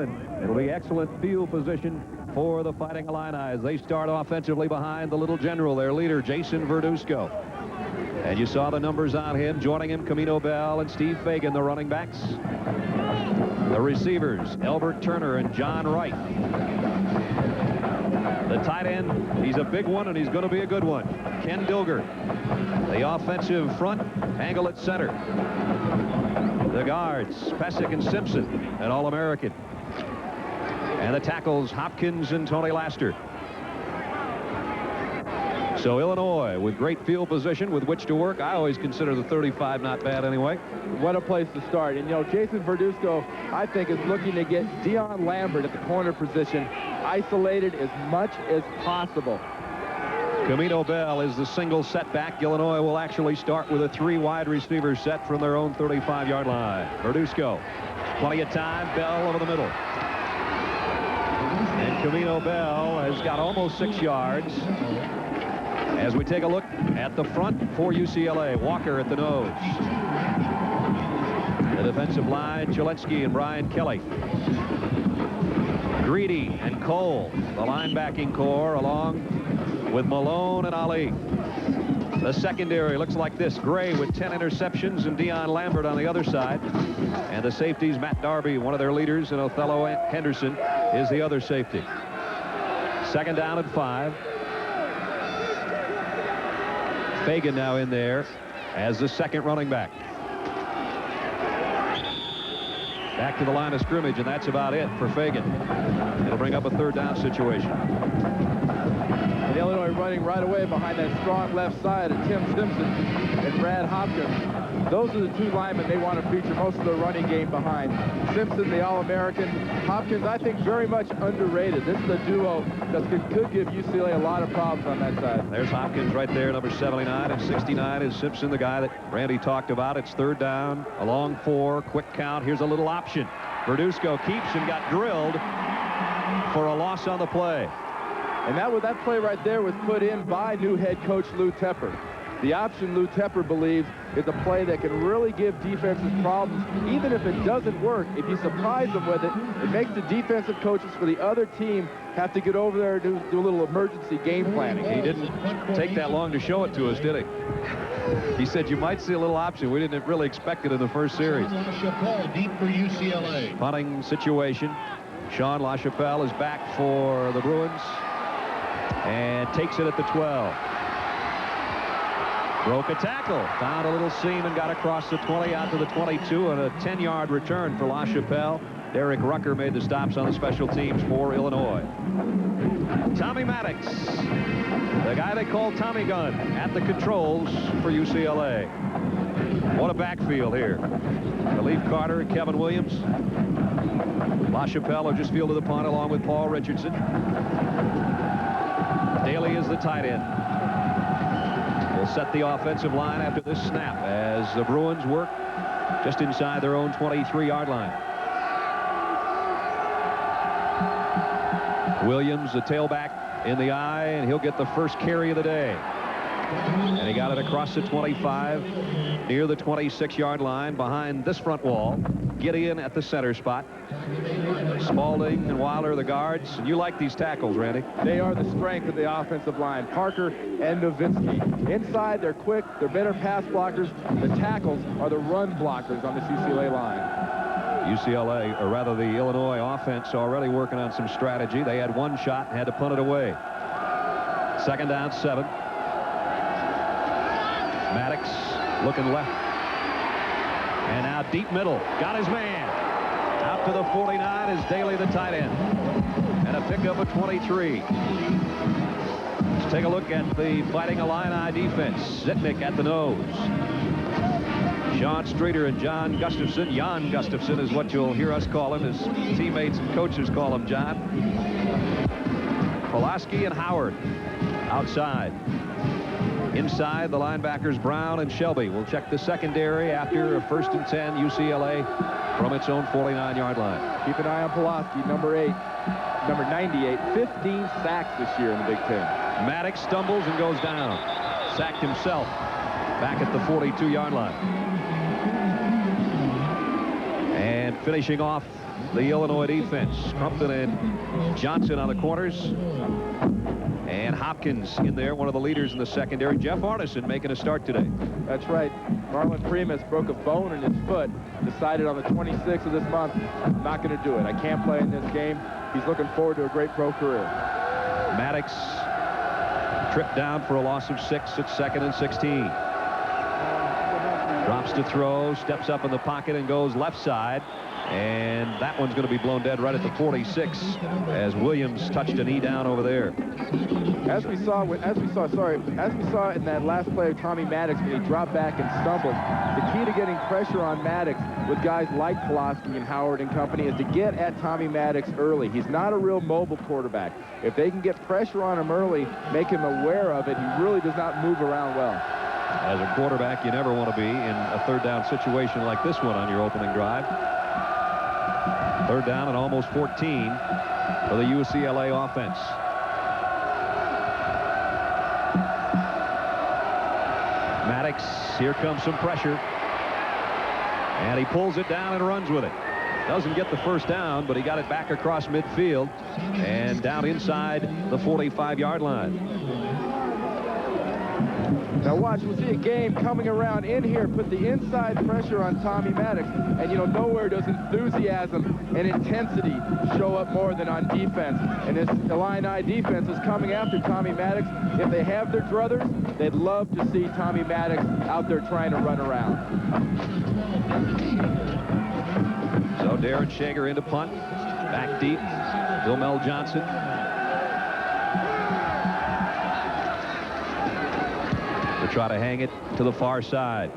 And it'll be excellent field position for the Fighting Illini as they start offensively behind the Little General, their leader, Jason Verduzco. And you saw the numbers on him. Joining him, Camino Bell and Steve Fagan, the running backs. The receivers, Elbert Turner and John Wright. The tight end, he's a big one, and he's going to be a good one. Ken Dilger. The offensive front, Angle at center. The guards, Pesic and Simpson, an All-American. And the tackles, Hopkins and Tony Laster. So Illinois with great field position with which to work. I always consider the 35 not bad anyway. What a place to start. And, you know, Jason Verduzco, I think, is looking to get Dion Lambert at the corner position isolated as much as possible. Camino Bell is the single setback. Illinois will actually start with a 3 wide receiver set from their own 35-yard line. Verduzco, plenty of time. Bell over the middle. And Camino Bell has got almost 6 yards. As we take a look at the front for UCLA, Walker at the nose. The defensive line, Chaletsky and Brian Kelly. Greedy and Cole, the linebacking core, along with Malone and Ali. The secondary looks like this. Gray with 10 interceptions and Dion Lambert on the other side. And the safeties, Matt Darby, one of their leaders, and Othello Henderson is the other safety. Second down and 5. Fagan now in there as the second running back. Back to the line of scrimmage, and that's about it for Fagan. It'll bring up a third down situation. And Illinois running right away behind that strong left side of Tim Simpson and Brad Hopkins. Those are the 2 linemen they want to feature most of their running game behind. Simpson, the All-American. Hopkins, I think, very much underrated. This is a duo that could give UCLA a lot of problems on that side. There's Hopkins right there, number 79, and 69 is Simpson, the guy that Randy talked about. It's third down, a long 4, quick count. Here's a little option. Verduzco keeps and got drilled for a loss on the play. And that play right there was put in by new head coach Lou Tepper. The option Lou Tepper believes is a play that can really give defenses problems. Even if it doesn't work, if you surprise them with it, it makes the defensive coaches for the other team have to get over there and do a little emergency game planning. He didn't take that long to show it to us, did he? He said you might see a little option. We didn't really expect it in the first series. Deep for UCLA. Punting situation. Sean LaChapelle is back for the Bruins and takes it at the 12. Broke a tackle, found a little seam and got across the 20 out to the 22, and a 10-yard return for LaChapelle. Derek Rucker made the stops on the special teams for Illinois. Tommy Maddox, the guy they call Tommy Gun, at the controls for UCLA. What a backfield here. Khalif Carter and Kevin Williams. LaChapelle just fielded the punt along with Paul Richardson. Daly is the tight end. Will set the offensive line after this snap as the Bruins work just inside their own 23-yard line. Williams, the tailback, in the eye, and he'll get the first carry of the day. And he got it across the 25, near the 26-yard line, behind this front wall. Gideon at the center spot. Spalding and Wilder, the guards. And you like these tackles, Randy. They are the strength of the offensive line. Parker and Nowitzki. Inside, they're quick. They're better pass blockers. The tackles are the run blockers on this UCLA line. UCLA, or rather the Illinois offense, already working on some strategy. They had one shot and had to punt it away. Second down, 7. Maddox looking left. And now deep middle. Got his man. Out to the 49 is Daly, the tight end. And a pickup of 23. Let's take a look at the Fighting Illini defense. Zitnik at the nose. Sean Streeter and John Gustafson. Jan Gustafson is what you'll hear us call him. His teammates and coaches call him John. Pulaski and Howard outside. Inside, the linebackers Brown and Shelby will check the secondary after a 1st and 10 UCLA from its own 49-yard line. Keep an eye on Pulaski, number 8, number 98, 15 sacks this year in the Big Ten. Maddox stumbles and goes down. Sacked himself back at the 42-yard line. And finishing off the Illinois defense. Crumpton and Johnson on the corners. And Hopkins in there, one of the leaders in the secondary. Jeff Arneson making a start today. That's right. Marlon Primus broke a bone in his foot. Decided on the 26th of this month, I'm not going to do it. I can't play in this game. He's looking forward to a great pro career. Maddox tripped down for a loss of 6 at 2nd and 16. Drops to throw, steps up in the pocket and goes left side. And that one's going to be blown dead right at the 46 as Williams touched a knee down over there. As we saw in that last play of Tommy Maddox when he dropped back and stumbled, the key to getting pressure on Maddox with guys like Pulaski and Howard and company is to get at Tommy Maddox early. He's not a real mobile quarterback. If they can get pressure on him early, make him aware of it, he really does not move around well. As a quarterback, you never want to be in a third down situation like this one on your opening drive. Third down and almost 14 for the UCLA offense. Maddox, here comes some pressure. And he pulls it down and runs with it. Doesn't get the first down, but he got it back across midfield and down inside the 45-yard line. Now watch, we'll see a game coming around in here, put the inside pressure on Tommy Maddox, and you know, nowhere does enthusiasm and intensity show up more than on defense. And this Illini defense is coming after Tommy Maddox. If they have their druthers, they'd love to see Tommy Maddox out there trying to run around. So Darren Shager into punt, back deep, Vilmel Johnson. Try to hang it to the far side.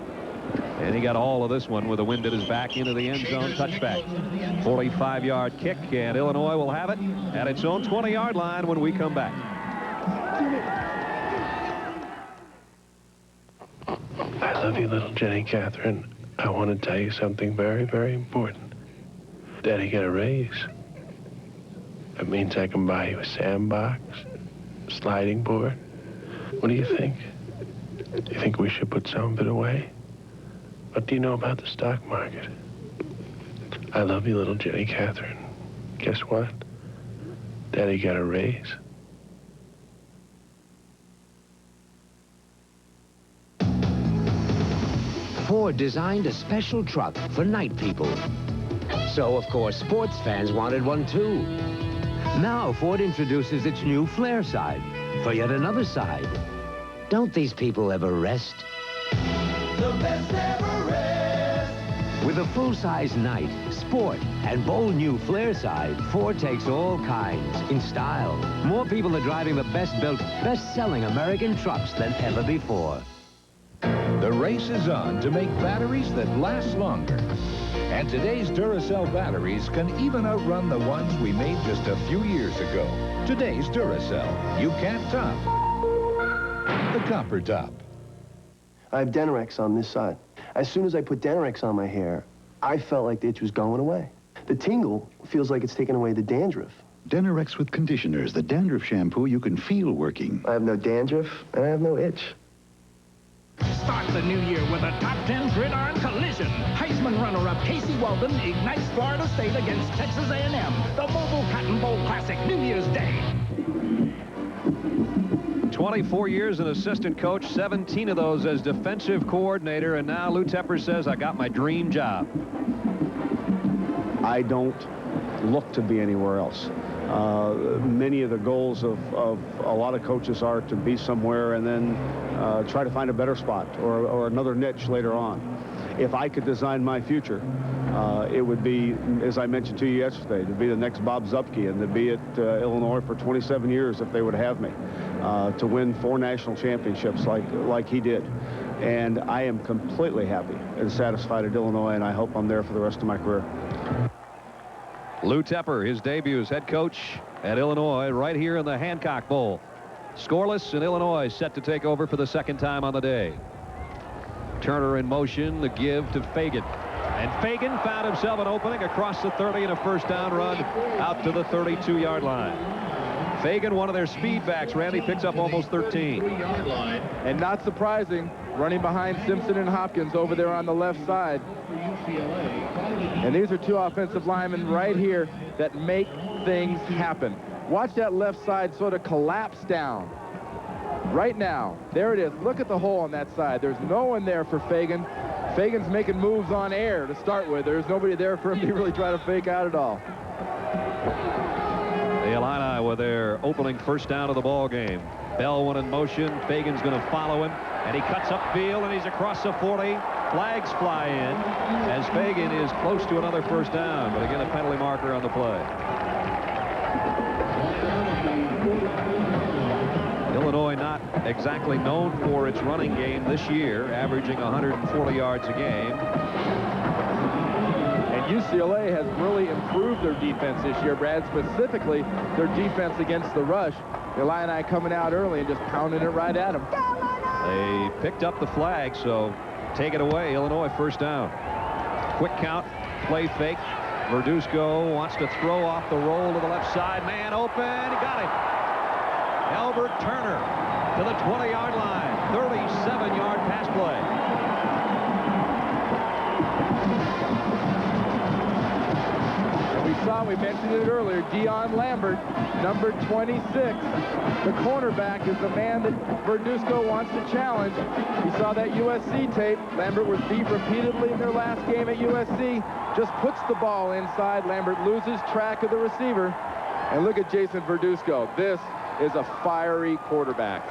And he got all of this one with the wind at his back into the end zone touchback. 45-yard kick, and Illinois will have it at its own 20-yard line when we come back. I love you, little Jenny Catherine. I want to tell you something very, very important. Daddy got a raise. That means I can buy you a sandbox, a sliding board. What do you think? Do you think we should put some of it away? What do you know about the stock market? I love you, little Jenny Catherine. Guess what? Daddy got a raise. Ford designed a special truck for night people. So, of course, sports fans wanted one too. Now Ford introduces its new flare side for yet another side. Don't these people ever rest? The best ever rest. With a full-size night, sport, and bold new flare side, Ford takes all kinds in style. More people are driving the best-built, best-selling American trucks than ever before. The race is on to make batteries that last longer. And today's Duracell batteries can even outrun the ones we made just a few years ago. Today's Duracell. You can't top the copper top. I have Denorex on this side. As soon as I put Denorex on my hair, I felt like the itch was going away. The tingle feels like it's taken away the dandruff. Denorex with conditioners, the dandruff shampoo you can feel working. I have no dandruff, and I have no itch. Start the new year with a top 10 gridiron collision. Heisman runner-up Casey Weldon ignites Florida State against Texas A&M. The Mobile Cotton Bowl Classic, New Year's Day. 24 years as an assistant coach, 17 of those as defensive coordinator, and now Lou Tepper says, I got my dream job. I don't look to be anywhere else. Many of the goals of a lot of coaches are to be somewhere and then try to find a better spot or another niche later on. If I could design my future, it would be, as I mentioned to you yesterday, to be the next Bob Zupke and to be at Illinois for 27 years if they would have me, to win 4 national championships like he did. And I am completely happy and satisfied at Illinois, and I hope I'm there for the rest of my career. Lou Tepper, his debut as head coach at Illinois right here in the Hancock Bowl. Scoreless, and Illinois set to take over for the second time on the day. Turner in motion, the give to Fagan. And Fagan found himself an opening across the 30 and a first down run out to the 32-yard line. Fagan, one of their speed backs. Randy picks up almost 13. And not surprising, running behind Simpson and Hopkins over there on the left side. And these are two offensive linemen right here that make things happen. Watch that left side sort of collapse down. Right now, there it is. Look at the hole on that side. There's no one there for Fagan. Fagan's making moves on air to start with. There's nobody there for him to really try to fake out at all. The Illini with their opening first down of the ball game. Bell went in motion. Fagan's going to follow him, and he cuts upfield, and he's across the 40. Flags fly in as Fagan is close to another first down, but again a penalty marker on the play. Illinois not exactly known for its running game this year, averaging 140 yards a game. And UCLA has really improved their defense this year, Brad, specifically their defense against the rush. The Illini coming out early and just pounding it right at them. They picked up the flag, so take it away. Illinois first down. Quick count, play fake. Verduzco wants to throw off the roll to the left side. Man open, he got it. Albert Turner to the 20-yard line. 37-yard pass play. We mentioned it earlier, Dion Lambert, number 26. The cornerback is the man that Verduzco wants to challenge. We saw that USC tape. Lambert was beat repeatedly in their last game at USC. Just puts the ball inside. Lambert loses track of the receiver. And look at Jason Verduzco. This is a fiery quarterback.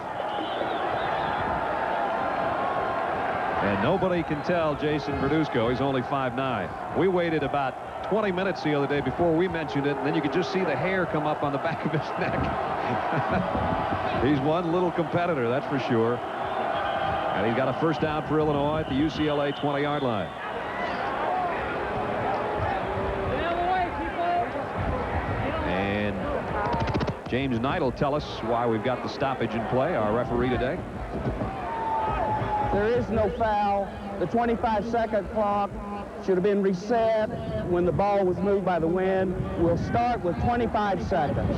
And nobody can tell Jason Verduzco he's only 5'9". We waited about 20 minutes the other day before we mentioned it, and then you could just see the hair come up on the back of his neck. He's one little competitor, that's for sure. And he's got a first down for Illinois at the UCLA 20-yard line. And James Knight will tell us why we've got the stoppage in play, our referee today. There is no foul. The 25-second clock should have been reset when the ball was moved by the wind. We'll start with 25 seconds.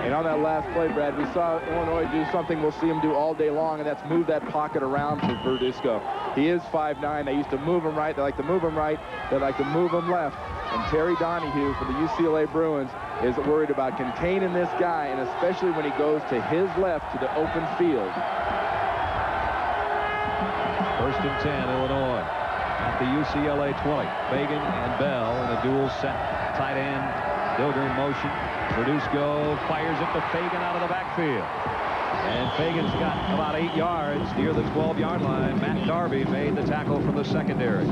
And on that last play, Brad, we saw Illinois do something we'll see him do all day long, and that's move that pocket around for Verduzco. He is 5'9". They used to move him right. They like to move him right. They like to move him left. And Terry Donahue for the UCLA Bruins is worried about containing this guy, and especially when he goes to his left to the open field. First and 10, Illinois at the UCLA 20. Fagan and Bell in a dual set. Tight end, Dilger in motion. Verduzco fires it to Fagan out of the backfield. And Fagan's got about 8 yards near the 12-yard line. Matt Darby made the tackle from the secondary.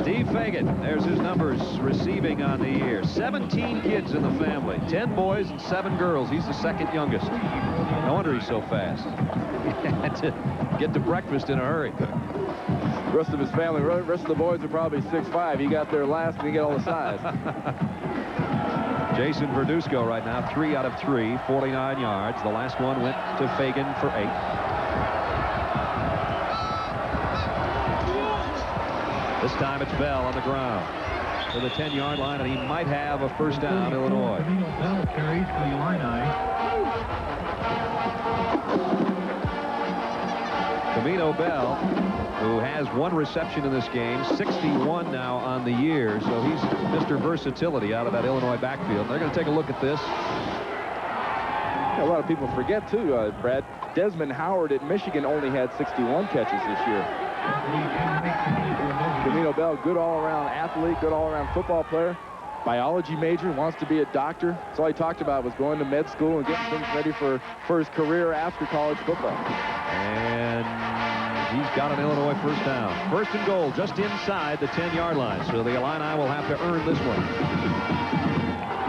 Steve Fagan, there's his numbers receiving on the year. 17 kids in the family, 10 boys and 7 girls. He's the second youngest. No wonder he's so fast. He had to get to breakfast in a hurry. The rest of his family, the rest of the boys are probably 6'5". He got there last and he got all the size. Jason Verduzco right now, 3 out of 3, 49 yards. The last one went to Fagan for 8. This time it's Bell on the ground to the 10-yard line, and he might have a first down, Illinois. Bell carries for the Illini. Camino Bell, who has 1 reception in this game, 61 now on the year, so he's Mr. Versatility out of that Illinois backfield. They're going to take a look at this. A lot of people forget, too, Brad. Desmond Howard at Michigan only had 61 catches this year. Camino Bell, good all-around athlete, good all-around football player, biology major, wants to be a doctor. That's all he talked about was going to med school and getting things ready for his career after college football. And he's got an Illinois first down. First and goal just inside the 10-yard line, so the Illini will have to earn this one.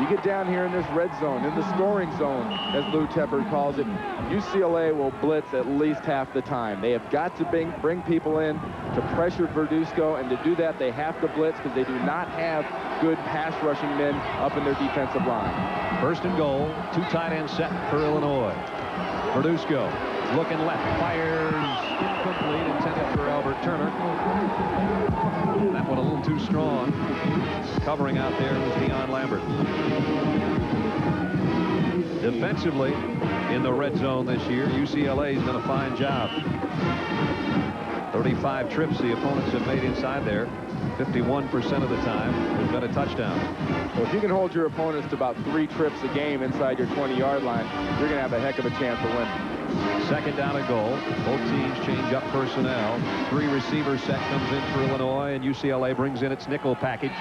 You get down here in this red zone, in the scoring zone, as Lou Tepper calls it, UCLA will blitz at least half the time. They have got to bring people in to pressure Verduzco, and to do that, they have to blitz because they do not have good pass-rushing men up in their defensive line. First and goal, 2 tight ends set for Illinois. Verduzco looking left, fires incomplete, intended for Albert Turner. That one a little too strong. Covering out there was Dion Lambert. Defensively, in the red zone this year, UCLA's done a fine job. 35 trips the opponents have made inside there. 51% of the time, there's been a touchdown. Well, if you can hold your opponents to about 3 trips a game inside your 20-yard line, you're going to have a heck of a chance to win. Second down and goal. Both teams change up personnel. 3 receiver set comes in for Illinois, and UCLA brings in its nickel package.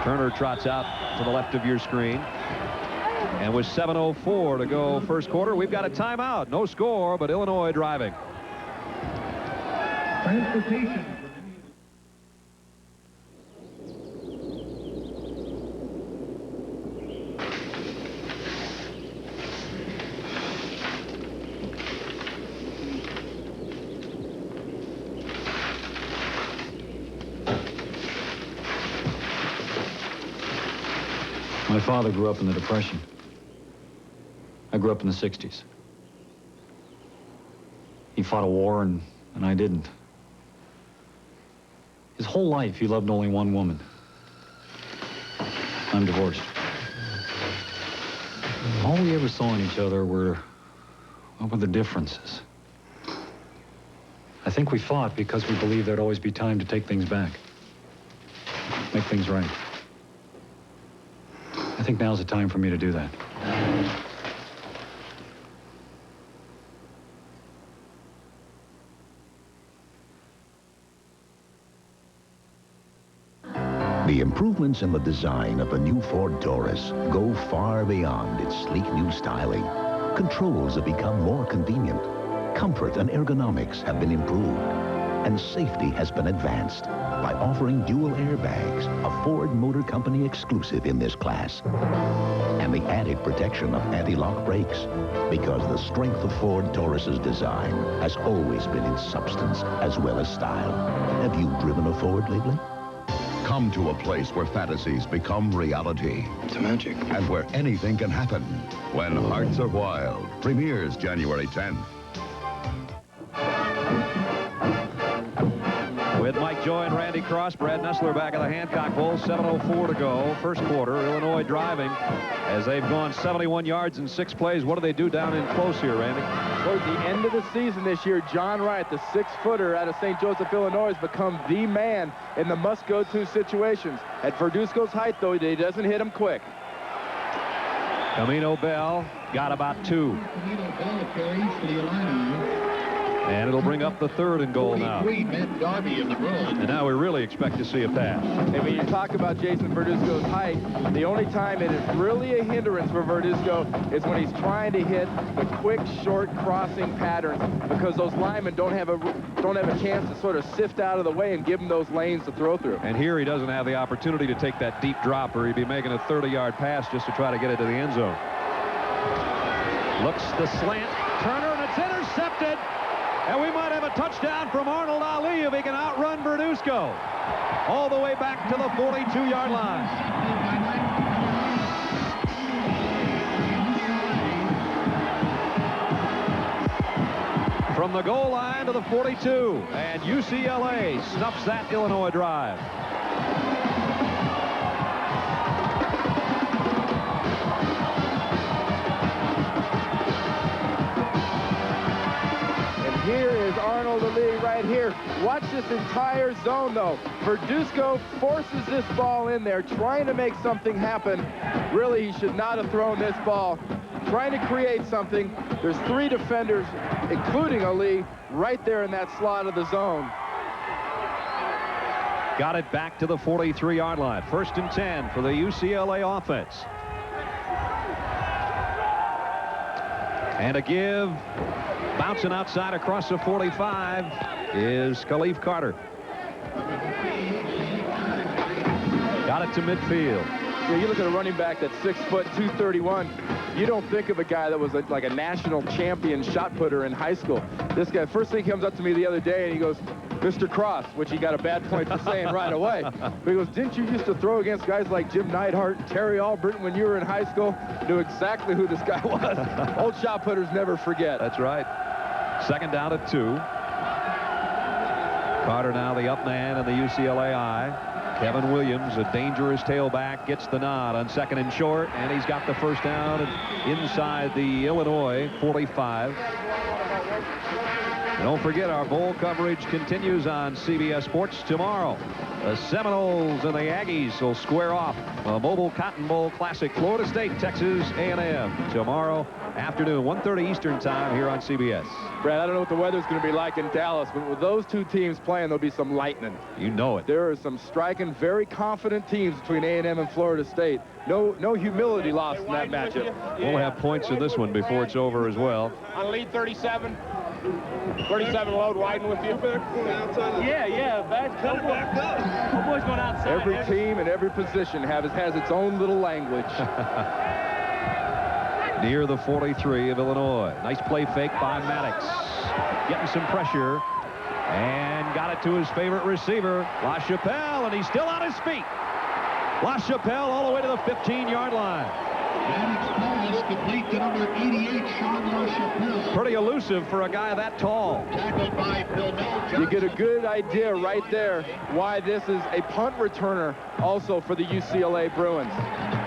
Turner trots out to the left of your screen. And with 7:04 to go first quarter, we've got a timeout. No score, but Illinois driving. Transportation. My father grew up in the Depression. I grew up in the 60s. He fought a war, and I didn't. His whole life, he loved only one woman. I'm divorced. All we ever saw in each other were, what were the differences? I think we fought because we believed there'd always be time to take things back. Make things right. I think now's the time for me to do that. The improvements in the design of the new Ford Taurus go far beyond its sleek new styling. Controls have become more convenient. Comfort and ergonomics have been improved. And safety has been advanced by offering dual airbags, a Ford Motor Company exclusive in this class. And the added protection of anti-lock brakes, because the strength of Ford Taurus's design has always been in substance as well as style. Have you driven a Ford lately? Come to a place where fantasies become reality. It's magic. And where anything can happen. When Hearts Are Wild premieres January 10th. With Mike Joy and Randy Cross, Brad Nessler back at the Hancock Bowl. 7:04 to go. First quarter. Illinois driving as they've gone 71 yards in 6 plays. What do they do down in close here, Randy? Toward the end of the season this year, John Wright, the 6-footer out of St. Joseph, Illinois, has become the man in the must-go-to situations. At Verduzco's height, though, he doesn't hit him quick. Camino Bell got about 2. Camino Bell carries for the Illini. And it'll bring up the 3rd and goal now. Matt Darby in the road. And now we really expect to see a pass. And when you talk about Jason Verduzco's height, the only time it is really a hindrance for Verduzco is when he's trying to hit the quick, short crossing patterns, because those linemen don't have a chance to sort of sift out of the way and give him those lanes to throw through. And here he doesn't have the opportunity to take that deep drop, or he'd be making a 30-yard pass just to try to get it to the end zone. Looks the slant. Turner, and it's intercepted. And we might have a touchdown from Arnold Ali if he can outrun Verduzco all the way back to the 42-yard line. From the goal line to the 42, and UCLA snuffs that Illinois drive. Here is Arnold Ali right here. Watch this entire zone, though. Verduzco forces this ball in there, trying to make something happen. Really, he should not have thrown this ball. Trying to create something. There's 3 defenders, including Ali, right there in that slot of the zone. Got it back to the 43-yard line. 1st and 10 for the UCLA offense. And a give. Bouncing outside across the 45 is Khalif Carter. Got it to midfield. Yeah, you look at a running back that's 6 foot, 231. You don't think of a guy that was like a national champion shot putter in high school. This guy, first thing, comes up to me the other day and he goes, Mr. Cross, which he got a bad point for saying right away. But he goes, didn't you used to throw against guys like Jim Neidhart and Terry Albritton when you were in high school? Knew exactly who this guy was. Old shot putters never forget. That's right. 2nd down at 2. Carter now the up man in the UCLA eye. Kevin Williams, a dangerous tailback, gets the nod on 2nd and short, and he's got the first down inside the Illinois 45. And don't forget, our bowl coverage continues on CBS Sports tomorrow. The Seminoles and the Aggies will square off a Mobile Cotton Bowl Classic. Florida State, Texas A&M tomorrow afternoon, 1:30 Eastern time here on CBS. Brad, I don't know what the weather's going to be like in Dallas, but with those two teams playing, there'll be some lightning. You know it. There are some striking, very confident teams between A&M and Florida State. No humility lost in that matchup. We'll have points in this one before it's over as well. On lead 37. 37 load, widen with you. Yeah, bad cover. Boys going outside. Every team and every position has its own little language. Near the 43 of Illinois. Nice play fake by Maddox. Getting some pressure. And got it to his favorite receiver, LaChapelle, and he's still on his feet. LaChapelle all the way to the 15-yard line. Complete to number 88, Sean LaChapelle. Pretty elusive for a guy that tall. Tackled by Bill Johnson. You get a good idea right there why this is a punt returner also for the UCLA Bruins.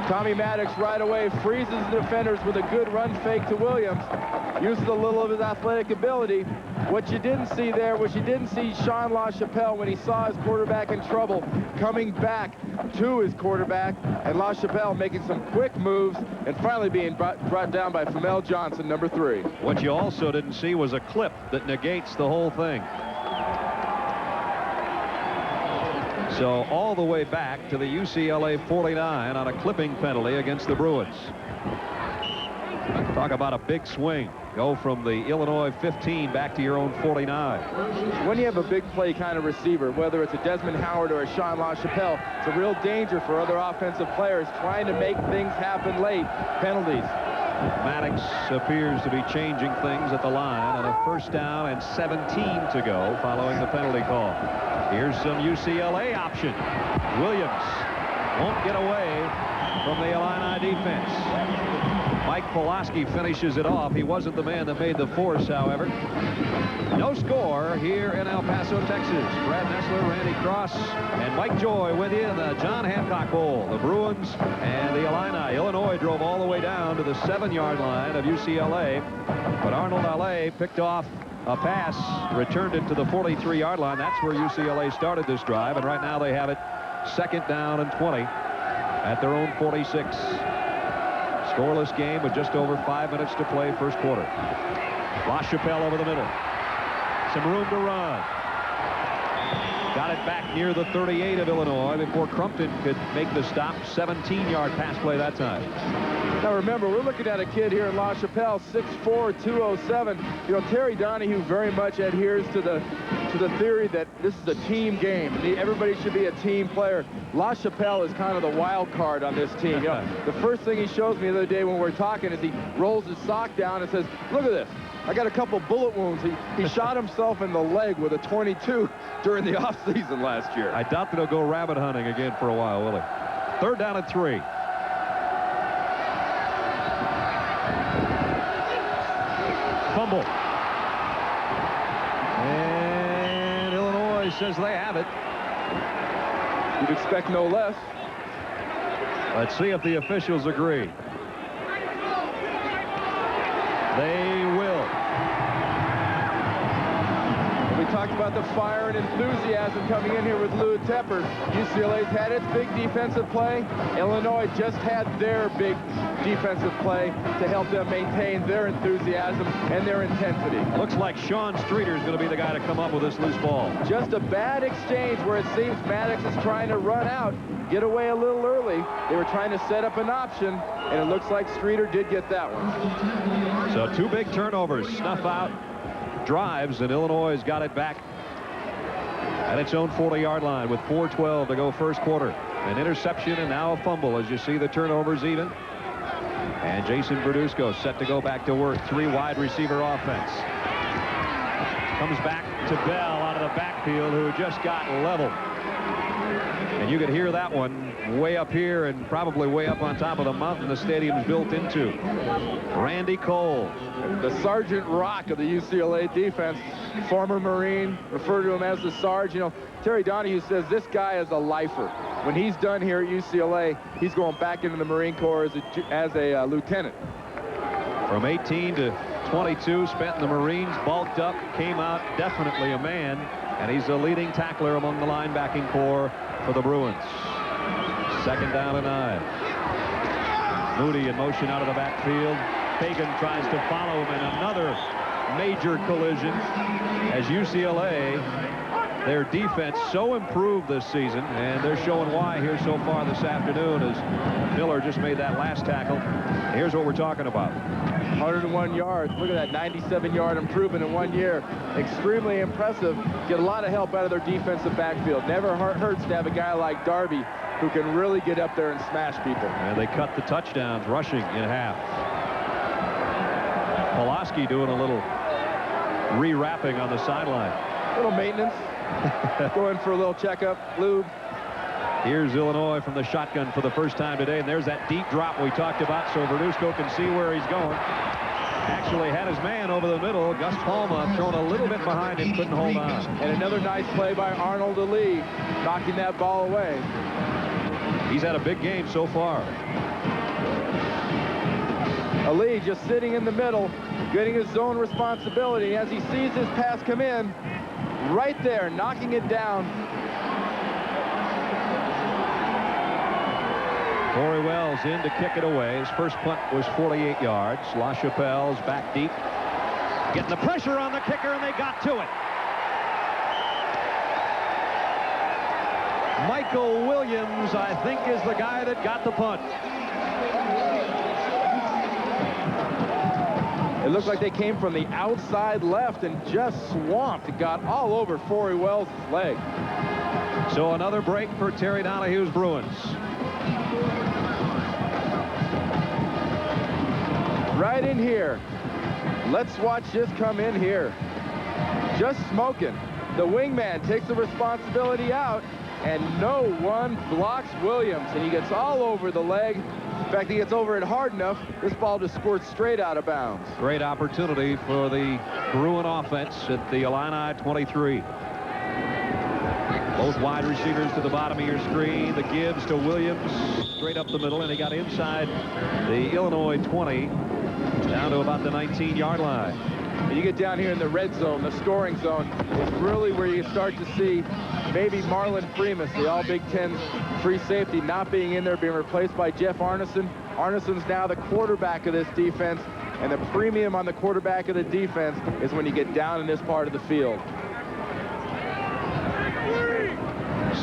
Tommy Maddox right away freezes the defenders with a good run fake to Williams. Uses a little of his athletic ability. What you didn't see there was you didn't see Sean LaChapelle when he saw his quarterback in trouble coming back to his quarterback, and LaChapelle making some quick moves and finally being brought down by Famel Johnson, number 3. What you also didn't see was a clip that negates the whole thing. So all the way back to the UCLA 49 on a clipping penalty against the Bruins. Talk about a big swing. Go from the Illinois 15 back to your own 49. When you have a big play kind of receiver, whether it's a Desmond Howard or a Sean LaChapelle, it's a real danger for other offensive players trying to make things happen late. Penalties. Maddox appears to be changing things at the line on a first down and 17 to go following the penalty call. Here's some UCLA option. Williams won't get away from the Illini defense. Mike Pulaski finishes it off. He wasn't the man that made the force, however. No score here in El Paso, Texas. Brad Nessler, Randy Cross, and Mike Joy with you in the John Hancock Bowl. The Bruins and the Illini. Illinois drove all the way down to the 7-yard line of UCLA, but Arnold Allais picked off a pass, returned it to the 43-yard line. That's where UCLA started this drive, and right now they have it 2nd down and 20 at their own 46. Scoreless game with just over 5 minutes to play first quarter. LaChapelle over the middle. Some room to run. Got it back near the 38 of Illinois before Crumpton could make the stop. 17-yard pass play that time. Now remember, we're looking at a kid here in LaChapelle, 6'4", 207. You know, Terry Donahue very much adheres to the theory that this is a team game. Everybody should be a team player. LaChapelle is kind of the wild card on this team. You know, the first thing he shows me the other day when we're talking is he rolls his sock down and says, "Look at this. I got a couple bullet wounds." He shot himself in the leg with a .22 during the offseason last year. I doubt that he'll go rabbit hunting again for a while, will he? 3rd down and 3. Fumble. And Illinois says they have it. You'd expect no less. Let's see if the officials agree. They will. We talked about the fire and enthusiasm coming in here with Lou Tepper. UCLA's had its big defensive play. Illinois just had their big defensive play to help them maintain their enthusiasm and their intensity. Looks like Sean Streeter is going to be the guy to come up with this loose ball. Just a bad exchange where it seems Maddox is trying to run out, get away a little early. They were trying to set up an option, and it looks like Streeter did get that one. So 2 big turnovers snuff out drives, and Illinois has got it back at its own 40-yard line with 4:12 to go first quarter. An interception and now a fumble as you see the turnovers even. And Jason Verduzco set to go back to work. 3 wide receiver offense. Comes back to Bell out of the backfield, who just got leveled. And you could hear that one way up here and probably way up on top of the mountain the stadium's built into. Randy Cole. The Sergeant Rock of the UCLA defense, former Marine, refer to him as the Sarge. You know, Terry Donahue says this guy is a lifer. When he's done here at UCLA, he's going back into the Marine Corps as a lieutenant. From 18 to 22, spent in the Marines, bulked up, came out definitely a man, and he's the leading tackler among the linebacking corps for the Bruins. 2nd down and 9. Moody in motion out of the backfield. Fagan tries to follow him in another major collision as UCLA, their defense so improved this season, and they're showing why here so far this afternoon as Miller just made that last tackle. Here's what we're talking about. 101 yards. Look at that 97-yard improvement in 1 year. Extremely impressive. Get a lot of help out of their defensive backfield. Never hurts to have a guy like Darby who can really get up there and smash people. And they cut the touchdowns rushing in half. Pulaski doing a little rewrapping on the sideline. Little maintenance. Going for a little checkup, lube. Here's Illinois from the shotgun for the first time today, and there's that deep drop we talked about so Verduzco can see where he's going. Actually had his man over the middle. Gus Palma thrown a little bit behind him, couldn't hold on. And another nice play by Arnold Ali, knocking that ball away. He's had a big game so far. Ali just sitting in the middle, getting his zone responsibility. As he sees his pass come in, right there, knocking it down. Corey Wells in to kick it away. His first punt was 48 yards. LaChapelle's back deep. Getting the pressure on the kicker, and they got to it. Michael Williams, I think, is the guy that got the punt. It looked like they came from the outside left and just swamped. It got all over Corey Wells' leg. So another break for Terry Donahue's Bruins. Right in here. Let's watch this come in here. Just smoking. The wingman takes the responsibility out, and no one blocks Williams, and he gets all over the leg. In fact, he gets over it hard enough, this ball just squirts straight out of bounds. Great opportunity for the Bruin offense at the Illini 23. Both wide receivers to the bottom of your screen. The gives to Williams straight up the middle, and he got inside the Illinois 20 down to about the 19-yard line. And you get down here in the red zone, the scoring zone, is really where you start to see maybe Marlon Freemus, the All-Big Ten free safety, not being in there, being replaced by Jeff Arneson. Arneson's now the quarterback of this defense, and the premium on the quarterback of the defense is when you get down in this part of the field.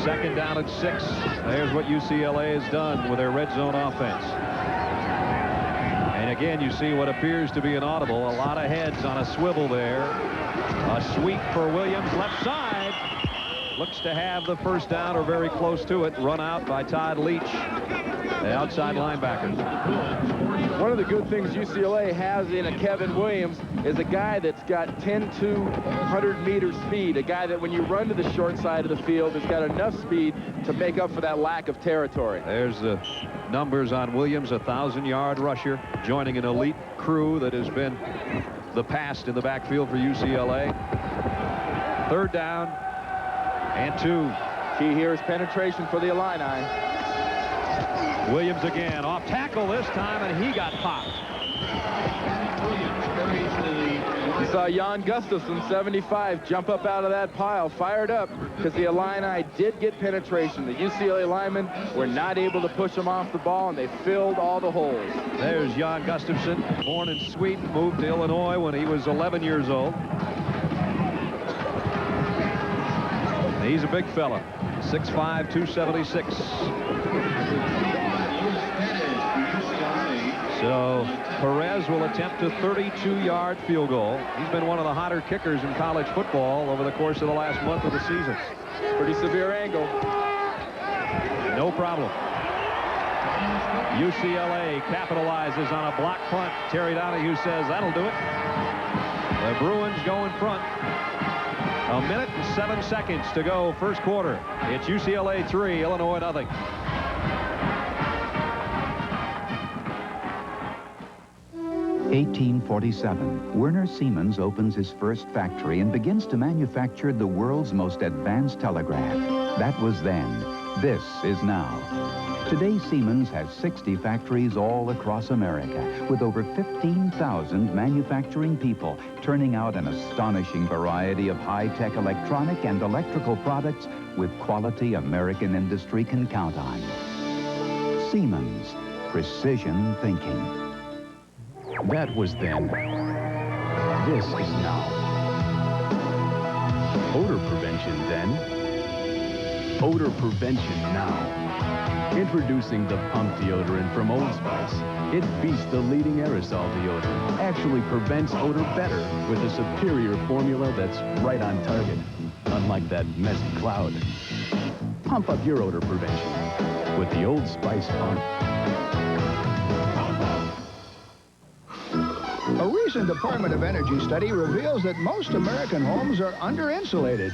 2nd down and 6. There's what UCLA has done with their red zone offense. And again, you see what appears to be an audible. A lot of heads on a swivel there. A sweep for Williams, left side. Looks to have the first down or very close to it. Run out by Todd Leach, the outside linebacker. One of the good things UCLA has in a Kevin Williams is a guy that's got 10 to 100-meter speed, a guy that when you run to the short side of the field has got enough speed to make up for that lack of territory. There's the numbers on Williams, a 1,000-yard rusher, joining an elite crew that has been the past in the backfield for UCLA. 3rd down and 2. Key here is penetration for the Illini. Williams again, off tackle this time, and he got popped. You saw Jan Gustafson, 75, jump up out of that pile, fired up, because the Illini did get penetration. The UCLA linemen were not able to push them off the ball, and they filled all the holes. There's Jan Gustafson, born in Sweden, moved to Illinois when he was 11 years old. He's a big fella, 6'5", 276. So Perez will attempt a 32-yard field goal. He's been one of the hotter kickers in college football over the course of the last month of the season. Pretty severe angle. No problem. UCLA capitalizes on a block punt. Terry Donahue says that'll do it. The Bruins go in front. A minute and 7 seconds to go, first quarter. It's UCLA 3, Illinois nothing. (1847). Werner Siemens opens his first factory and begins to manufacture the world's most advanced telegraph. That was then. This is now. Today, Siemens has 60 factories all across America, with over 15,000 manufacturing people turning out an astonishing variety of high-tech electronic and electrical products with quality American industry can count on. Siemens, precision thinking. That was then. This is now. Odor prevention then. Odor prevention now. Introducing the pump deodorant from Old Spice. It beats the leading aerosol deodorant. Actually prevents odor better with a superior formula that's right on target. Unlike that messy cloud. Pump up your odor prevention with the Old Spice pump. A recent Department of Energy study reveals that most American homes are under-insulated.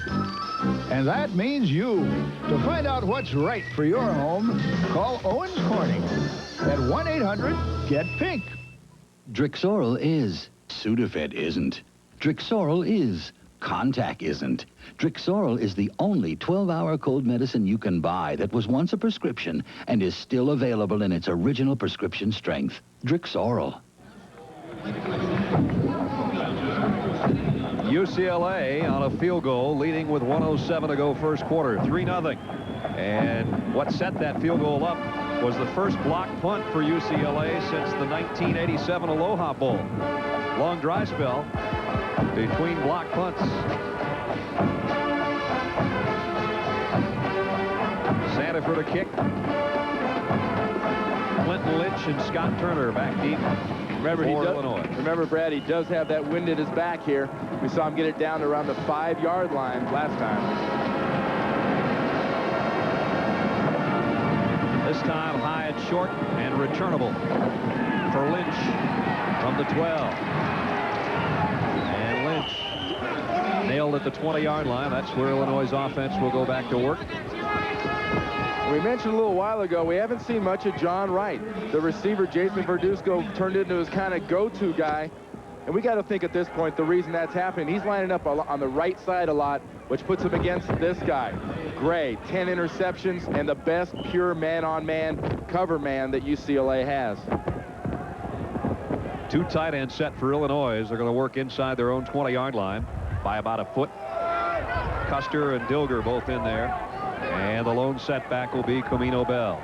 And that means you. To find out what's right for your home, call Owens Corning at 1-800-GET-PINK. Drixoral is. Sudafed isn't. Drixoral is. Contac isn't. Drixoral is the only 12-hour cold medicine you can buy that was once a prescription and is still available in its original prescription strength. Drixoral. UCLA on a field goal, leading with 1:07 to go first quarter, 3-0. And what set that field goal up was the first block punt for UCLA since the 1987 Aloha Bowl. Long dry spell between block punts. Sanford a kick. Clinton Lynch and Scott Turner back deep. Remember, Brad, he does have that wind at his back here. We saw him get it down to around the 5-yard line last time. This time high and short and returnable for Lynch from the 12. And Lynch nailed at the 20-yard line. That's where Illinois' offense will go back to work. We mentioned a little while ago, we haven't seen much of John Wright. The receiver, Jason Verduzco, turned into his kind of go-to guy. And we got to think at this point the reason that's happening, he's lining up on the right side a lot, which puts him against this guy. Gray, 10 interceptions, and the best pure man-on-man cover man that UCLA has. Two tight end set for Illinois. They're going to work inside their own 20-yard line by about a foot. Custer and Dilger both in there. And the lone setback will be Camino Bell.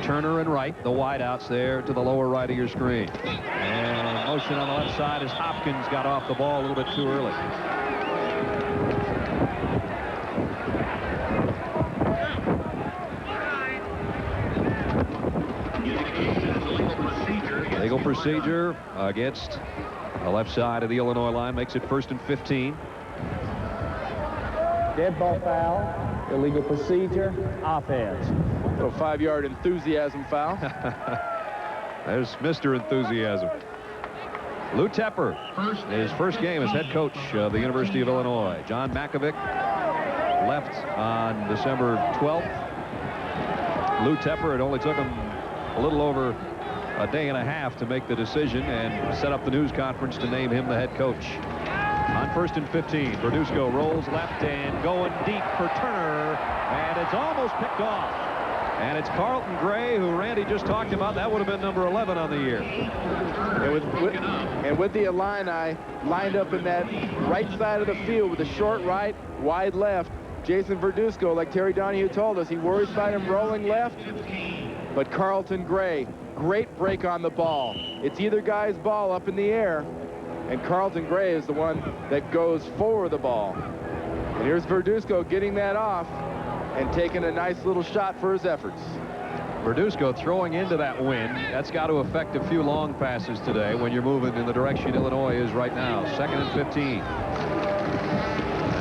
Turner and Wright, the wideouts there to the lower right of your screen. And motion on the left side as Hopkins got off the ball a little bit too early. Legal procedure against the left side of the Illinois line makes it 1st and 15. Dead ball foul, illegal procedure, offense. Little 5-yard enthusiasm foul. There's Mr. Enthusiasm. Lou Tepper, his first game as head coach of the University of Illinois. John Makovic left on December 12th. Lou Tepper, it only took him a little over a day and a half to make the decision and set up the news conference to name him the head coach. On 1st and 15, Verduzco rolls left and going deep for Turner, and it's almost picked off. And it's Carlton Gray, who Randy just talked about. That would have been number 11 on the year. And with the Illini lined up in that right side of the field with a short right, wide left, Jason Verduzco, like Terry Donahue told us, he worries about him rolling left. But Carlton Gray, great break on the ball. It's either guy's ball up in the air, and Carlton Gray is the one that goes for the ball. And here's Verduzco getting that off and taking a nice little shot for his efforts. Verduzco throwing into that wind. That's got to affect a few long passes today when you're moving in the direction Illinois is right now. 2nd and 15.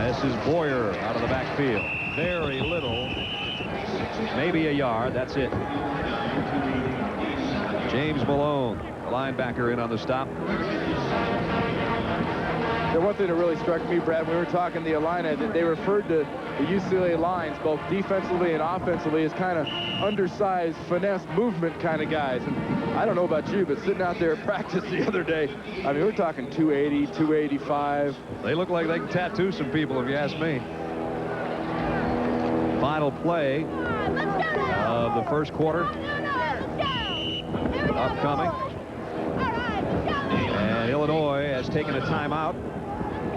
This is Boyer out of the backfield. Very little. Maybe a yard. That's it. James Malone, the linebacker, in on the stop. The one thing that really struck me, Brad, when we were talking the Illini, that they referred to the UCLA lines, both defensively and offensively, as kind of undersized, finesse, movement kind of guys. And I don't know about you, but sitting out there at practice the other day, I mean, we're talking 280, 285. They look like they can tattoo some people, if you ask me. Final play of the first quarter upcoming. And Illinois has taken a timeout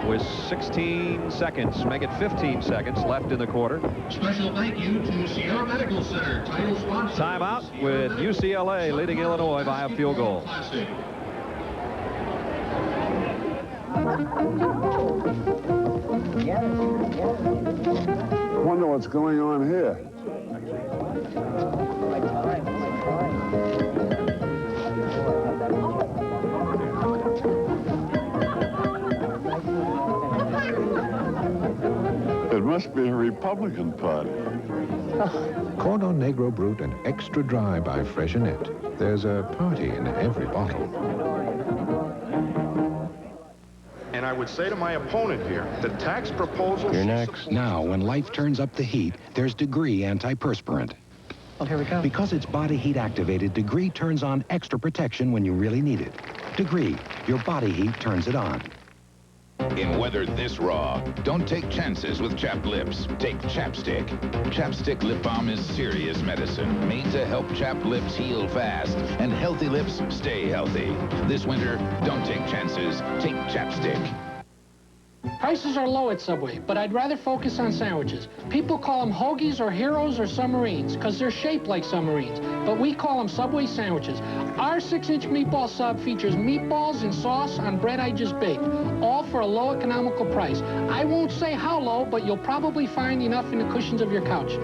with 16 seconds, make it 15 seconds left in the quarter. Special thank you to Sierra Medical Center, title sponsor. Timeout with UCLA leading Illinois by a field goal. Wonder what's going on here. It must be a Republican party. Cordon Negro Brut and extra dry by Freshenette. There's a party in every bottle. And I would say to my opponent here, the tax proposal... You're next. Now, when life turns up the heat, there's Degree antiperspirant. Well, here we go. Because it's body heat activated, Degree turns on extra protection when you really need it. Degree, your body heat turns it on. In weather this raw, don't take chances with chapped lips. Take Chapstick. Chapstick lip balm is serious medicine, made to help chapped lips heal fast and healthy lips stay healthy. This winter, don't take chances. Take Chapstick. Prices are low at Subway, but I'd rather focus on sandwiches. People call them hoagies or heroes or submarines because they're shaped like submarines, but we call them Subway sandwiches. Our 6-inch meatball sub features meatballs and sauce on bread I just baked, all for a low economical price. I won't say how low, but you'll probably find enough in the cushions of your couch.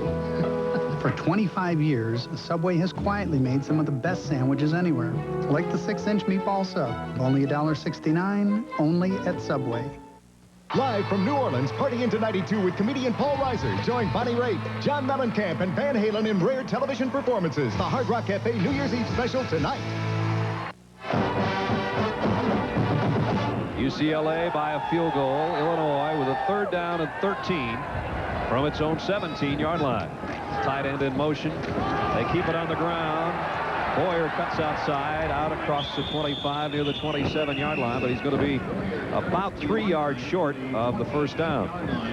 For 25 years, Subway has quietly made some of the best sandwiches anywhere, like the 6-inch meatball sub, only $1.69, only at Subway. Live from New Orleans, party into 92 with comedian Paul Reiser. Join Bonnie Raitt, John Mellencamp, and Van Halen in rare television performances. The Hard Rock Cafe New Year's Eve special tonight. UCLA by a field goal. Illinois with a 3rd down and 13 from its own 17-yard line. Tight end in motion. They keep it on the ground. Boyer cuts outside, out across the 25 near the 27-yard line, but he's going to be about 3 yards short of the first down.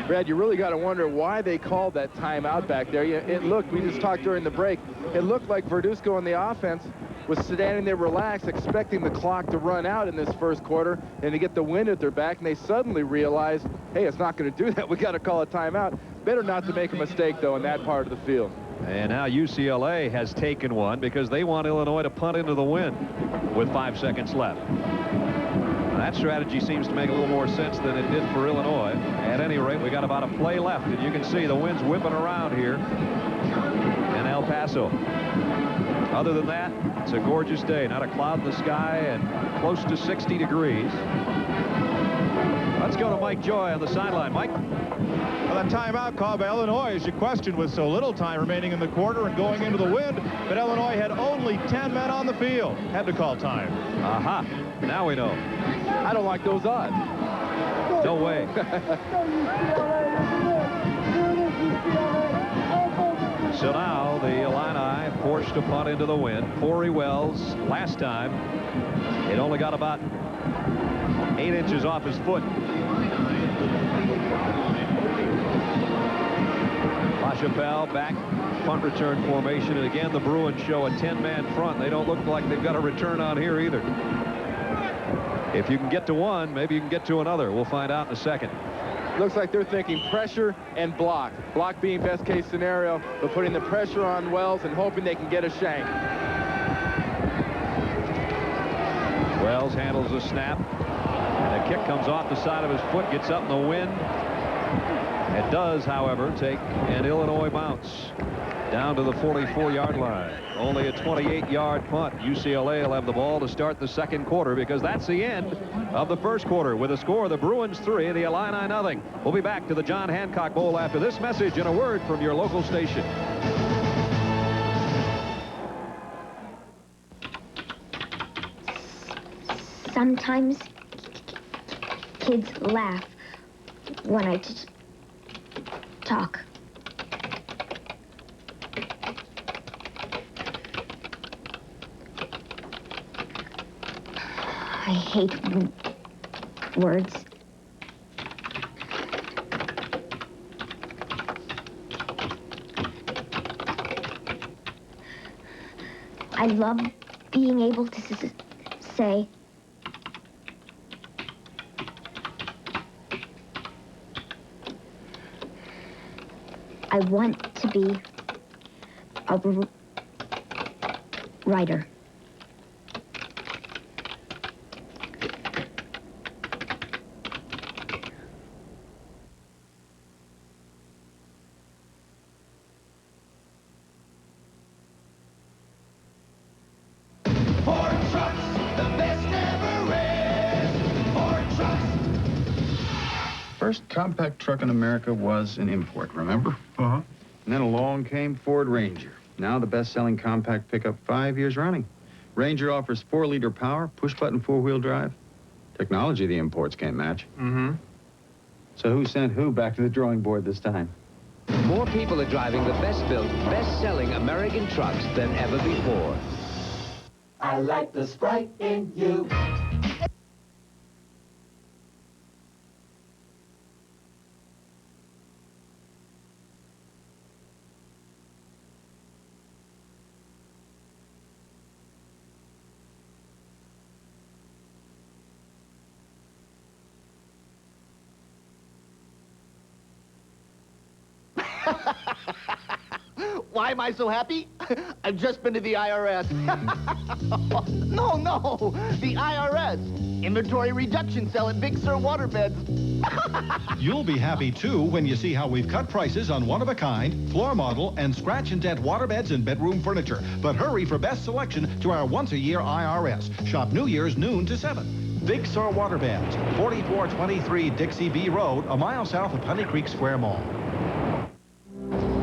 Brad, you really got to wonder why they called that timeout back there. It looked, we just talked during the break, it looked like Verduzco and the offense was standing there relaxed, expecting the clock to run out in this first quarter and to get the wind at their back, and they suddenly realized, hey, it's not going to do that. We got to call a timeout. Better not to make a mistake, though, in that part of the field. And now UCLA has taken one because they want Illinois to punt into the wind with 5 seconds left. That strategy seems to make a little more sense than it did for Illinois. At any rate, we got about a play left, and you can see the wind's whipping around here in El Paso. Other than that, it's a gorgeous day. Not a cloud in the sky and close to 60 degrees. Let's go to Mike Joy on the sideline. Mike? Well, that timeout called by Illinois, as you questioned, with so little time remaining in the quarter and going into the wind, but Illinois had only 10 men on the field. Had to call time. Aha. Now we know. I don't like those odds. No way. So now the Illini forced to punt into the wind. Corey Wells, last time, it only got about 8 inches off his foot. LaChapelle back, punt return formation, and again the Bruins show a 10-man front. They don't look like they've got a return on here either. If you can get to one, maybe you can get to another. We'll find out in a second. Looks like they're thinking pressure and block. Block being best case scenario, but putting the pressure on Wells and hoping they can get a shank. Wells handles the snap. And a kick comes off the side of his foot, gets up in the wind. It does, however, take an Illinois bounce down to the 44-yard line. Only a 28-yard punt. UCLA will have the ball to start the second quarter because that's the end of the first quarter with a score of the Bruins 3, the Illini nothing. We'll be back to the John Hancock Bowl after this message and a word from your local station. kids laugh when I talk. I hate words. I love being able to say, I want to be a writer. First compact truck in America was an import, remember? Uh-huh. And then along came Ford Ranger. Now the best-selling compact pickup 5 years running. Ranger offers 4-liter power, push-button 4-wheel drive. Technology the imports can't match. Mm-hmm. So who sent who back to the drawing board this time? More people are driving the best-built, best-selling American trucks than ever before. I like the Sprite in you. Why am I so happy? I've just been to the IRS. No, the IRS. Inventory reduction cell at Big Sur Waterbeds. You'll be happy, too, when you see how we've cut prices on one-of-a-kind, floor model, and scratch and dent waterbeds and bedroom furniture. But hurry for best selection to our once-a-year IRS. Shop New Year's noon to 7. Big Sur Waterbeds, 4423 Dixie B Road, a mile south of Honey Creek Square Mall.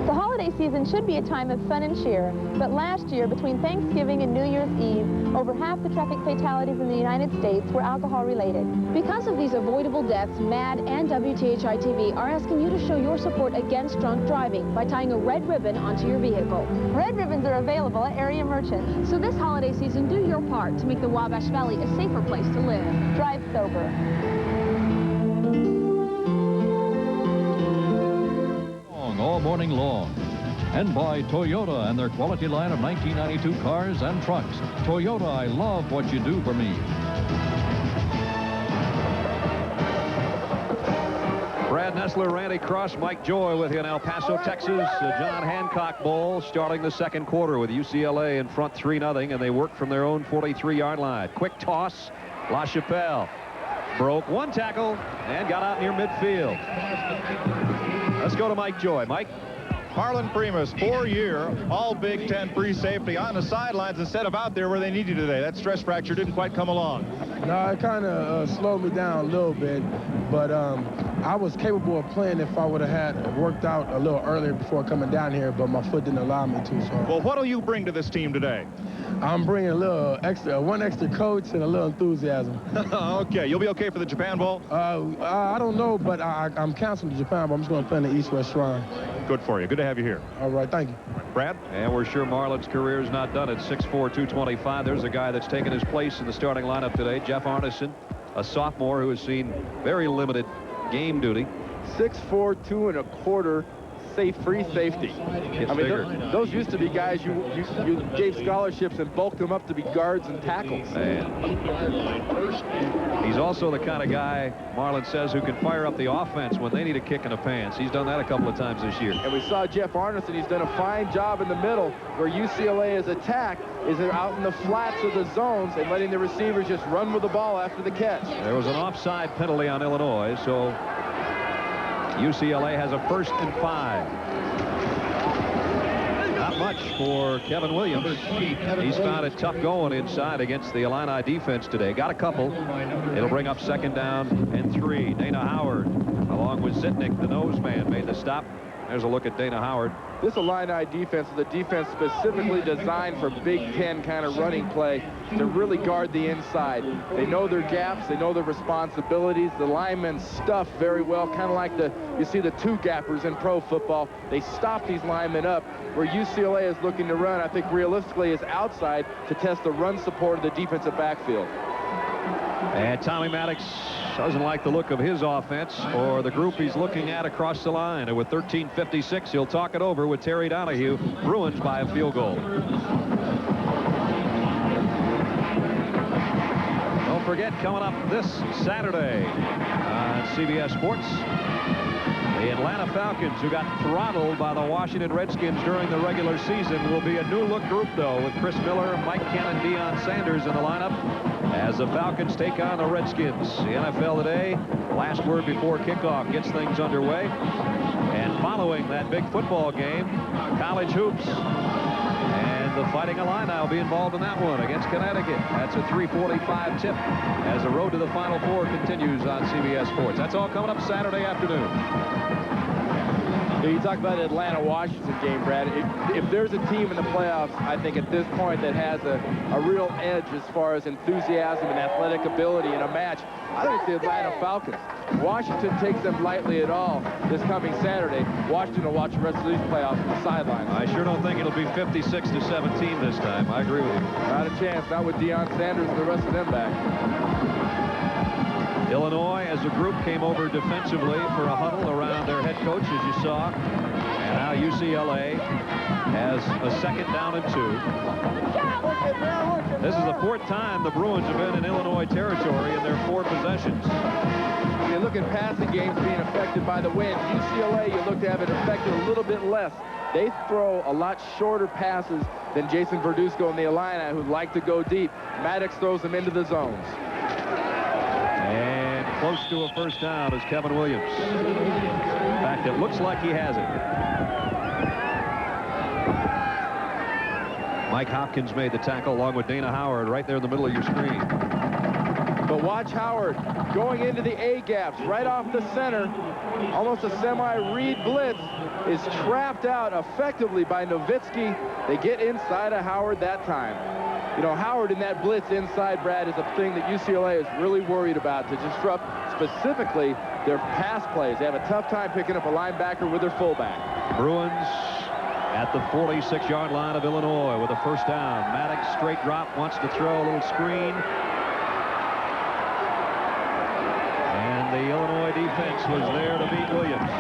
The holiday season should be a time of fun and cheer, but last year, between Thanksgiving and New Year's Eve, over half the traffic fatalities in the United States were alcohol-related. Because of these avoidable deaths, MAD and WTHI-TV are asking you to show your support against drunk driving by tying a red ribbon onto your vehicle. Red ribbons are available at area merchants. So this holiday season, do your part to make the Wabash Valley a safer place to live. Drive sober. All morning long. And by Toyota and their quality line of 1992 cars and trucks. Toyota, I love what you do for me. Brad Nessler, Randy Cross, Mike Joy with you in El Paso, Texas. John Hancock Bowl starting the second quarter with UCLA in front 3-0, and they work from their own 43-yard line. Quick toss. La Chapelle broke one tackle and got out near midfield. Let's go to Mike Joy. Mike? Harlan Primus, 4-year, all Big Ten free safety on the sidelines instead of out there where they need you today. That stress fracture didn't quite come along. No, it kind of slowed me down a little bit, but I was capable of playing if I would have had worked out a little earlier before coming down here, but my foot didn't allow me to. So. Well, what do you bring to this team today? I'm bringing a little extra, one extra coach and a little enthusiasm. Okay, you'll be okay for the Japan Bowl? I don't know, but I'm canceling the Japan Bowl. I'm just going to play in the East-West Shrine. Good for you. Good to have you here. All right, thank you. Brad? And we're sure Marlon's career's not done at 6'4", 225. There's a guy that's taken his place in the starting lineup today, Jeff Arneson, a sophomore who has seen very limited game duty. 6'4", 2 1/4. Free safety. I mean, those used to be guys you gave scholarships and bulked them up to be guards and tackles. Man. He's also the kind of guy, Marlon says, who can fire up the offense when they need a kick in the pants. He's done that a couple of times this year. And we saw Jeff Arneson. He's done a fine job in the middle where UCLA is attacked, is they're out in the flats of the zones and letting the receivers just run with the ball after the catch. There was an offside penalty on Illinois, so UCLA has a 1st and 5. Not much for Kevin Williams. He's found it tough going inside against the Illini defense today. Got a couple. It'll bring up 2nd down and 3. Dana Howard, along with Zitnik, the nose man, made the stop. There's a look at Dana Howard. This Illini defense is a defense specifically designed for Big Ten kind of running play to really guard the inside. They know their gaps. They know their responsibilities. The linemen stuff very well, kind of like you see the two-gappers in pro football. They stop these linemen up. Where UCLA is looking to run, I think realistically is outside to test the run support of the defensive backfield. And Tommy Maddox doesn't like the look of his offense or the group he's looking at across the line. And with 13:56, he'll talk it over with Terry Donahue. Bruins by a field goal. Don't forget, coming up this Saturday on CBS Sports, the Atlanta Falcons, who got throttled by the Washington Redskins during the regular season, will be a new-look group, though, with Chris Miller, Mike Cannon, Deion Sanders in the lineup as the Falcons take on the Redskins. The NFL today, last word before kickoff gets things underway. And following that big football game, college hoops. And the Fighting Illini will be involved in that one against Connecticut. That's a 3:45 tip as the road to the Final Four continues on CBS Sports. That's all coming up Saturday afternoon. You talk about the Atlanta-Washington game, Brad. If there's a team in the playoffs, I think at this point that has a real edge as far as enthusiasm and athletic ability in a match, I think it's the Atlanta Falcons. Washington takes them lightly at all this coming Saturday. Washington will watch the rest of these playoffs from the sidelines. I sure don't think it'll be 56-17 this time. I agree with you. Not a chance. Not with Deion Sanders and the rest of them back. Illinois, as a group, came over defensively for a huddle around their head coach, as you saw. And now UCLA has a 2nd down and 2. This is the 4th time the Bruins have been in Illinois territory in their 4 possessions. You look at passing games being affected by the wind. UCLA, you look to have it affected a little bit less. They throw a lot shorter passes than Jason Verduzco and the Illini, who like to go deep. Maddox throws them into the zones. And close to a 1st down is Kevin Williams. In fact, it looks like he has it. Mike Hopkins made the tackle along with Dana Howard right there in the middle of your screen. But watch Howard going into the A-gaps right off the center. Almost a semi-read blitz is trapped out effectively by Nowitzki. They get inside of Howard that time. You know, Howard in that blitz inside, Brad, is a thing that UCLA is really worried about to disrupt specifically their pass plays. They have a tough time picking up a linebacker with their fullback. Bruins at the 46-yard line of Illinois with a 1st down. Maddox straight drop, wants to throw a little screen. And the Illinois defense was there to beat Williams.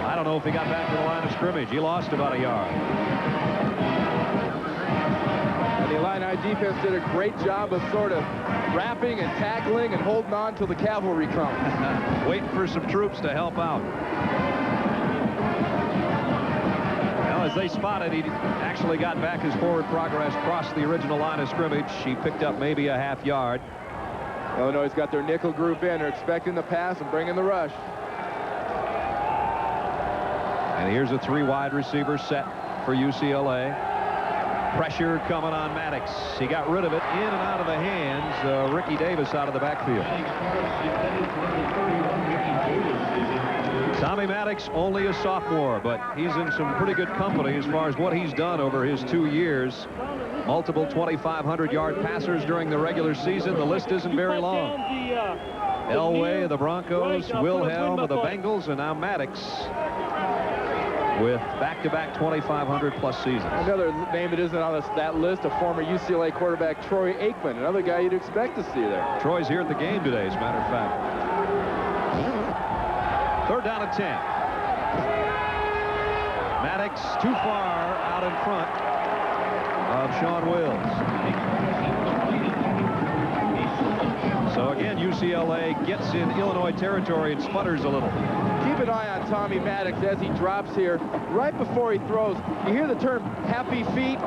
I don't know if he got back to the line of scrimmage. He lost about a yard. And the Illini defense did a great job of sort of wrapping and tackling and holding on till the cavalry comes. Waiting for some troops to help out. Well, as they spotted, he actually got back his forward progress, crossed the original line of scrimmage. He picked up maybe a half yard. Illinois got their nickel group in. They're expecting the pass and bringing the rush. And here's a 3 wide receiver set for UCLA. Pressure coming on Maddox. He got rid of it in and out of the hands of Ricky Davis out of the backfield. Tommy Maddox, only a sophomore, but he's in some pretty good company as far as what he's done over his 2 years. Multiple 2,500-yard passers during the regular season. The list isn't very long. Elway of the Broncos, Wilhelm of the Bengals, and now Maddox with back-to-back 2,500-plus seasons. Another name that isn't on that list, a former UCLA quarterback, Troy Aikman, another guy you'd expect to see there. Troy's here at the game today, as a matter of fact. 3rd down and 10. Maddox too far out in front of Sean Wills. So again, UCLA gets in Illinois territory and sputters a little. Keep an eye on Tommy Maddox as he drops here. Right before he throws, you hear the term happy feet.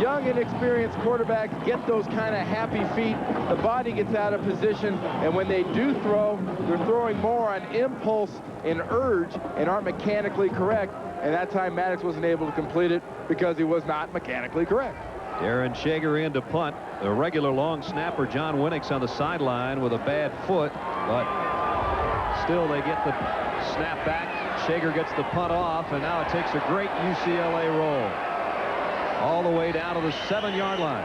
Young, inexperienced quarterbacks get those kind of happy feet. The body gets out of position, and when they do throw, they're throwing more on impulse and urge and aren't mechanically correct. And that time, Maddox wasn't able to complete it because he was not mechanically correct. Darren Shager in to punt. The regular long snapper, John Winnick's on the sideline with a bad foot, but still they get the snap back. Shager gets the punt off, and now it takes a great UCLA roll all the way down to the 7-yard line.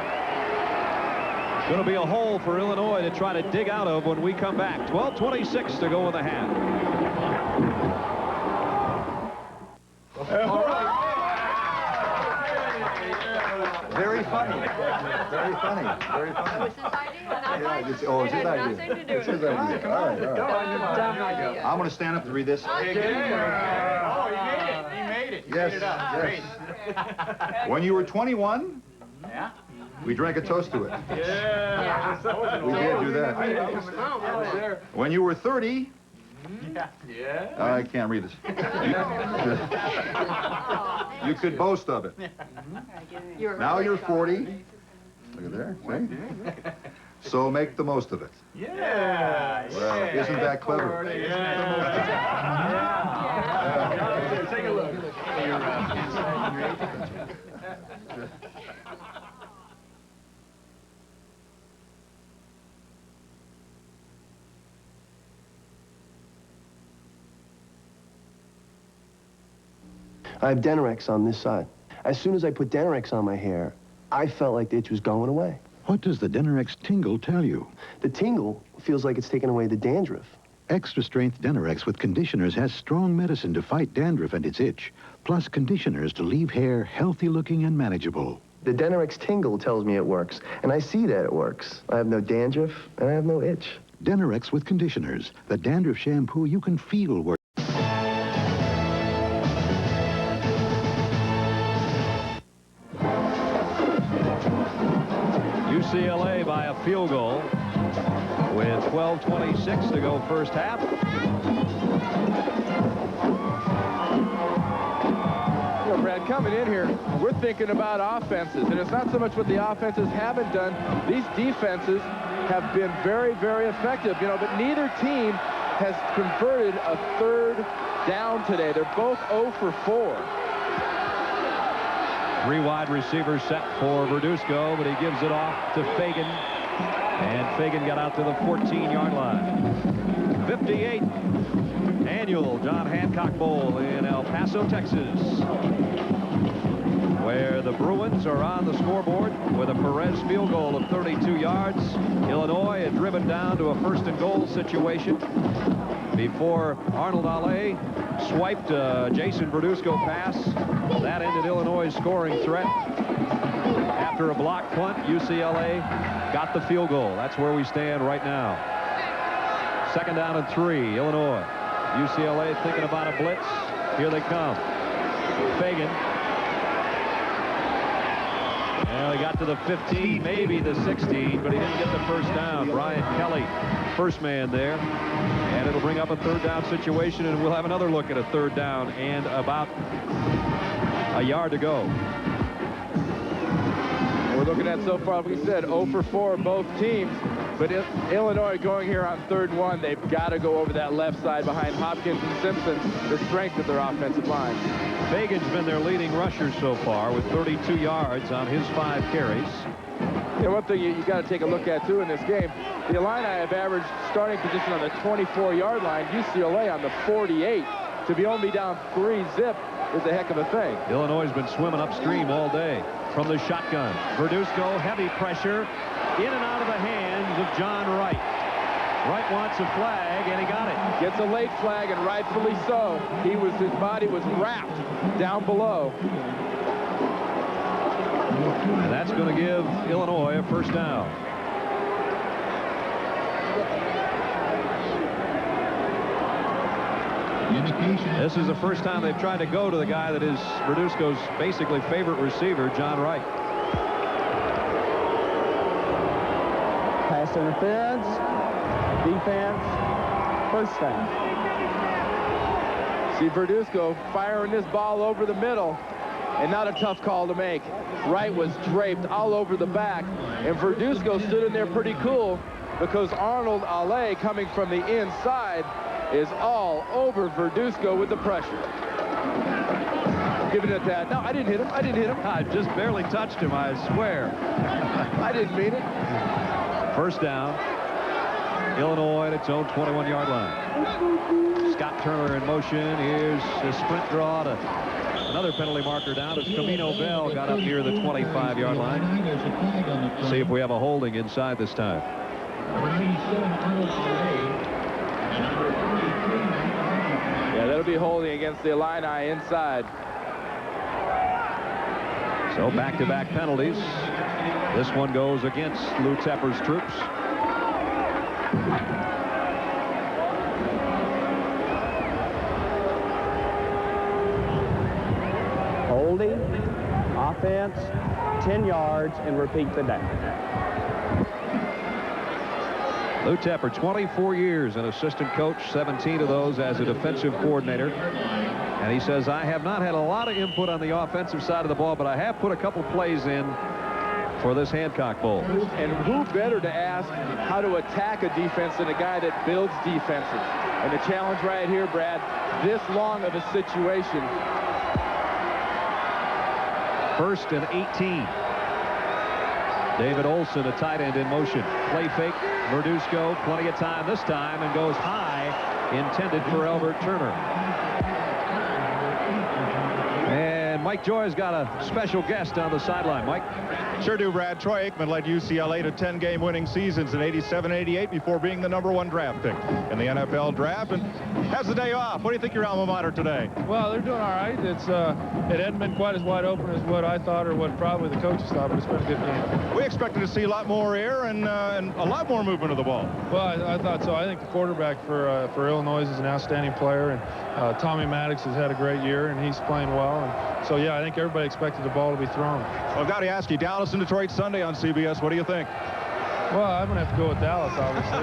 Going to be a hole for Illinois to try to dig out of when we come back. 12:26 to go in the half. Very funny. Very funny. Very funny. Yeah, it's his idea. It's his idea. All right. I'm going to stand up and read this. Oh, you made it. You Yes. made it up. Great. When you were 21, Yeah. we drank a toast to it. Yeah. We did do that. When you were 30, Yeah. I can't read this. You could boast of it. Now you're 40. Look at there. See? So make the most of it. Yeah. Well, isn't that clever? Take a look. I have Denorex on this side. As soon as I put Denorex on my hair, I felt like the itch was going away. What does the Denorex tingle tell you? The tingle feels like it's taken away the dandruff. Extra strength Denorex with conditioners has strong medicine to fight dandruff and its itch, plus conditioners to leave hair healthy looking and manageable. The Denorex tingle tells me it works, and I see that it works. I have no dandruff, and I have no itch. Denorex with conditioners, the dandruff shampoo you can feel works. UCLA by a field goal with 12:26 to go first half. You know, Brad, coming in here, we're thinking about offenses, and it's not so much what the offenses haven't done. These defenses have been very, very effective, you know, but neither team has converted a third down today. They're both 0 for 4. 3 wide receivers set for Verduzco, but he gives it off to Fagan. And Fagan got out to the 14-yard line. 58 annual John Hancock Bowl in El Paso, Texas, where the Bruins are on the scoreboard with a Perez field goal of 32 yards. Illinois had driven down to a first-and-goal situation before Arnold Ale swiped Jason Verduzco pass. That ended Illinois' scoring threat. After a block punt, UCLA got the field goal. That's where we stand right now. 2nd down and 3, Illinois. UCLA thinking about a blitz. Here they come. Fagan. Well, he got to the 15, maybe the 16, but he didn't get the first down. Brian Kelly, first man there. And it'll bring up a 3rd down situation, and we'll have another look at a 3rd down and about a yard to go. We're looking at so far, we said 0 for 4 both teams, but Illinois going here on 3rd and 1, they've got to go over that left side behind Hopkins and Simpson, the strength of their offensive line. Fagan's been their leading rusher so far with 32 yards on his 5 carries. Yeah, one thing you got to take a look at, too, in this game, the Illini have averaged starting position on the 24-yard line, UCLA on the 48. To be only down 3 zip is a heck of a thing. Illinois has been swimming upstream all day from the shotgun. Verduzco, heavy pressure, in and out of the hands of John Wright. Wright wants a flag, and he got it. Gets a late flag, and rightfully so. His body was wrapped down below. And that's going to give Illinois a first down. This is the first time they've tried to go to the guy that is Verduzco's basically favorite receiver, John Wright. Pass interference, defense, first down. See Verduzco firing this ball over the middle, and not a tough call to make. Wright was draped all over the back, and Verduzco stood in there pretty cool because Arnold Ale, coming from the inside, is all over Verduzco with the pressure. Giving it that. No, I didn't hit him. I didn't hit him. I just barely touched him, I swear. I didn't mean it. First down. Illinois at its own 21-yard line. Scott Turner in motion. Here's a sprint draw to another penalty marker down as Camino Bell got up near the 25-yard line. See if we have a holding inside this time. Yeah, that'll be holding against the Illini inside. So back-to-back penalties. This one goes against Lou Tepper's troops. Holding, offense, 10 yards, and repeat the down. Lou Tepper, 24 years an assistant coach, 17 of those as a defensive coordinator. And he says, I have not had a lot of input on the offensive side of the ball, but I have put a couple plays in for this Hancock Bowl. And who better to ask how to attack a defense than a guy that builds defenses? And the challenge right here, Brad, this long of a situation. 1st and 18. David Olson, a tight end in motion. Play fake. Verduzco, plenty of time this time, and goes high, intended for Albert Turner. And Mike Joy's got a special guest on the sideline. Mike? Sure do, Brad. Troy Aikman led UCLA to 10-game winning seasons in '87-'88 before being the #1 draft pick in the NFL draft, and has the day off. What do you think your alma mater today? Well, they're doing all right. It hadn't been quite as wide open as what I thought or what probably the coaches thought, but it's been a good game. We expected to see a lot more air and a lot more movement of the ball. Well, I thought so. I think the quarterback for Illinois is an outstanding player, and Tommy Maddox has had a great year, and he's playing well. And so, yeah, I think everybody expected the ball to be thrown. Well, I've got to ask you, Dallas and Detroit Sunday on CBS. What do you think? Well, I'm going to have to go with Dallas, obviously.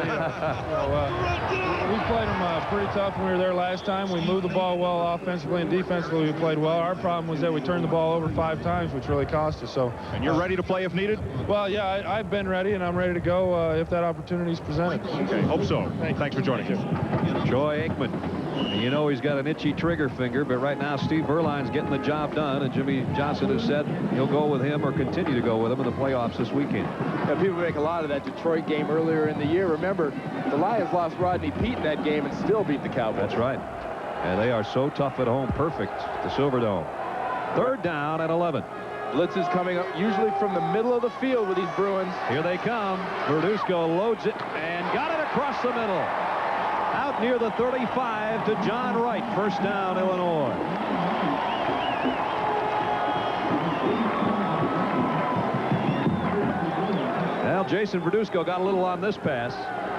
We played them pretty tough when we were there last time. We moved the ball well offensively and defensively. We played well. Our problem was that we turned the ball over 5 times, which really cost us. So. And you're ready to play if needed? Well, yeah, I've been ready, and I'm ready to go if that opportunity is presented. Okay, hope so. Thanks for joining us. Troy Aikman. And you know he's got an itchy trigger finger, but right now Steve Verline's getting the job done, and Jimmy Johnson has said he'll go with him or continue to go with him in the playoffs this weekend. Yeah, people make a lot of that Detroit game earlier in the year. Remember, the Lions lost Rodney Pete in that game and still beat the Cowboys. That's right. And they are so tough at home. Perfect, the Silverdome. 3rd down and 11. Blitz is coming up usually from the middle of the field with these Bruins. Here they come. Verduzco loads it and got it across the middle. Out near the 35 to John Wright. 1st down, Illinois. Well, Jason Verduzco got a little on this pass.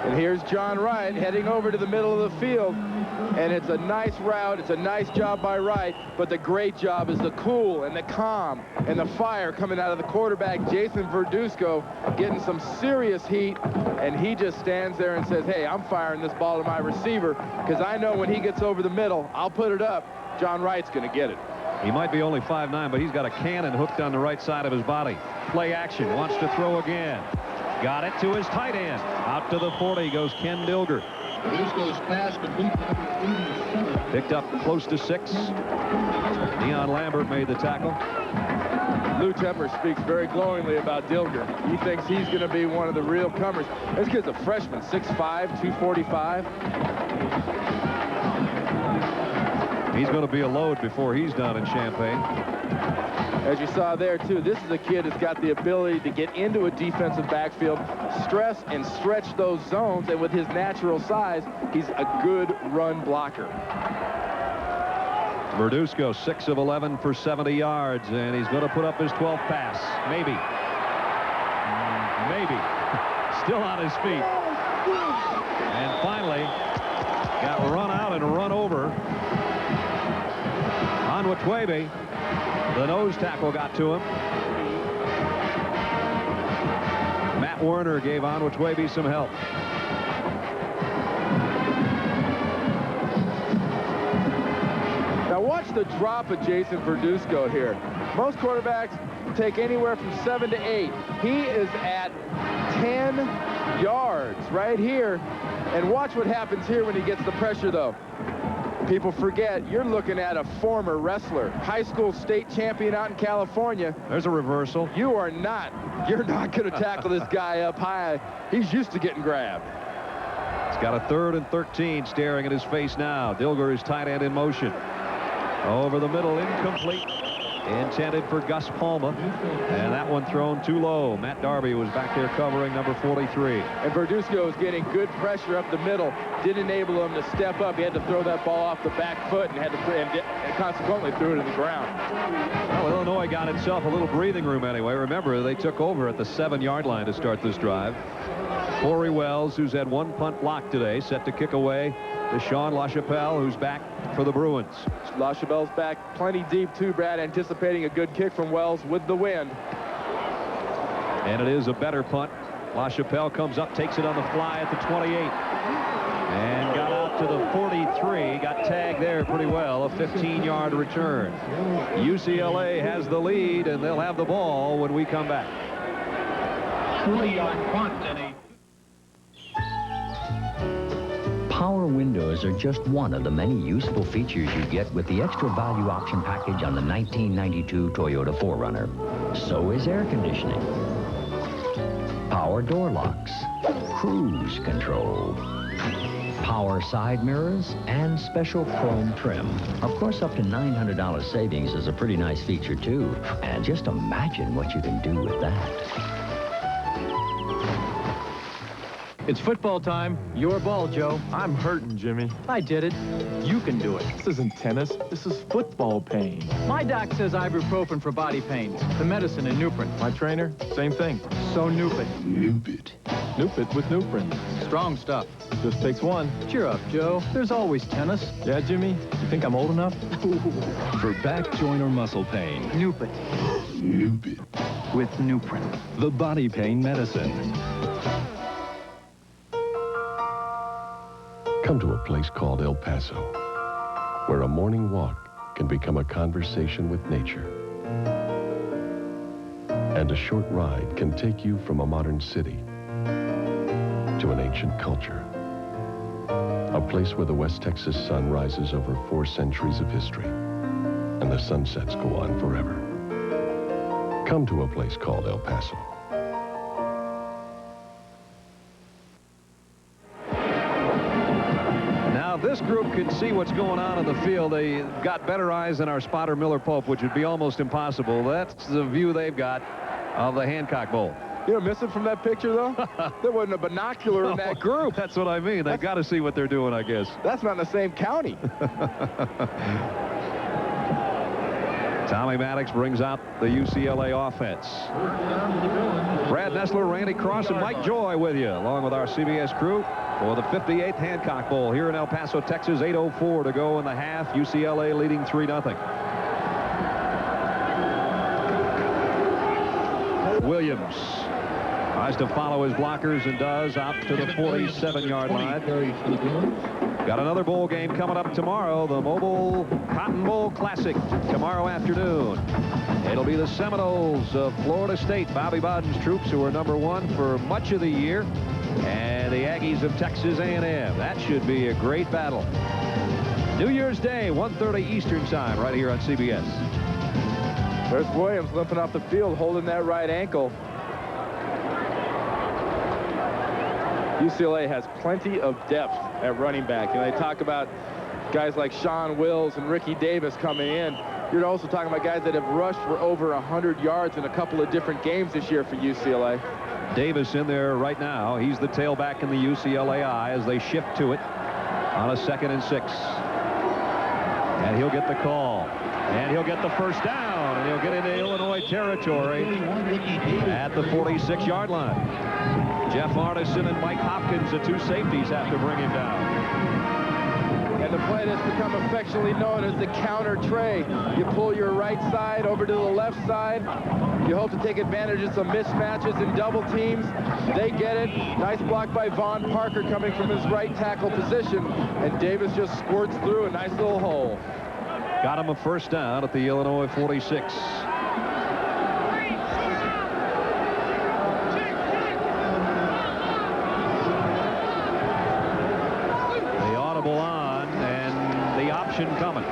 And here's John Wright heading over to the middle of the field. And it's a nice route. It's a nice job by Wright. But the great job is the cool and the calm and the fire coming out of the quarterback, Jason Verduzco, getting some serious heat. And he just stands there and says, hey, I'm firing this ball to my receiver because I know when he gets over the middle, I'll put it up. John Wright's going to get it. He might be only 5'9", but he's got a cannon hooked on the right side of his body. Play action. Wants to throw again. Got it to his tight end. Out to the 40 goes Ken Dilger. Picked up close to 6. Dion Lambert made the tackle. Lou Tepper speaks very glowingly about Dilger. He thinks he's going to be one of the real comers. This kid's a freshman, 6'5", 245. He's going to be a load before he's done in Champaign. As you saw there, too, this is a kid that's got the ability to get into a defensive backfield, stress and stretch those zones, and with his natural size, he's a good run blocker. Verduzco, 6 of 11 for 70 yards, and he's going to put up his 12th pass. Maybe. Maybe. Still on his feet. And finally, got run out and run over. Onwetwebe, the nose tackle got to him. Matt Werner gave Onwetwebe some help. Now watch the drop of Jason Verduzco here. Most quarterbacks take anywhere from 7 to 8. He is at 10 yards right here. And watch what happens here when he gets the pressure, though. People forget, you're looking at a former wrestler, high school state champion out in California. There's a reversal. You're not going to tackle this guy up high. He's used to getting grabbed. He's got a 3rd and 13 staring at his face now. Dilger is tight end in motion. Over the middle, incomplete. Intended for Gus Palma, and that one thrown too low. Matt Darby was back there covering number 43. And Verduzco was getting good pressure up the middle. Didn't enable him to step up. He had to throw that ball off the back foot and had to and consequently threw it to the ground. Well, Illinois got itself a little breathing room anyway. Remember, they took over at the 7-yard line to start this drive. Corey Wells, who's had 1 punt block today, set to kick away to Sean LaChapelle, who's back for the Bruins. LaChapelle's back plenty deep, too, Brad, anticipating a good kick from Wells with the wind. And it is a better punt. LaChapelle comes up, takes it on the fly at the 28. And got out to the 43. Got tagged there pretty well. A 15-yard return. UCLA has the lead, and they'll have the ball when we come back. 3-yard punt and a... Power windows are just one of the many useful features you get with the extra value option package on the 1992 Toyota 4Runner. So is air conditioning, power door locks, cruise control, power side mirrors, and special chrome trim. Of course, up to $900 savings is a pretty nice feature, too. And just imagine what you can do with that. It's football time. Your ball, Joe. I'm hurting, Jimmy. I did it. You can do it. This isn't tennis. This is football pain. My doc says ibuprofen for body pain. The medicine in Nuprin. My trainer, same thing. So Nupit. Nupit. Nupit with Nuprin. Strong stuff. Just takes one. Cheer up, Joe. There's always tennis. Yeah, Jimmy? You think I'm old enough? For back, joint, or muscle pain. Nupit. Nupit. With Nuprin. The body pain medicine. Come to a place called El Paso, where a morning walk can become a conversation with nature. And a short ride can take you from a modern city to an ancient culture. A place where the West Texas sun rises over 4 centuries of history, and the sunsets go on forever. Come to a place called El Paso. This group can see what's going on in the field. They got better eyes than our spotter, Miller Pope, which would be almost impossible. That's the view they've got of the Hancock Bowl. You know, missing from that picture, though? There wasn't a binocular in that group. That's what I mean. They've got to see what they're doing, I guess. That's not in the same county. Tommy Maddox brings out the UCLA offense. Brad Nessler, Randy Cross, and Mike Joy with you, along with our CBS crew for the 58th Hancock Bowl here in El Paso, Texas. 8:04 to go in the half. UCLA leading 3-0. Williams tries to follow his blockers and does, out to the 47-yard line. Got another bowl game coming up tomorrow, the Mobile Cotton Bowl Classic, tomorrow afternoon. It'll be the Seminoles of Florida State, Bobby Bowden's troops, who are #1 for much of the year, and the Aggies of Texas A&M. That should be a great battle. New Year's Day, 1:30 Eastern Time, right here on CBS. There's Williams limping off the field, holding that right ankle. UCLA has plenty of depth at running back. You know, they talk about guys like Sean Wills and Ricky Davis coming in. You're also talking about guys that have rushed for over 100 yards in a couple of different games this year for UCLA. Davis in there right now. He's the tailback in the UCLA eye as they shift to it on a 2nd and 6. And he'll get the call. And he'll get the first down. And he'll get into Illinois territory at the 46-yard line. Jeff Arneson and Mike Hopkins, the 2 safeties, have to bring him down. And the play that's become affectionately known as the counter tray. You pull your right side over to the left side. You hope to take advantage of some mismatches and double teams. They get it. Nice block by Vaughn Parker coming from his right tackle position. And Davis just squirts through a nice little hole. Got him a first down at the Illinois 46. On and the option coming.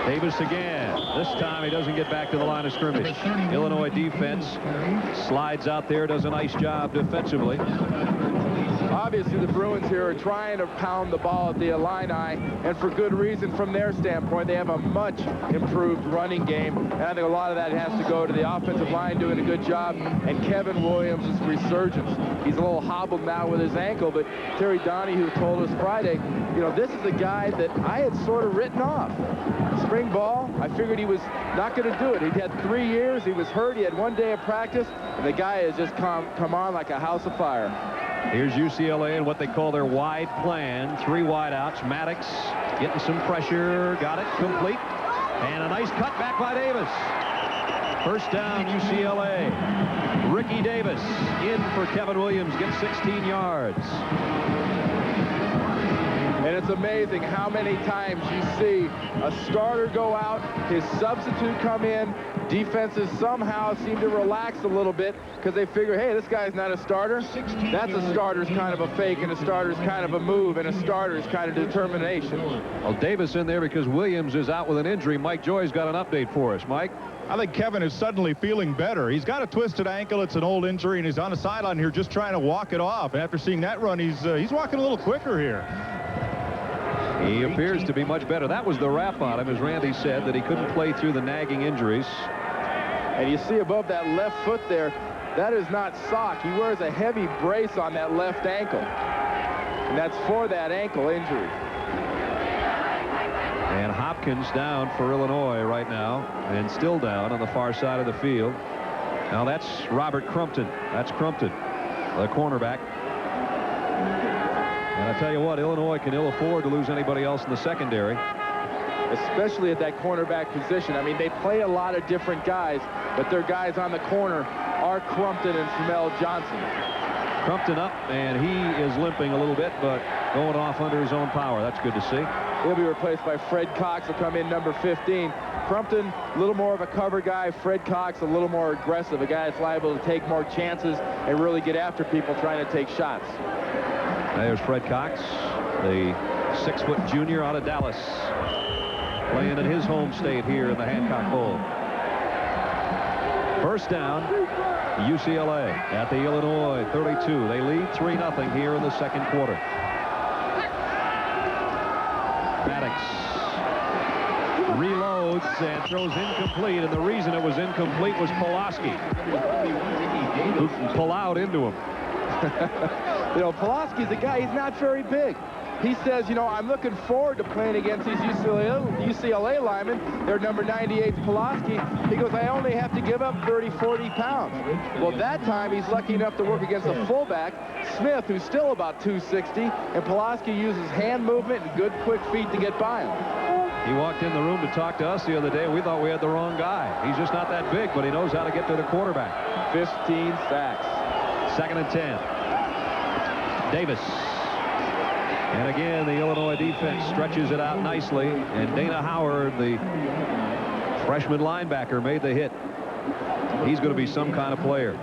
Davis again. This time he doesn't get back to the line of scrimmage. Illinois defense slides out there, does a nice job defensively. Obviously, the Bruins here are trying to pound the ball at the Illini, and for good reason from their standpoint. They have a much improved running game, and I think a lot of that has to go to the offensive line doing a good job, and Kevin Williams' resurgence. He's a little hobbled now with his ankle, but Terry Donahue told us Friday, you know, this is a guy that I had sort of written off. Spring ball, I figured he was not going to do it. He'd had 3 years, he was hurt, he had 1 day of practice, and the guy has just come on like a house of fire. Here's UCLA and what they call their wide plan. 3 wideouts. Maddox getting some pressure. Got it complete. And a nice cut back by Davis. First down, UCLA. Ricky Davis in for Kevin Williams. Gets 16 yards. And it's amazing how many times you see a starter go out, his substitute come in, defenses somehow seem to relax a little bit because they figure, hey, this guy's not a starter. That's a starter's kind of a fake, and a starter's kind of a move, and a starter's kind of determination. Well, Davis in there because Williams is out with an injury. Mike Joy's got an update for us. Mike? I think Kevin is suddenly feeling better. He's got a twisted ankle. It's an old injury, and he's on the sideline here just trying to walk it off. After seeing that run, he's walking a little quicker here. He appears to be much better. That was the rap on him, as Randy said, that he couldn't play through the nagging injuries. And you see above that left foot there, that is not sock. He wears a heavy brace on that left ankle. And that's for that ankle injury. And Hopkins down for Illinois right now, and still down on the far side of the field. Now that's Robert Crumpton. That's Crumpton, the cornerback. And I tell you what, Illinois can ill afford to lose anybody else in the secondary. Especially at that cornerback position. I mean, they play a lot of different guys, but their guys on the corner are Crumpton and Framel Johnson. Crumpton up, and he is limping a little bit, but going off under his own power. That's good to see. He'll be replaced by Fred Cox, will come in number 15. Crumpton, a little more of a cover guy. Fred Cox, a little more aggressive, a guy that's liable to take more chances and really get after people trying to take shots. There's Fred Cox, the 6-foot junior out of Dallas, playing in his home state here in the Hancock Bowl. First down, UCLA at the Illinois 32. They lead 3-0 here in the second quarter. Maddox reloads and throws incomplete, and the reason it was incomplete was Pulaski, who pull out into him. You know, Pulaski's a guy, he's not very big. He says, you know, I'm looking forward to playing against these UCLA linemen. They're number 98, Pulaski. He goes, I only have to give up 30, 40 pounds. Well, that time he's lucky enough to work against a fullback, Smith, who's still about 260, and Pulaski uses hand movement and good quick feet to get by him. He walked in the room to talk to us the other day. We thought we had the wrong guy. He's just not that big, but he knows how to get to the quarterback. 15 sacks. 2nd and 10. Davis. And again, the Illinois defense stretches it out nicely. And Dana Howard, the freshman linebacker, made the hit. He's going to be some kind of player.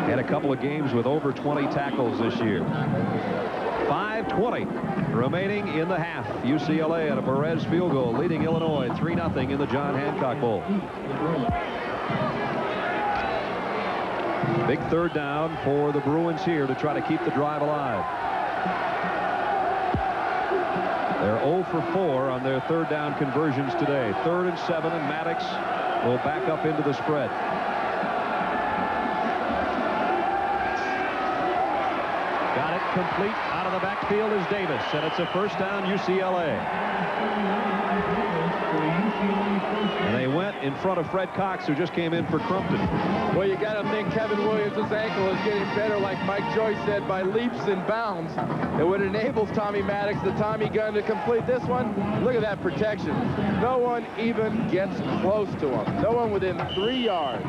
Had a couple of games with over 20 tackles this year. 5:20 remaining in the half. UCLA at a Perez field goal, leading Illinois 3-0 in the John Hancock Bowl. Big third down for the Bruins here to try to keep the drive alive. They're 0 for 4 on their third down conversions today. 3rd and 7, and Maddox will back up into the spread. Got it complete out of the backfield is Davis, and it's a first down UCLA. And they went in front of Fred Cox, who just came in for Crumpton. Well, you got to think Kevin Williams' ankle is getting better, like Mike Joyce said, by leaps and bounds. It would enable Tommy Maddox, the Tommy gun, to complete this one. Look at that protection. No one even gets close to him. No one within 3 yards.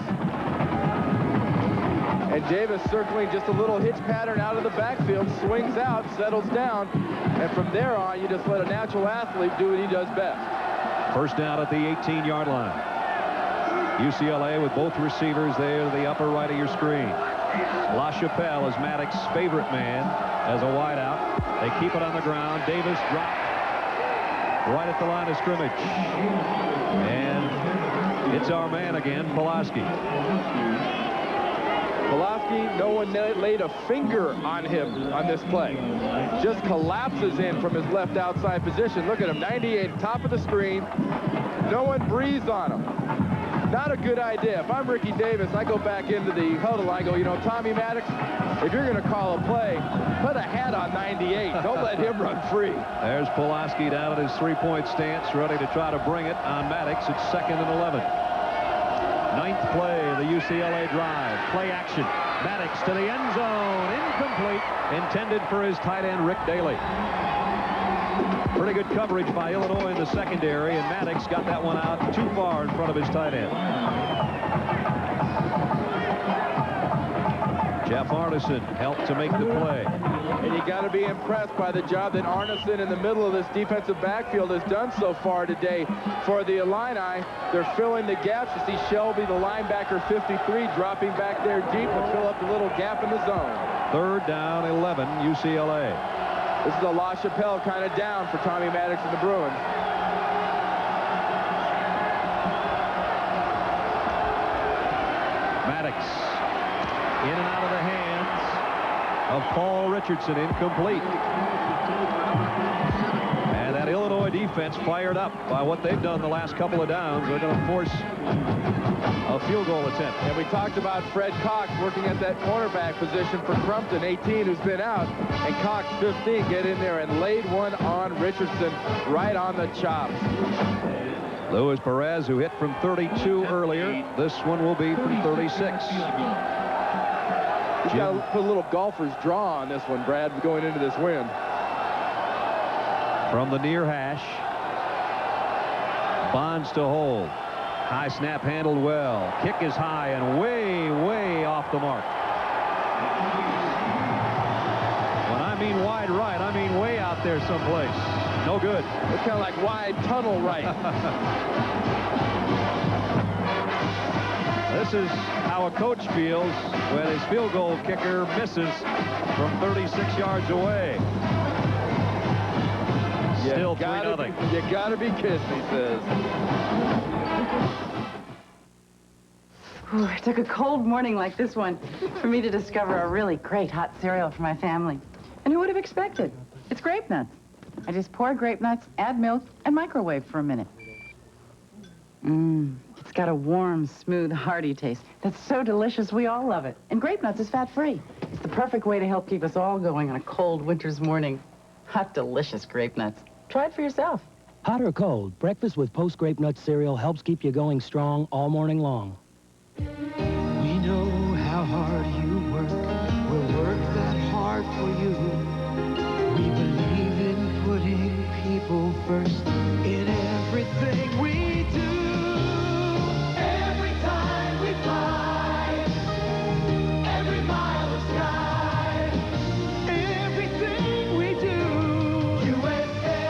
And Davis circling just a little hitch pattern out of the backfield, swings out, settles down, and from there on, you just let a natural athlete do what he does best. First down at the 18-yard line. UCLA with both receivers there to the upper right of your screen. LaChapelle is Maddox's favorite man as a wideout. They keep it on the ground. Davis dropped right at the line of scrimmage. And it's our man again, Pulaski. Pulaski, no one laid a finger on him on this play. Just collapses in from his left outside position. Look at him, 98, top of the screen. No one breathes on him. Not a good idea. If I'm Ricky Davis, I go back into the huddle. I go, you know, Tommy Maddox, if you're going to call a play, put a hat on 98. Don't let him run free. There's Pulaski down at his three-point stance, ready to try to bring it on Maddox. It's 2nd and 11. 9th play, the UCLA drive. Play action. Maddox to the end zone. Incomplete. Intended for his tight end, Rick Daly. Pretty good coverage by Illinois in the secondary, and Maddox got that one out too far in front of his tight end. Jeff Arneson helped to make the play. And you got to be impressed by the job that Arneson in the middle of this defensive backfield has done so far today for the Illini. They're filling the gaps. You see Shelby, the linebacker, 53, dropping back there deep to fill up the little gap in the zone. 3rd down, 11, UCLA. This is a La Chapelle kind of down for Tommy Maddox and the Bruins. Maddox in and out of the hands of Paul Richardson, incomplete. And that Illinois defense fired up by what they've done the last couple of downs. They're going to force a field goal attempt. And we talked about Fred Cox working at that cornerback position for Crumpton, 18, who's been out. And Cox, 15, get in there and laid one on Richardson right on the chops. Luis Perez, who hit from 32 earlier. This one will be from 36. He's got to put a little golfer's draw on this one, Brad, going into this win. From the near hash. Bonds to hold. High snap handled well. Kick is high and way, way off the mark. When I mean wide right, I mean way out there someplace. No good. It's kind of like wide tunnel right. This is how a coach feels when his field goal kicker misses from 36 yards away. Still 3-0. You gotta be kidding, he says. Ooh, it took a cold morning like this one for me to discover a really great hot cereal for my family. And who would have expected? It's grape nuts. I just pour grape nuts, add milk, and microwave for a minute. It's got a warm, smooth, hearty taste that's so delicious we all love it. And grape nuts is fat-free. It's the perfect way to help keep us all going on a cold winter's morning. Hot, delicious grape nuts. Try it for yourself. Hot or cold, breakfast with Post Grape Nut cereal helps keep you going strong all morning long. We know how hard you work. We'll work that hard for you. We believe in putting people first in everything we do. Every time we fly, every mile of sky, everything we do. USA,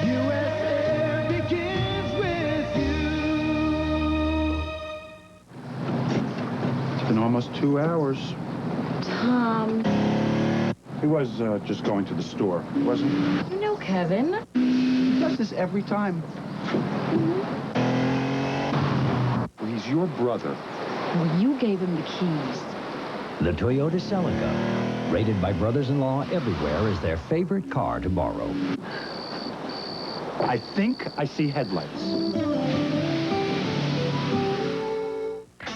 USA begins with you. It's been almost 2 hours. Tom. He was just going to the store, wasn't he? No, Kevin. He does this every time. He's your brother. Well, you gave him the keys. The Toyota Celica, rated by brothers-in-law everywhere as their favorite car to borrow. I think I see headlights.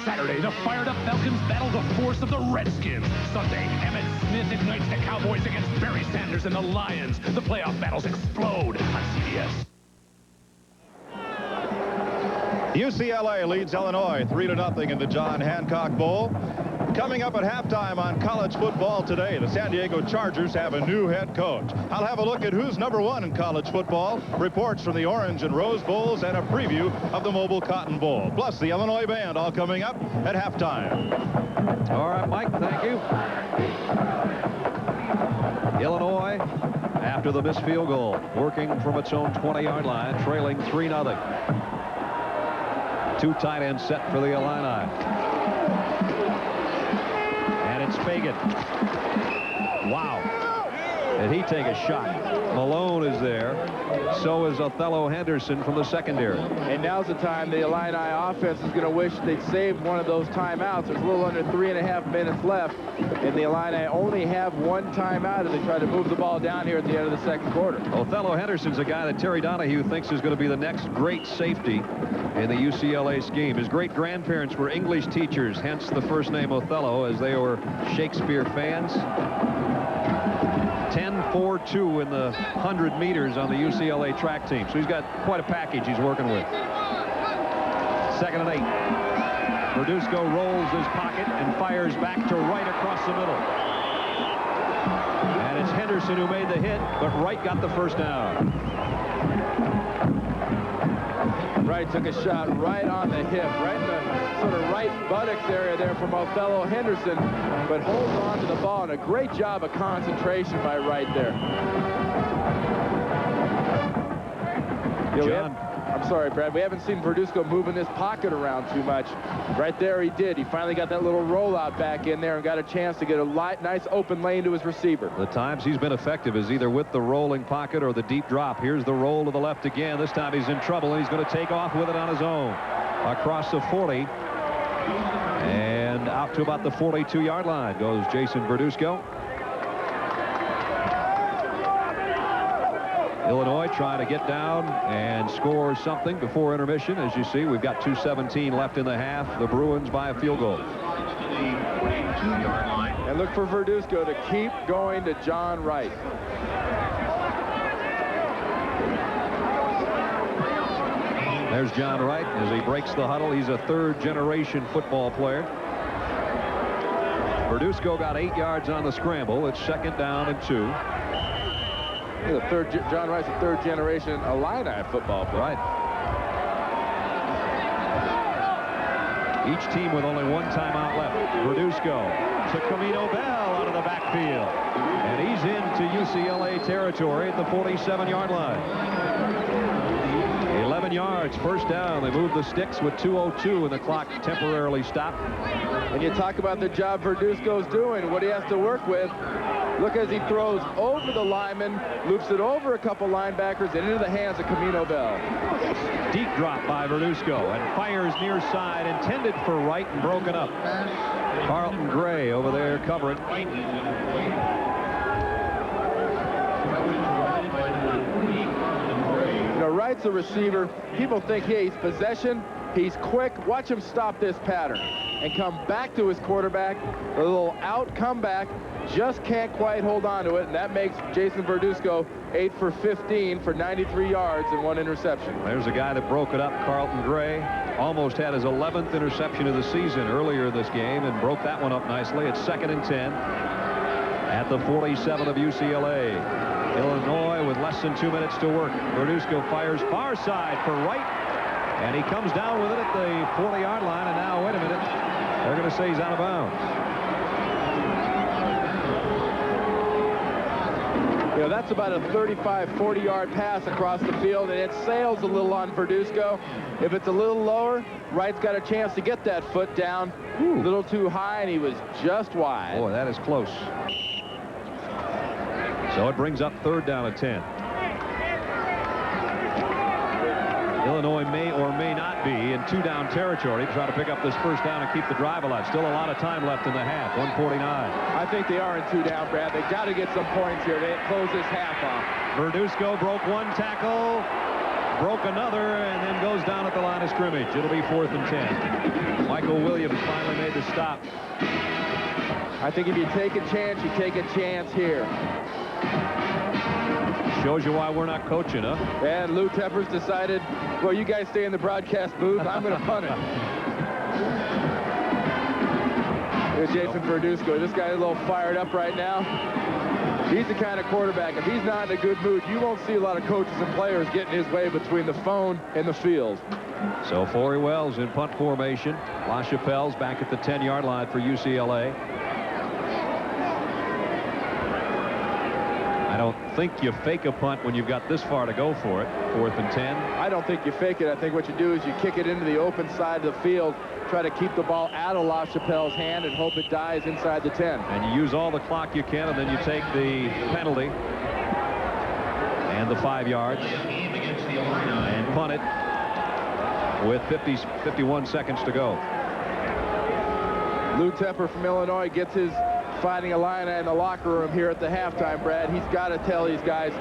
Saturday, the fired-up Falcons battle the force of the Redskins. Sunday, Emmitt Smith ignites the Cowboys against Barry Sanders and the Lions. The playoff battles explode on CBS. UCLA leads Illinois 3-0 in the John Hancock Bowl. Coming up at halftime on college football today, the San Diego Chargers have a new head coach. I'll have a look at who's #1 in college football, reports from the Orange and Rose Bowls, and a preview of the Mobile Cotton Bowl. Plus the Illinois Band all coming up at halftime. All right, Mike, thank you. Illinois, after the missed field goal, working from its own 20-yard line, trailing 3-0. Two tight ends set for the Illini. And it's Fagan. Wow. Did he take a shot? Malone is there. So is Othello Henderson from the secondary. And now's the time the Illini offense is going to wish they'd saved one of those timeouts. There's a little under 3.5 minutes left, and the Illini only have one timeout as they try to move the ball down here at the end of the second quarter. Othello Henderson's a guy that Terry Donahue thinks is going to be the next great safety in the UCLA scheme. His great-grandparents were English teachers, hence the first name Othello, as they were Shakespeare fans. 10-4-2 in the 100 meters on the UCLA track team. So he's got quite a package he's working with. 2nd and 8. Verduzco rolls his pocket and fires back to Wright across the middle. And it's Henderson who made the hit, but Wright got the first down. Wright took a shot right on the hip, right in the sort of right buttocks area there from Othello Henderson, but holds on to the ball, and a great job of concentration by Wright there. John. I'm sorry, Brad. We haven't seen Verduzco moving this pocket around too much. Right there he did. He finally got that little rollout back in there and got a chance to get a nice open lane to his receiver. The times he's been effective is either with the rolling pocket or the deep drop. Here's the roll to the left again. This time he's in trouble, and he's going to take off with it on his own. Across the 40. And out to about the 42-yard line goes Jason Verduzco. Illinois trying to get down and score something before intermission. As you see, we've got 2:17 left in the half. The Bruins by a field goal. And look for Verduzco to keep going to John Wright. There's John Wright as he breaks the huddle. He's a third-generation football player. Verduzco got 8 yards on the scramble. It's 2nd down and 2. John Wright's a third-generation Illini football player. Right. Each team with only one timeout left. Verduzco to Camino Bell out of the backfield. And he's into UCLA territory at the 47-yard line. 11 yards, first down. They move the sticks with 2:02 and the clock temporarily stopped. And you talk about the job Verduzco's doing, what he has to work with. Look as he throws over the lineman, loops it over a couple linebackers and into the hands of Camino Bell. Deep drop by Verduzco and fires near side, intended for Wright and broken up. Carlton Gray over there covering. You know, Wright's a receiver. People think, hey, he's possession. He's quick. Watch him stop this pattern and come back to his quarterback. A little out comeback. Just can't quite hold on to it, and that makes Jason Verduzco 8 for 15 for 93 yards and 1 interception. There's a guy that broke it up, Carlton Gray. Almost had his 11th interception of the season earlier this game and broke that one up nicely. It's 2nd and 10 at the 47 of UCLA. Illinois with less than 2 minutes to work. Verduzco fires far side for Wright, and he comes down with it at the 40-yard line. And now, wait a minute, they're going to say he's out of bounds. You know, that's about a 35, 40-yard pass across the field, and it sails a little on Verduzco. If it's a little lower, Wright's got a chance to get that foot down. A little too high, and he was just wide. Boy, that is close. So it brings up 3rd down and 10. Illinois may or may not be in 2-down territory to try to pick up this first down and keep the drive alive. Still a lot of time left in the half. 1:49. I think they are in 2-down, Brad. They got to get some points here. They close this half off. Verduzco broke one tackle, broke another, and then goes down at the line of scrimmage. It'll be 4th and 10. Michael Williams finally made the stop. I think if you take a chance, you take a chance here. Shows you why we're not coaching, huh? And Lou Tepper's decided, well, you guys stay in the broadcast booth. I'm going to punt it. Here's Jason Verduzco. This guy's a little fired up right now. He's the kind of quarterback, if he's not in a good mood, you won't see a lot of coaches and players getting his way between the phone and the field. So Forey Wells in punt formation. LaChapelle's back at the 10-yard line for UCLA. I don't think you fake a punt when you've got this far to go for it. 4th and 10. I don't think you fake it. I think what you do is you kick it into the open side of the field, try to keep the ball out of LaChapelle's hand and hope it dies inside the 10. And you use all the clock you can, and then you take the penalty and the 5 yards and punt it with 51 seconds to go. Lou Tepper from Illinois gets his Fighting Illini in the locker room here at the halftime, Brad. He's got to tell these guys,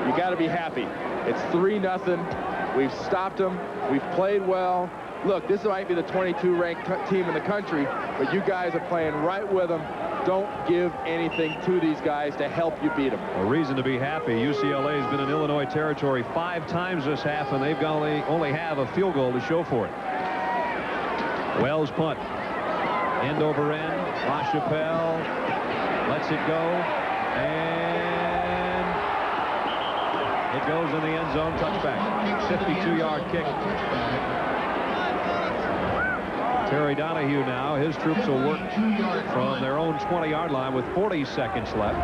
you got to be happy. It's 3-0. We've stopped them. We've played well. Look, this might be the 22-ranked team in the country, but you guys are playing right with them. Don't give anything to these guys to help you beat them. A reason to be happy. UCLA has been in Illinois territory 5 times this half, and they've only have a field goal to show for it. Wells punt. End over end. LaChapelle lets it go, and it goes in the end zone. Touchback. 52-yard kick. Terry Donahue now. His troops will work from their own 20-yard line with 40 seconds left.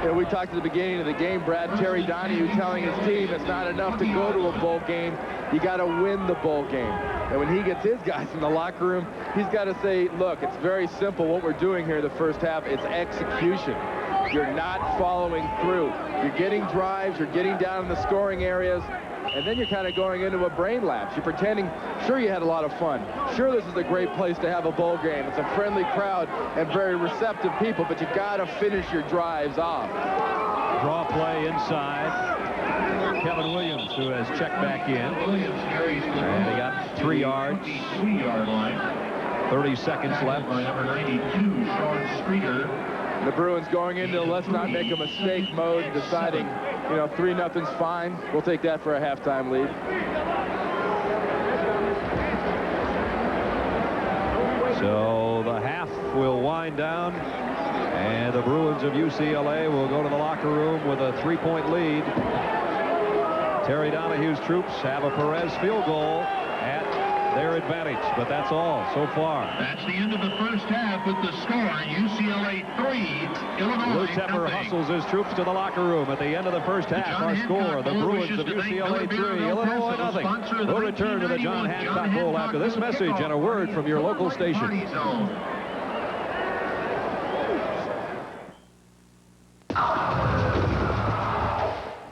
Yeah, we talked at the beginning of the game, Brad. Terry Donahue telling his team it's not enough to go to a bowl game. You got to win the bowl game. And when he gets his guys in the locker room, he's got to say, look, it's very simple what we're doing here the first half. It's execution. You're not following through. You're getting drives. You're getting down in the scoring areas. And then you're kind of going into a brain lapse. You're pretending, sure, you had a lot of fun. Sure, this is a great place to have a bowl game. It's a friendly crowd and very receptive people, but you got to finish your drives off. Draw play inside. Kevin Williams, who has checked back in. And he got 3 yards. 30 seconds left. Number 92, Sean Streeter. The Bruins going into let's not make a mistake mode, deciding, 3-0's fine. We'll take that for a halftime lead. So the half will wind down, and the Bruins of UCLA will go to the locker room with a 3-point lead. Terry Donahue's troops have a Perez field goal at their advantage, but that's all so far. That's the end of the first half with the score, UCLA 3, Illinois Lou Tepper hustles his troops to the locker room at the end of the first half. Our score, the Bruins of UCLA 3, Illinois nothing. We'll return to the John Hancock Bowl after this message and a word from your local station.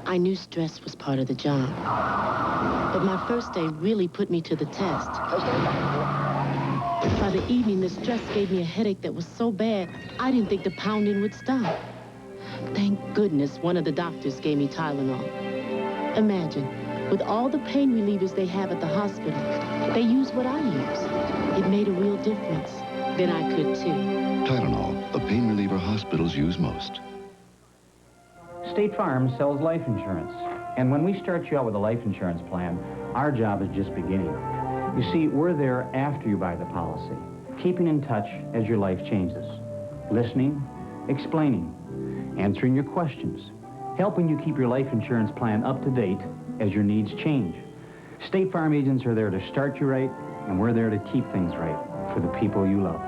I knew stress was part of the job. But my first day really put me to the test. By the evening, the stress gave me a headache that was so bad, I didn't think the pounding would stop. Thank goodness one of the doctors gave me Tylenol. Imagine, with all the pain relievers they have at the hospital, they use what I use. It made a real difference. Then I could too. Tylenol, the pain reliever hospitals use most. State Farm sells life insurance. And when we start you out with a life insurance plan, our job is just beginning. You see, we're there after you buy the policy, keeping in touch as your life changes, listening, explaining, answering your questions, helping you keep your life insurance plan up to date as your needs change. State Farm agents are there to start you right, and we're there to keep things right for the people you love.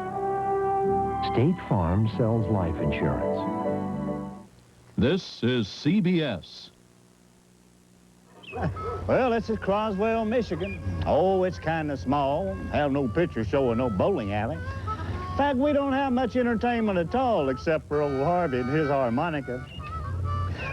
State Farm sells life insurance. This is CBS. Well, this is Croswell, Michigan. Oh, it's kind of small. Have no picture showing no bowling alley. In fact, we don't have much entertainment at all except for old Harvey and his harmonica.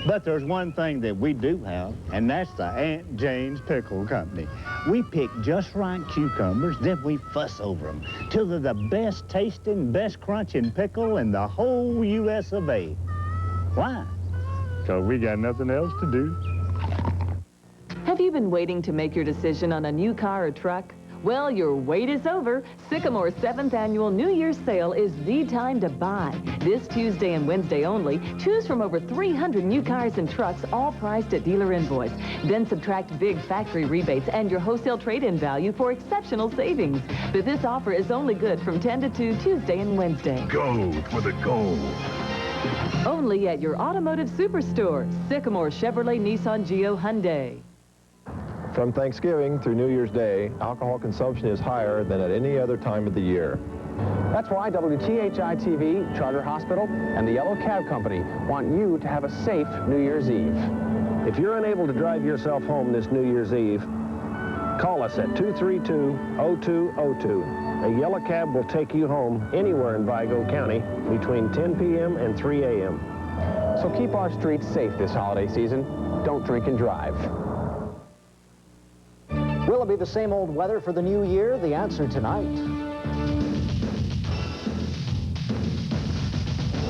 But there's one thing that we do have, and that's the Aunt Jane's Pickle Company. We pick just right cucumbers, then we fuss over them till they're the best tasting, best crunching pickle in the whole U.S. of A. Why? Because we got nothing else to do. Have you been waiting to make your decision on a new car or truck? Well, your wait is over. Sycamore's 7th annual New Year's sale is the time to buy. This Tuesday and Wednesday only, choose from over 300 new cars and trucks, all priced at dealer invoice. Then subtract big factory rebates and your wholesale trade-in value for exceptional savings. But this offer is only good from 10 to 2 Tuesday and Wednesday. Go for the gold. Only at your automotive superstore, Sycamore Chevrolet Nissan Geo Hyundai. From Thanksgiving through New Year's Day, alcohol consumption is higher than at any other time of the year. That's why WTHI-TV, Charter Hospital, and the Yellow Cab Company want you to have a safe New Year's Eve. If you're unable to drive yourself home this New Year's Eve, call us at 232-0202. A Yellow Cab will take you home anywhere in Vigo County between 10 p.m. and 3 a.m. So keep our streets safe this holiday season. Don't drink and drive. Will it be the same old weather for the new year? The answer tonight.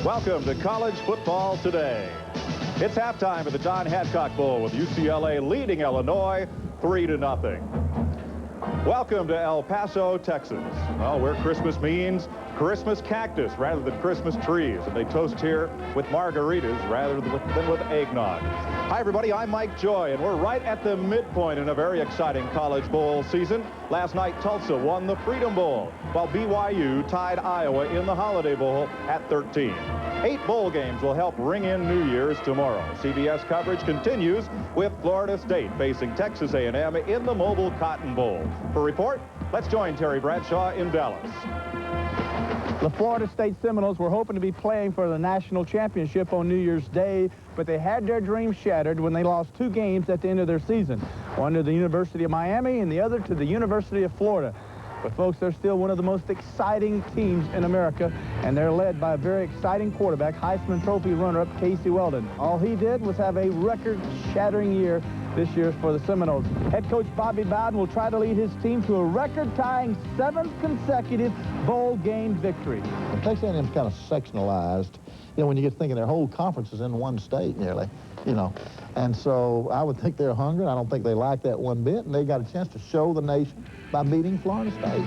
Welcome to College Football Today. It's halftime at the John Hancock Bowl with UCLA leading Illinois 3-0. Welcome to El Paso, Texas. Well, where Christmas means Christmas cactus rather than Christmas trees. And they toast here with margaritas rather than with eggnog. Hi, everybody. I'm Mike Joy, and we're right at the midpoint in a very exciting college bowl season. Last night, Tulsa won the Freedom Bowl, while BYU tied Iowa in the Holiday Bowl at 13. 8 bowl games will help ring in New Year's tomorrow. CBS coverage continues with Florida State facing Texas A&M in the Mobile Cotton Bowl. For a report, let's join Terry Bradshaw in Dallas. The Florida State Seminoles were hoping to be playing for the national championship on New Year's Day, but they had their dreams shattered when they lost 2 games at the end of their season. One to the University of Miami and the other to the University of Florida. But folks, they're still one of the most exciting teams in America, and they're led by a very exciting quarterback, Heisman Trophy runner-up Casey Weldon. All he did was have a record-shattering year this year for the Seminoles. Head coach Bobby Bowden will try to lead his team to a record-tying 7th consecutive bowl game victory. Texas A&M's kind of sectionalized. You know, when you get thinking their whole conference is in one state nearly, you know. And so I would think they're hungry. I don't think they like that one bit, and they got a chance to show the nation by beating Florida State.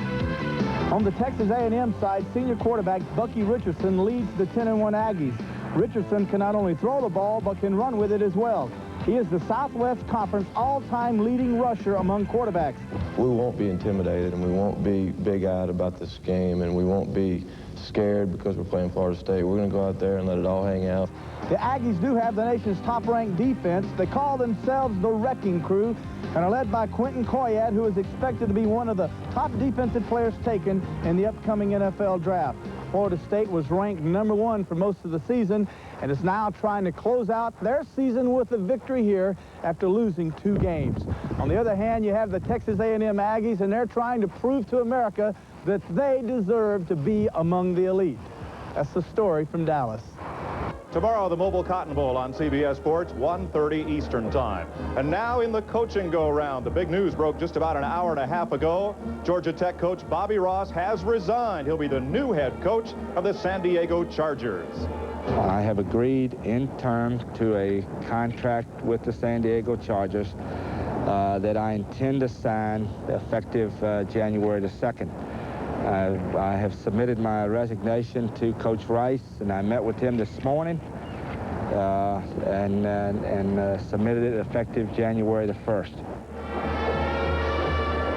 On the Texas A&M side, senior quarterback Bucky Richardson leads the 10-1 Aggies. Richardson can not only throw the ball, but can run with it as well. He is the Southwest Conference all-time leading rusher among quarterbacks. We won't be intimidated, and we won't be big-eyed about this game, and we won't be scared because we're playing Florida State. We're going to go out there and let it all hang out. The Aggies do have the nation's top-ranked defense. They call themselves the Wrecking Crew and are led by Quentin Koyat, who is expected to be one of the top defensive players taken in the upcoming NFL draft. Florida State was ranked #1 for most of the season and is now trying to close out their season with a victory here after losing 2 games. On the other hand, you have the Texas A&M Aggies, and they're trying to prove to America that they deserve to be among the elite. That's the story from Dallas. Tomorrow, the Mobile Cotton Bowl on CBS Sports, 1:30 Eastern Time. And now in the coaching go-round, the big news broke just about an hour and a half ago. Georgia Tech coach Bobby Ross has resigned. He'll be the new head coach of the San Diego Chargers. I have agreed in terms to a contract with the San Diego Chargers that I intend to sign effective January the 2nd. I have submitted my resignation to Coach Rice, and I met with him this morning and submitted it effective January the 1st.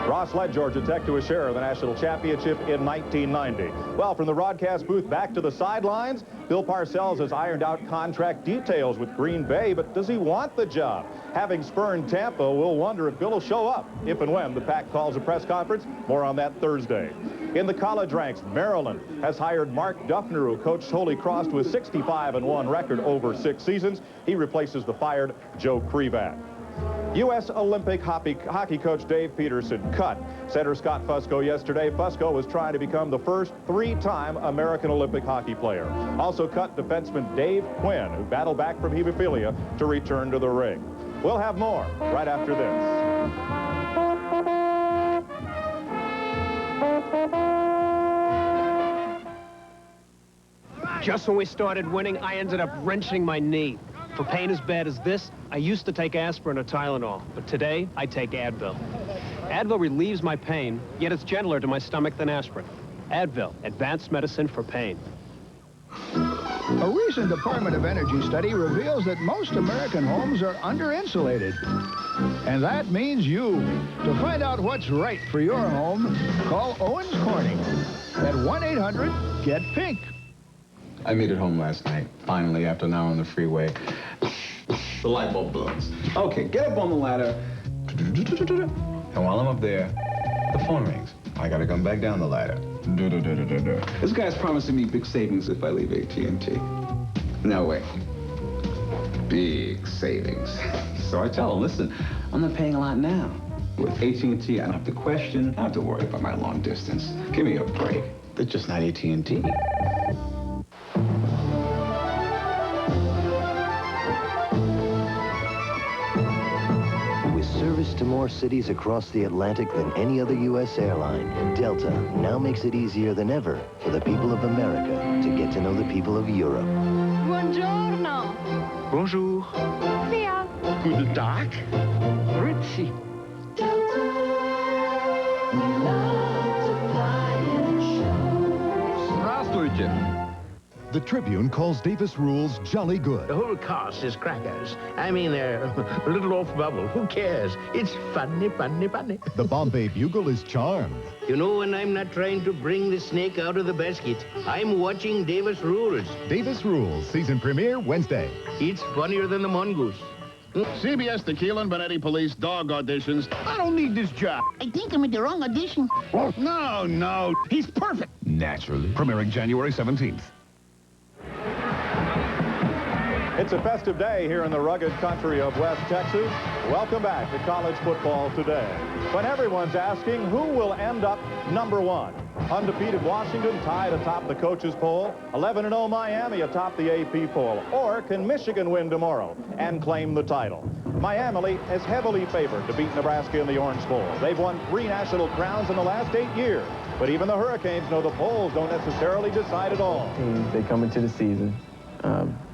Ross led Georgia Tech to a share of the national championship in 1990. Well, from the broadcast booth back to the sidelines, Bill Parcells has ironed out contract details with Green Bay, but does he want the job? Having spurned Tampa, we'll wonder if Bill will show up if and when the Pac calls a press conference. More on that Thursday. In the college ranks, Maryland has hired Mark Duffner, who coached Holy Cross to a 65-1 record over 6 seasons. He replaces the fired Joe Krivak. U.S. Olympic hockey coach Dave Peterson cut center Scott Fusco yesterday. Fusco was trying to become the first 3-time American Olympic hockey player. Also cut defenseman Dave Quinn, who battled back from hemophilia to return to the ring. We'll have more right after this. Just when we started winning, I ended up wrenching my knee. For pain as bad as this, I used to take aspirin or Tylenol, but today I take Advil. Advil relieves my pain, yet it's gentler to my stomach than aspirin. Advil, advanced medicine for pain. A recent Department of Energy study reveals that most American homes are under-insulated. And that means you. To find out what's right for your home, call Owens Corning at 1-800-GET-PINK. I made it home last night, finally, after an hour on the freeway. The light bulb blows. Okay, get up on the ladder, And while I'm up there, the phone rings. I gotta come back down the ladder. This guy's promising me big savings if I leave AT&T. No way. Big savings. So I tell him, listen, I'm not paying a lot now. With AT&T, I don't have to question, I don't have to worry about my long distance. Give me a break. They're just not AT&T. With service to more cities across the Atlantic than any other U.S. airline, Delta now makes it easier than ever for the people of America to get to know the people of Europe. Buongiorno. Bonjour. Via. Guten Tag. Grüezi. The Tribune calls Davis rules jolly good. The whole cost is crackers. I mean, they're a little off bubble. Who cares? It's funny, funny, funny. The Bombay Bugle is charmed. You know, when I'm not trying to bring the snake out of the basket, I'm watching Davis Rules. Davis Rules, season premiere Wednesday. It's funnier than the mongoose. CBS Tequila and Benetti Police dog auditions. I don't need this job. I think I'm at the wrong audition. No, he's perfect. Naturally. Premiering January 17th. It's a festive day here in the rugged country of West Texas. Welcome back to college football today. When everyone's asking who will end up #1. Undefeated Washington tied atop the coaches poll. 11-0 Miami atop the AP poll. Or can Michigan win tomorrow and claim the title? Miami is heavily favored to beat Nebraska in the Orange Bowl. They've won 3 national crowns in the last 8 years. But even the Hurricanes know the polls don't necessarily decide it all. They come into the season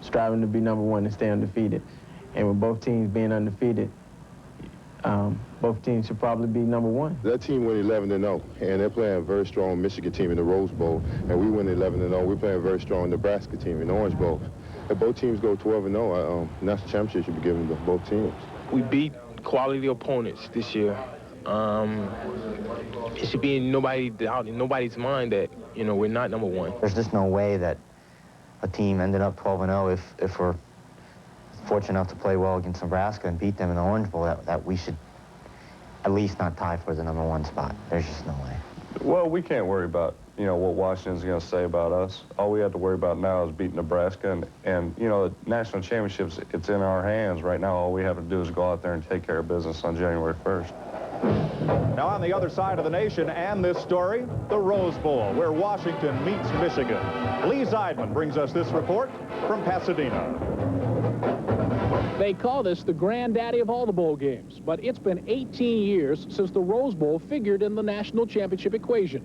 striving to be #1 and stay undefeated. And with both teams being undefeated, both teams should probably be #1. That team went 11-0, and they're playing a very strong Michigan team in the Rose Bowl, and we went 11-0. We're playing a very strong Nebraska team in the Orange Bowl. If both teams go 12-0, national championship should be given to both teams. We beat quality opponents this year. It should be in nobody's mind that, you know, we're not #1. There's just no way that a team ended up 12-0 if we're fortunate enough to play well against Nebraska and beat them in the Orange Bowl, that we should at least not tie for the #1 spot. There's just no way. Well, we can't worry about, you know, what Washington's going to say about us. All we have to worry about now is beating Nebraska, and you know, the national championships, it's in our hands right now. All we have to do is go out there and take care of business on January 1st. Now on the other side of the nation and this story, the Rose Bowl, where Washington meets Michigan. Lee Zeidman brings us this report from Pasadena. They call this the granddaddy of all the bowl games, but it's been 18 years since the Rose Bowl figured in the national championship equation.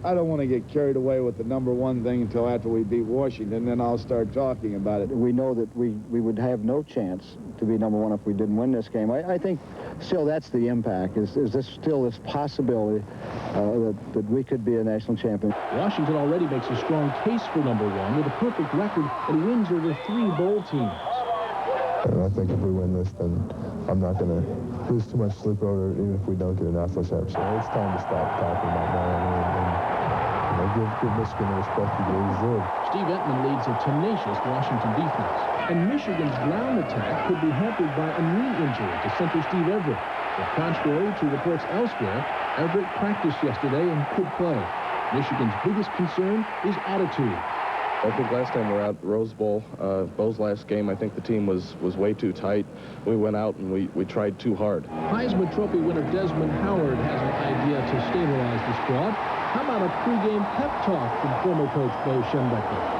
I don't want to get carried away with the #1 thing until after we beat Washington, then I'll start talking about it. We know that we would have no chance to be #1 if we didn't win this game. I think still that's the impact, is this still this possibility that we could be a national champion. Washington already makes a strong case for #1 with a perfect record and wins over 3 bowl teams. And I think if we win this, then I'm not going to lose too much sleep over it, even if we don't get a national championship. It's time to stop talking about Miami and give Michigan the respect he deserves. Steve Entman leads a tenacious Washington defense, and Michigan's ground attack could be hampered by a knee injury to center Steve Everett. But contrary to reports elsewhere, Everett practiced yesterday and could play. Michigan's biggest concern is attitude. I think last time we were at Rose Bowl, Bo's last game, I think the team was way too tight. We went out and we tried too hard. Heisman Trophy winner Desmond Howard has an idea to stabilize the squad. How about a pregame pep talk from former coach Bo Schembechler?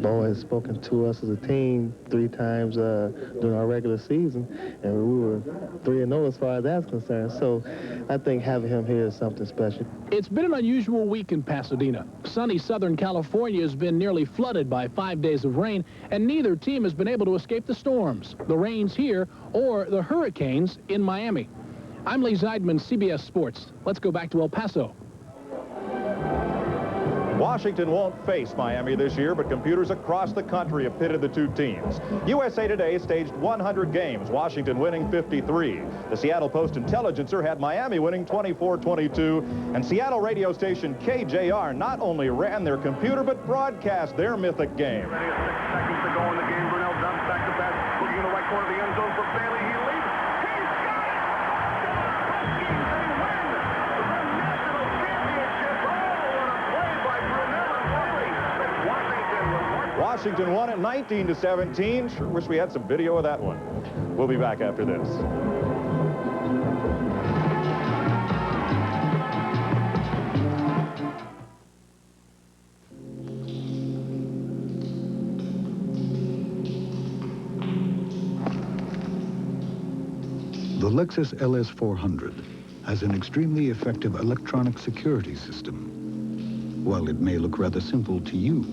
Bo has spoken to us as a team 3 times during our regular season, and we were 3-0 as far as that's concerned. So I think having him here is something special. It's been an unusual week in Pasadena. Sunny Southern California has been nearly flooded by 5 days of rain, and neither team has been able to escape the storms, the rains here, or the hurricanes in Miami. I'm Lee Zeidman, CBS Sports. Let's go back to El Paso. Washington won't face Miami this year, but computers across the country have pitted the 2 teams. USA Today staged 100 games, Washington winning 53. The Seattle Post-Intelligencer had Miami winning 24-22, and Seattle radio station KJR not only ran their computer, but broadcast their mythic game. 6 seconds to go in the game. Brunell dumps back to pass, looking in the right corner of the end zone for Bailey. He leaps. He's got it! Washington won it 19-17. Sure wish we had some video of that one. We'll be back after this. The Lexus LS400 has an extremely effective electronic security system. While it may look rather simple to you,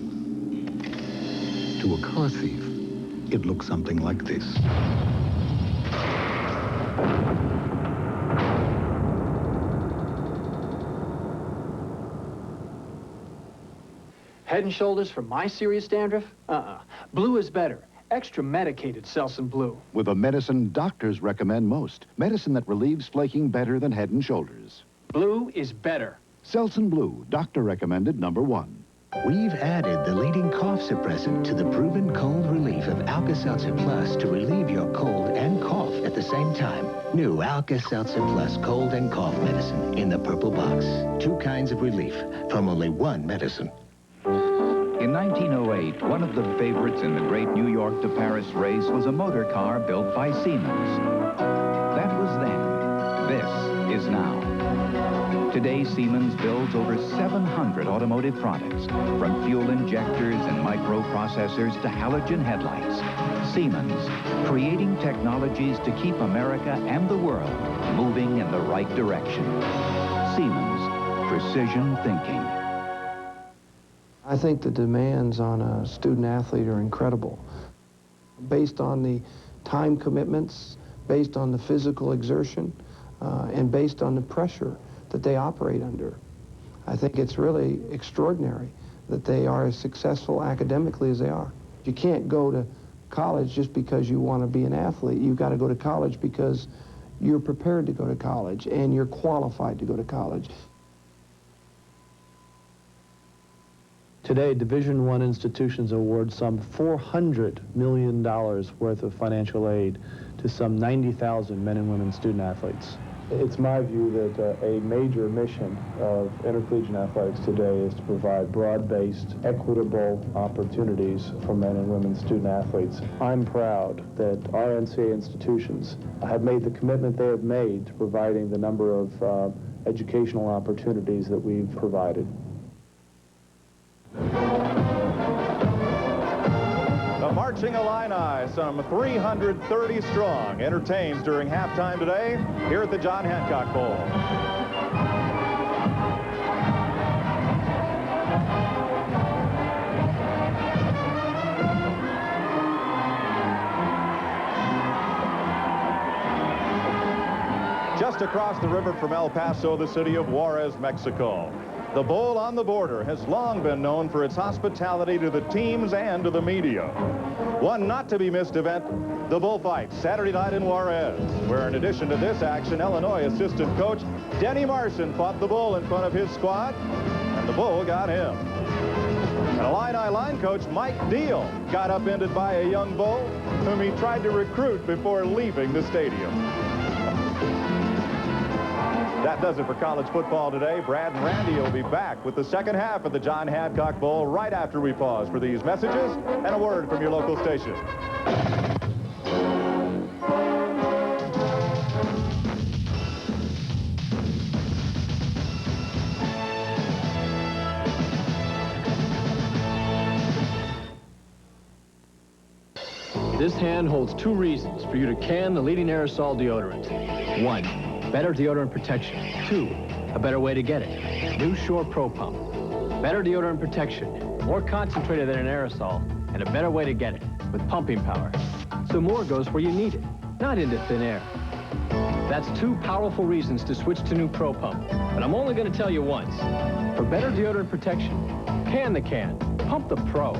to a car thief, it looks something like this. Head & Shoulders for my serious dandruff? Blue is better. Extra medicated Selsun Blue. With a medicine doctors recommend most. Medicine that relieves flaking better than Head & Shoulders. Blue is better. Selsun Blue, doctor recommended #1. We've added the leading cough suppressant to the proven cold relief of Alka-Seltzer Plus to relieve your cold and cough at the same time. New Alka-Seltzer Plus cold and cough medicine in the purple box. 2 kinds of relief from only 1 medicine. In 1908, one of the favorites in the great New York to Paris race was a motor car built by Siemens. That was then. This is now. Today, Siemens builds over 700 automotive products, from fuel injectors and microprocessors to halogen headlights. Siemens, creating technologies to keep America and the world moving in the right direction. Siemens, precision thinking. I think the demands on a student-athlete are incredible. Based on the time commitments, based on the physical exertion, and based on the pressure that they operate under. I think it's really extraordinary that they are as successful academically as they are. You can't go to college just because you want to be an athlete. You've got to go to college because you're prepared to go to college and you're qualified to go to college. Today, Division I institutions award some $400 million worth of financial aid to some 90,000 men and women student athletes. It's my view that a major mission of intercollegiate athletics today is to provide broad-based, equitable opportunities for men and women student athletes. I'm proud that our NCAA institutions have made the commitment they have made to providing the number of educational opportunities that we've provided. The Marching Illini, some 330 strong, entertains during halftime today here at the John Hancock Bowl. Just across the river from El Paso, the city of Juarez, Mexico. The Bowl on the Border has long been known for its hospitality to the teams and to the media. One not-to-be-missed event, the bullfight, Saturday night in Juarez, where in addition to this action, Illinois assistant coach Denny Marson fought the bull in front of his squad, and the bull got him. And Illini line coach Mike Deal got upended by a young bull whom he tried to recruit before leaving the stadium. That does it for college football today. Brad and Randy will be back with the second half of the John Hancock Bowl right after we pause for these messages and a word from your local station. This hand holds 2 reasons for you to can the leading aerosol deodorant. 1, better deodorant protection. 2, a better way to get it. New Shore Pro Pump. Better deodorant protection, more concentrated than an aerosol, and a better way to get it, with pumping power. So more goes where you need it, not into thin air. That's 2 powerful reasons to switch to new Pro Pump, but I'm only going to tell you once. For better deodorant protection, can the can, pump the Pro.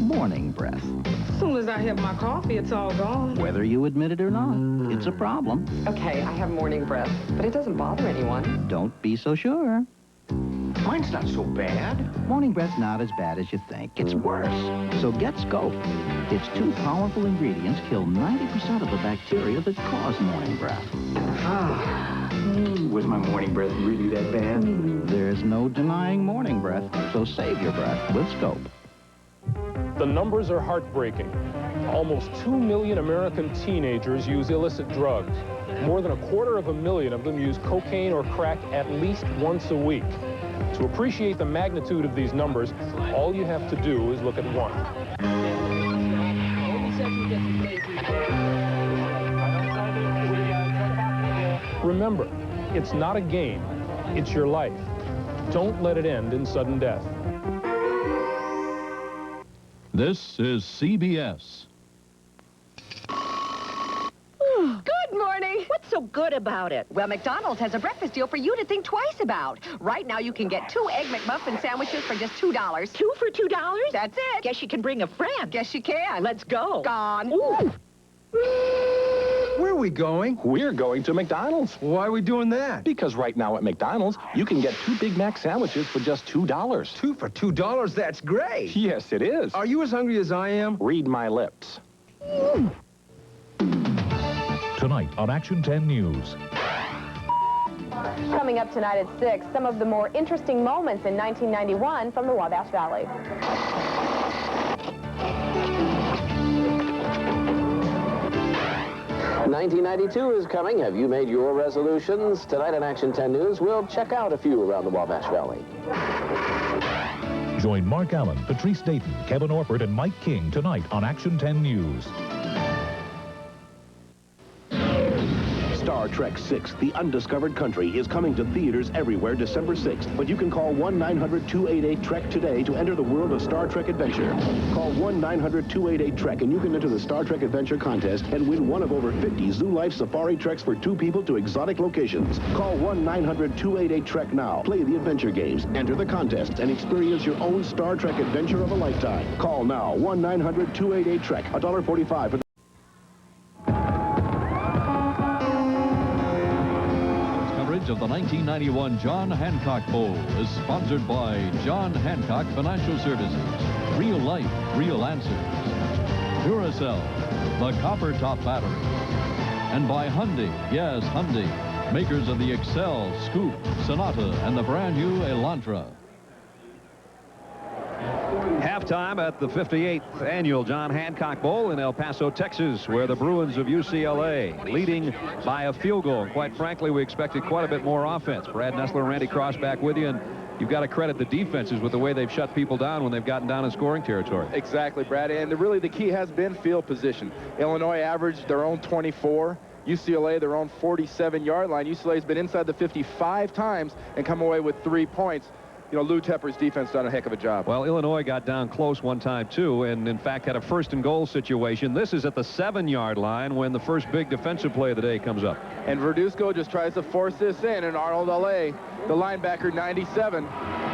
Morning breath. As soon as I have my coffee, it's all gone. Whether you admit it or not, it's a problem. Okay, I have morning breath, but it doesn't bother anyone. Don't be so sure. Mine's not so bad. Morning breath's not as bad as you think. It's worse. So get Scope. Its 2 powerful ingredients kill 90% of the bacteria that cause morning breath. Was my morning breath really that bad? There's no denying morning breath, so save your breath with Scope. The numbers are heartbreaking. Almost 2 million American teenagers use illicit drugs. More than 250,000 of them use cocaine or crack at least once a week. To appreciate the magnitude of these numbers, all you have to do is look at one. Remember, it's not a game, it's your life. Don't let it end in sudden death. This is CBS. Good morning. What's so good about it? Well, McDonald's has a breakfast deal for you to think twice about. Right now, you can get 2 Egg McMuffin sandwiches for just $2. 2 for $2? That's it. Guess you can bring a friend. Guess you can. Let's go. Gone. Ooh. Where are we going? We're going to McDonald's. Why are we doing that? Because right now at McDonald's, you can get 2 Big Mac sandwiches for just $2. 2 for $2? That's great. Yes, it is. Are you as hungry as I am? Read my lips. Tonight on Action 10 News. Coming up tonight at 6, some of the more interesting moments in 1991 from the Wabash Valley. 1992 is coming. Have you made your resolutions? Tonight on Action 10 News, we'll check out a few around the Wabash Valley. Join Mark Allen, Patrice Dayton, Kevin Orford, and Mike King tonight on Action 10 News. Star Trek VI, The Undiscovered Country, is coming to theaters everywhere December 6th. But you can call 1-900-288-TREK today to enter the world of Star Trek Adventure. Call 1-900-288-TREK and you can enter the Star Trek Adventure contest and win one of over 50 Zoo Life Safari Treks for 2 people to exotic locations. Call 1-900-288-TREK now. Play the adventure games, enter the contests, and experience your own Star Trek adventure of a lifetime. Call now. 1-900-288-TREK. $1.45 for the Of the 1991 John Hancock Bowl is sponsored by John Hancock Financial Services. Real life, real answers. Duracell, the copper top battery. And by Hyundai, yes, Hyundai, makers of the Excel, Scoop, Sonata, and the brand new Elantra. Halftime at the 58th annual John Hancock Bowl in El Paso, Texas, where the Bruins of UCLA leading by a field goal. And quite frankly, we expected quite a bit more offense. Brad Nessler and Randy Cross back with you, and you've got to credit the defenses with the way they've shut people down when they've gotten down in scoring territory. Exactly, Brad, and really the key has been field position. Illinois averaged their own 24. UCLA, their own 47-yard line. UCLA's been inside the 55 times and come away with 3 points. You know, Lou Tepper's defense done a heck of a job. Well, Illinois got down close one time, too, and in fact had a first and goal situation. This is at the 7-yard line when the first big defensive play of the day comes up. And Verduzco just tries to force this in, and Arnold Allais, the linebacker, 97,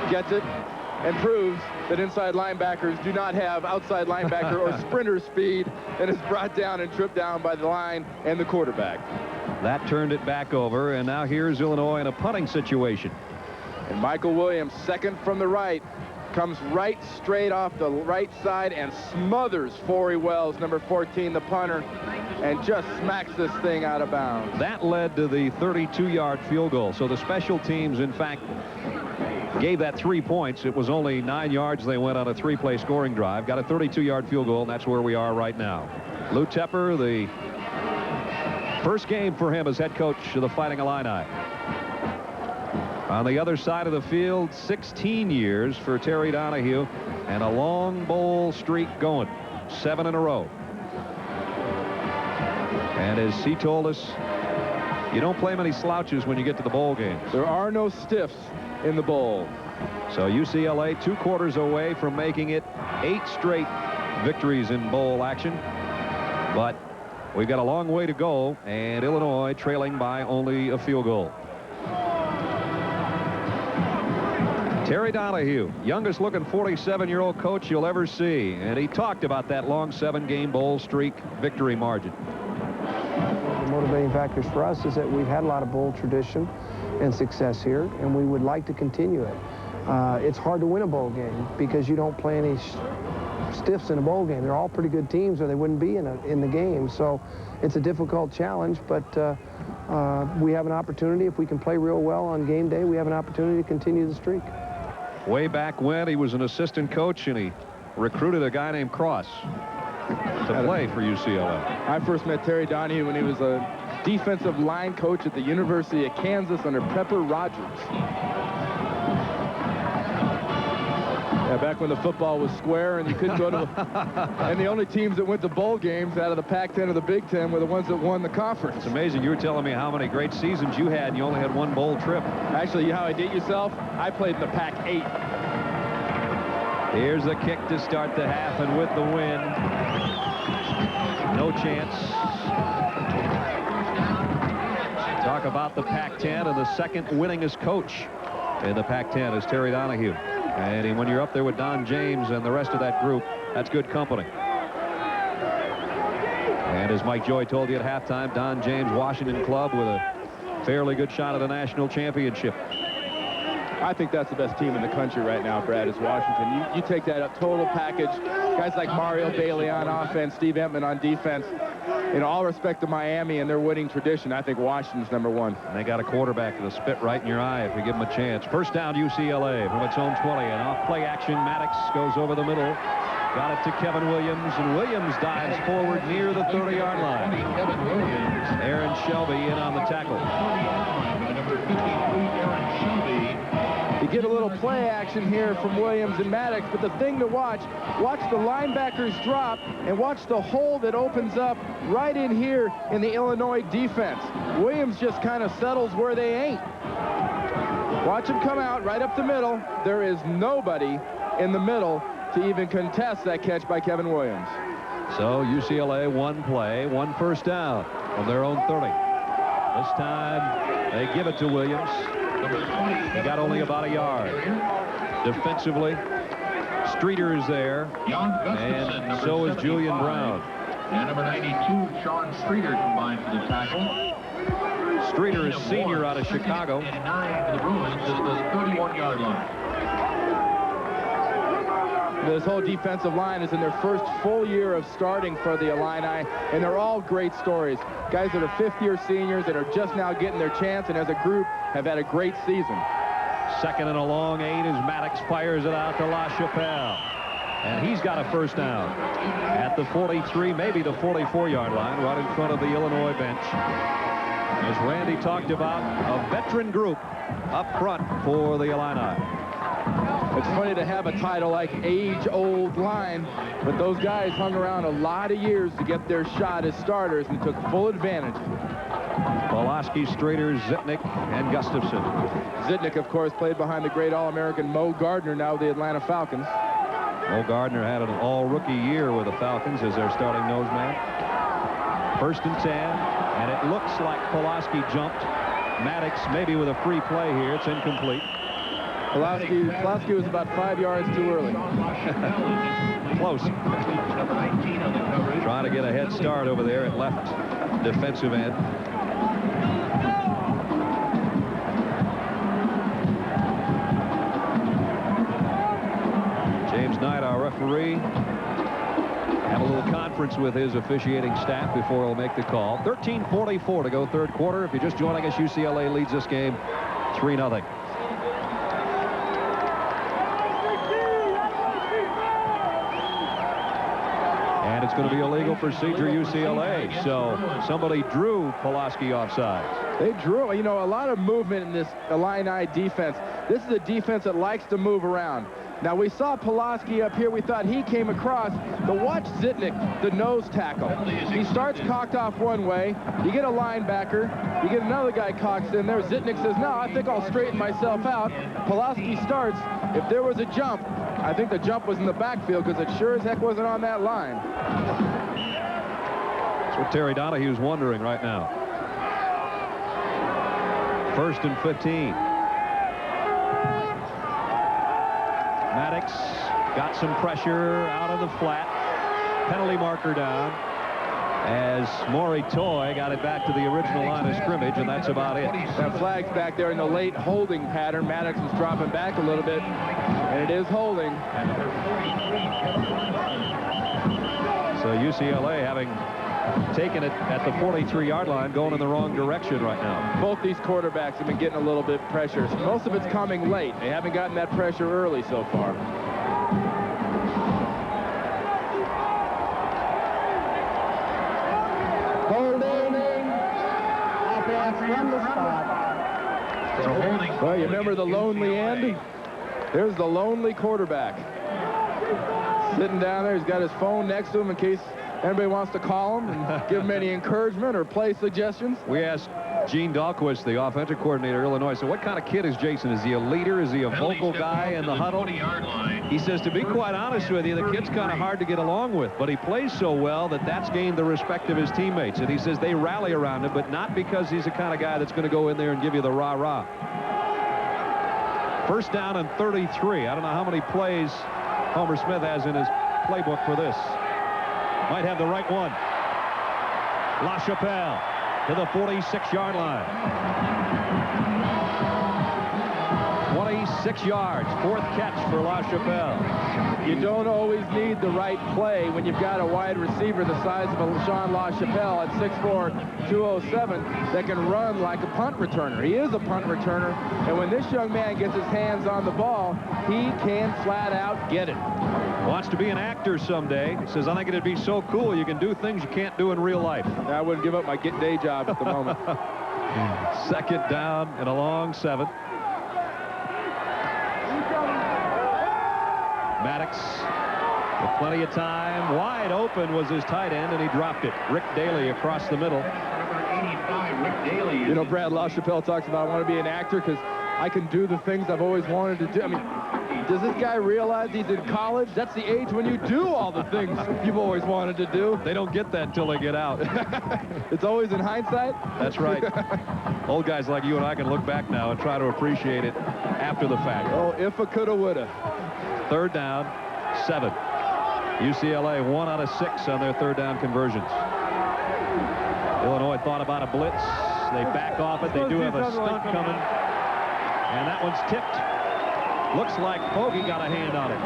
gets it and proves that inside linebackers do not have outside linebacker or sprinter speed, and is brought down and tripped down by the line and the quarterback. That turned it back over, and now here's Illinois in a punting situation. And Michael Williams, second from the right, comes right straight off the right side and smothers Forey Wells, number 14, the punter, and just smacks this thing out of bounds. That led to the 32-yard field goal. So the special teams, in fact, gave that 3 points. It was only 9 yards they went on a 3-play scoring drive. Got a 32-yard field goal, and that's where we are right now. Lou Tepper, the first game for him as head coach of the Fighting Illini. On the other side of the field, 16 years for Terry Donahue, and a long bowl streak going, 7 in a row. And as he told us, you don't play many slouches when you get to the bowl games. There are no stiffs in the bowl. So UCLA 2 quarters away from making it 8 straight victories in bowl action. But we've got a long way to go, and Illinois trailing by only a field goal. Terry Donahue, youngest looking 47-year-old coach you'll ever see, and he talked about that long 7-game bowl streak victory margin. The motivating factors for us is that we've had a lot of bowl tradition and success here, and we would like to continue it. It's hard to win a bowl game because you don't play any stiffs in a bowl game. They're all pretty good teams or they wouldn't be in the game. So it's a difficult challenge, but we have an opportunity. If we can play real well on game day, we have an opportunity to continue the streak. Way back when, he was an assistant coach, and he recruited a guy named Cross to play for UCLA. I first met Terry Donahue when he was a defensive line coach at the University of Kansas under Pepper Rogers. Yeah, back when the football was square and you couldn't go to and the only teams that went to bowl games out of the Pac-10 or the Big Ten were the ones that won the conference. It's amazing. You were telling me how many great seasons you had, and you only had one bowl trip. Actually, you know how I date yourself? I played in the Pac-8. Here's the kick to start the half, and with the win, no chance. Talk about the Pac-10, and the second winningest coach in the Pac-10 is Terry Donahue. And when you're up there with Don James and the rest of that group, that's good company. And as Mike Joy told you at halftime, Don James, Washington club with a fairly good shot at a national championship. I think that's the best team in the country right now, Brad, is Washington. You take that up total package. Guys like Mario Bailey on offense, Steve Entman on defense. In all respect to Miami and their winning tradition, I think Washington's #1. And they got a quarterback that'll spit right in your eye if you give him a chance. First down, UCLA from its own 20. And off play action, Maddox goes over the middle. Got it to Kevin Williams, and Williams dives forward near the 30-yard line. Aaron Shelby in on the tackle. You get a little play action here from Williams and Maddox, but the thing to watch the linebackers drop and watch the hole that opens up right in here in the Illinois defense. Williams just kind of settles where they ain't. Watch him come out right up the middle. There is nobody in the middle to even contest that catch by Kevin Williams. So UCLA, one play, one first down from their own 30. This time they give it to Williams. He got only about a yard. Defensively, Streeter is there, and so is Julian Brown. And number 92, Sean Streeter, combined for the tackle. Streeter is senior out of Chicago. 9 for the Bruins to the 31-yard line. This whole defensive line is in their first full year of starting for the Illini, and they're all great stories. Guys that are fifth-year seniors that are just now getting their chance, and as a group have had a great season. Second and a long 8 as Maddox fires it out to LaChapelle. And he's got a first down at the 43, maybe the 44-yard line, right in front of the Illinois bench. As Randy talked about, a veteran group up front for the Illini. It's funny to have a title like age-old line, but those guys hung around a lot of years to get their shot as starters and took full advantage. Pulaski, Streeter, Zitnik, and Gustafson. Zitnik, of course, played behind the great All-American Mo Gardner, now with the Atlanta Falcons. Mo Gardner had an all-rookie year with the Falcons as their starting nose man. First and 10, and it looks like Pulaski jumped. Maddox maybe with a free play here. It's incomplete. Pulaski was about 5 yards too early. Close. Trying to get a head start over there at left defensive end. James Knight, our referee, have a little conference with his officiating staff before he'll make the call. 13:44 to go third quarter. If you're just joining us, UCLA leads this game 3-0. And it's going to be illegal procedure UCLA. So somebody drew Pulaski offside. They drew, you know, a lot of movement in this Illini defense. This is a defense that likes to move around. Now, we saw Pulaski up here. We thought he came across. But watch Zitnik, the nose tackle. He starts cocked off one way. You get a linebacker. You get another guy cocked in there. Zitnik says, no, I think I'll straighten myself out. Pulaski starts. If there was a jump, I think the jump was in the backfield because it sure as heck wasn't on that line. That's what Terry Donahue's wondering right now. First and 15. Maddox got some pressure out of the flat. Penalty marker down as Maury Toy got it back to the original line of scrimmage, and that's about it. That flag's back there in the late holding pattern. Maddox was dropping back a little bit, and it is holding. So UCLA having taking it at the 43-yard line, going in the wrong direction right now. Both these quarterbacks have been getting a little bit pressure. Most of it's coming late. They haven't gotten that pressure early so far. From the spot. Well, you remember the lonely end? There's the lonely quarterback. Sitting down there, he's got his phone next to him in case anybody wants to call him and give him any encouragement or play suggestions. We asked Gene Dahlquist, the offensive coordinator of Illinois, so what kind of kid is Jason? Is he a leader? Is he a vocal guy in the huddle? He says, to be quite honest with you, the kid's kind of hard to get along with, but he plays so well that that's gained the respect of his teammates. And he says they rally around him, but not because he's the kind of guy that's going to go in there and give you the rah-rah. First down and 33. I don't know how many plays Homer Smith has in his playbook for this. Might have the right one. LaChapelle to the 46-yard line. 26 yards, fourth catch for LaChapelle. You don't always need the right play when you've got a wide receiver the size of a Sean LaChapelle at 6'4", 207 that can run like a punt returner. He is a punt returner, and when this young man gets his hands on the ball, he can flat out get it. Wants to be an actor someday. Says, I think it'd be so cool you can do things you can't do in real life. I wouldn't give up my day job at the moment. Second down and a long 7. Maddox with plenty of time. Wide open was his tight end, and he dropped it. Rick Daly across the middle. You know, Brad LaChapelle talks about, I want to be an actor because I can do the things I've always wanted to do. I mean, does this guy realize he's in college? That's the age when you do all the things you've always wanted to do. They don't get that until they get out. It's always in hindsight? That's right. Old guys like you and I can look back now and try to appreciate it after the fact. Oh, if I coulda, woulda. Third down, 7. UCLA 1 out of 6 on their third down conversions. Illinois thought about a blitz. They back off it. They do have a stunt coming. And that one's tipped. Looks like Fogey got a hand on it.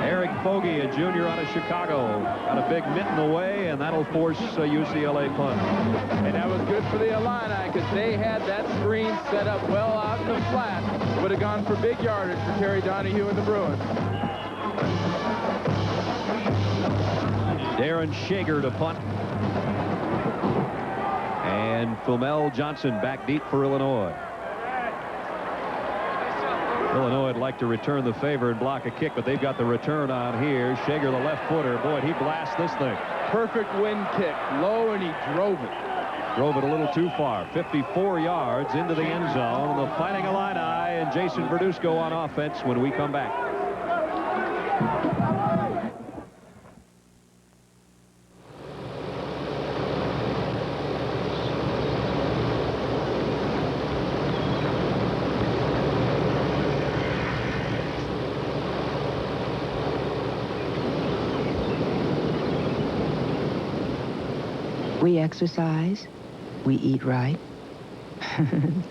Eric Fogey, a junior out of Chicago, got a big mitt in the way, and that'll force a UCLA punt. And that was good for the Illini because they had that screen set up well out in the flat. Would have gone for big yardage for Terry Donahue and the Bruins. Darren Shager to punt. And Fumel Johnson back deep for Illinois. Illinois would like to return the favor and block a kick, but they've got the return on here. Shager, the left footer. Boy, he blasts this thing. Perfect wind kick. Low, and he drove it. Drove it a little too far. 54 yards into the end zone. The Fighting Illini and Jason Verduzco on offense when we come back. We exercise, we eat right,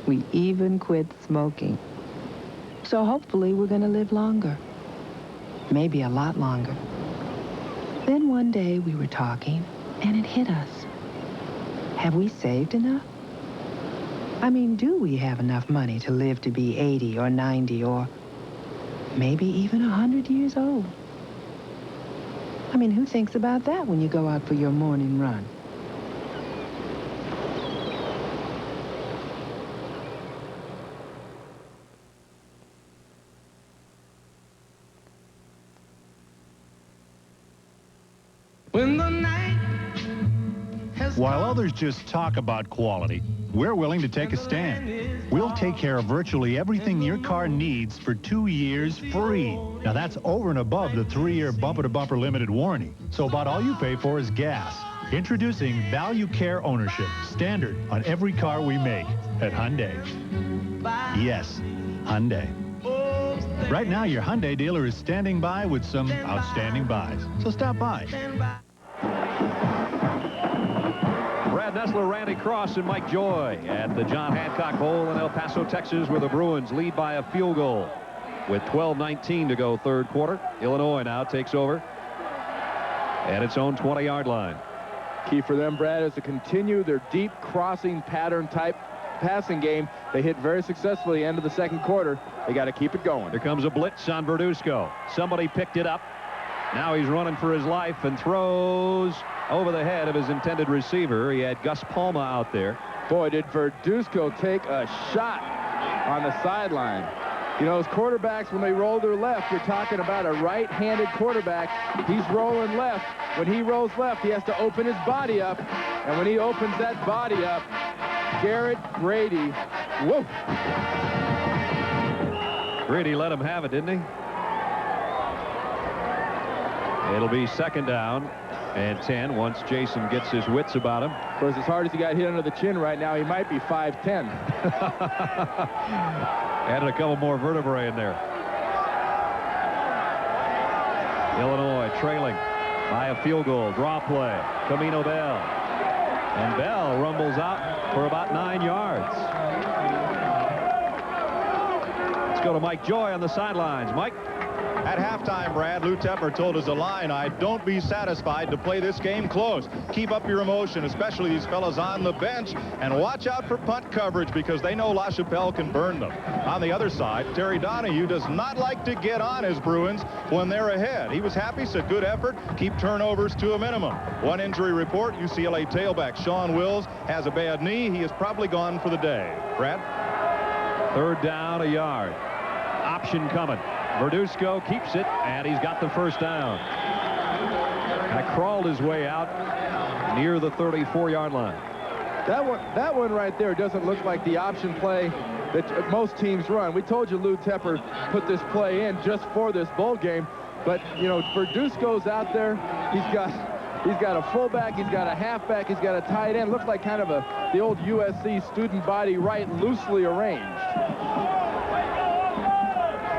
we even quit smoking. So hopefully we're going to live longer, maybe a lot longer. Then one day we were talking and it hit us. Have we saved enough? I mean, do we have enough money to live to be 80 or 90 or maybe even 100 years old? I mean, who thinks about that when you go out for your morning run? While others just talk about quality, we're willing to take a stand. We'll take care of virtually everything your car needs for 2 years free. Now that's over and above the 3-year bumper-to-bumper limited warranty. So about all you pay for is gas. Introducing Value Care Ownership, standard on every car we make at Hyundai. Yes, Hyundai. Right now, your Hyundai dealer is standing by with some outstanding buys. So stop by. Brad Nessler, Randy Cross, and Mike Joy at the John Hancock Bowl in El Paso, Texas, where the Bruins lead by a field goal with 12:19 to go third quarter. Illinois now takes over at its own 20-yard line. Key for them, Brad, is to continue their deep crossing pattern type passing game. They hit very successfully end of the second quarter. They got to keep it going. Here comes a blitz on Verduzco. Somebody picked it up. Now he's running for his life and throws over the head of his intended receiver. He had Gus Palma out there. Boy, did Verduzco take a shot on the sideline. You know, as quarterbacks, when they roll their left, you're talking about a right-handed quarterback. He's rolling left. When he rolls left, he has to open his body up. And when he opens that body up, Garrett Grady, whoa. Grady let him have it, didn't he? It'll be second down and 10 once Jason gets his wits about him. Of course, as hard as he got hit under the chin right now, he might be 5'10". Added a couple more vertebrae in there. Illinois trailing by a field goal. Draw play. Camino Bell. And Bell rumbles out for about 9 yards. Let's go to Mike Joy on the sidelines. Mike? At halftime, Brad, Lou Tepper told his Illini, don't be satisfied to play this game close. Keep up your emotion, especially these fellas on the bench, and watch out for punt coverage because they know La Chapelle can burn them. On the other side, Terry Donahue does not like to get on his Bruins when they're ahead. He was happy, said good effort, keep turnovers to a minimum. One injury report, UCLA tailback Sean Wills has a bad knee. He is probably gone for the day. Brad? Third down, a yard. Option coming. Verduzco keeps it, and he's got the first down. Kind of crawled his way out near the 34-yard line. That one right there doesn't look like the option play that most teams run. We told you Lou Tepper put this play in just for this bowl game, but you know, Verduzco's out there. He's got a fullback, he's got a halfback, he's got a tight end. Looks like kind of the old USC student body right, loosely arranged.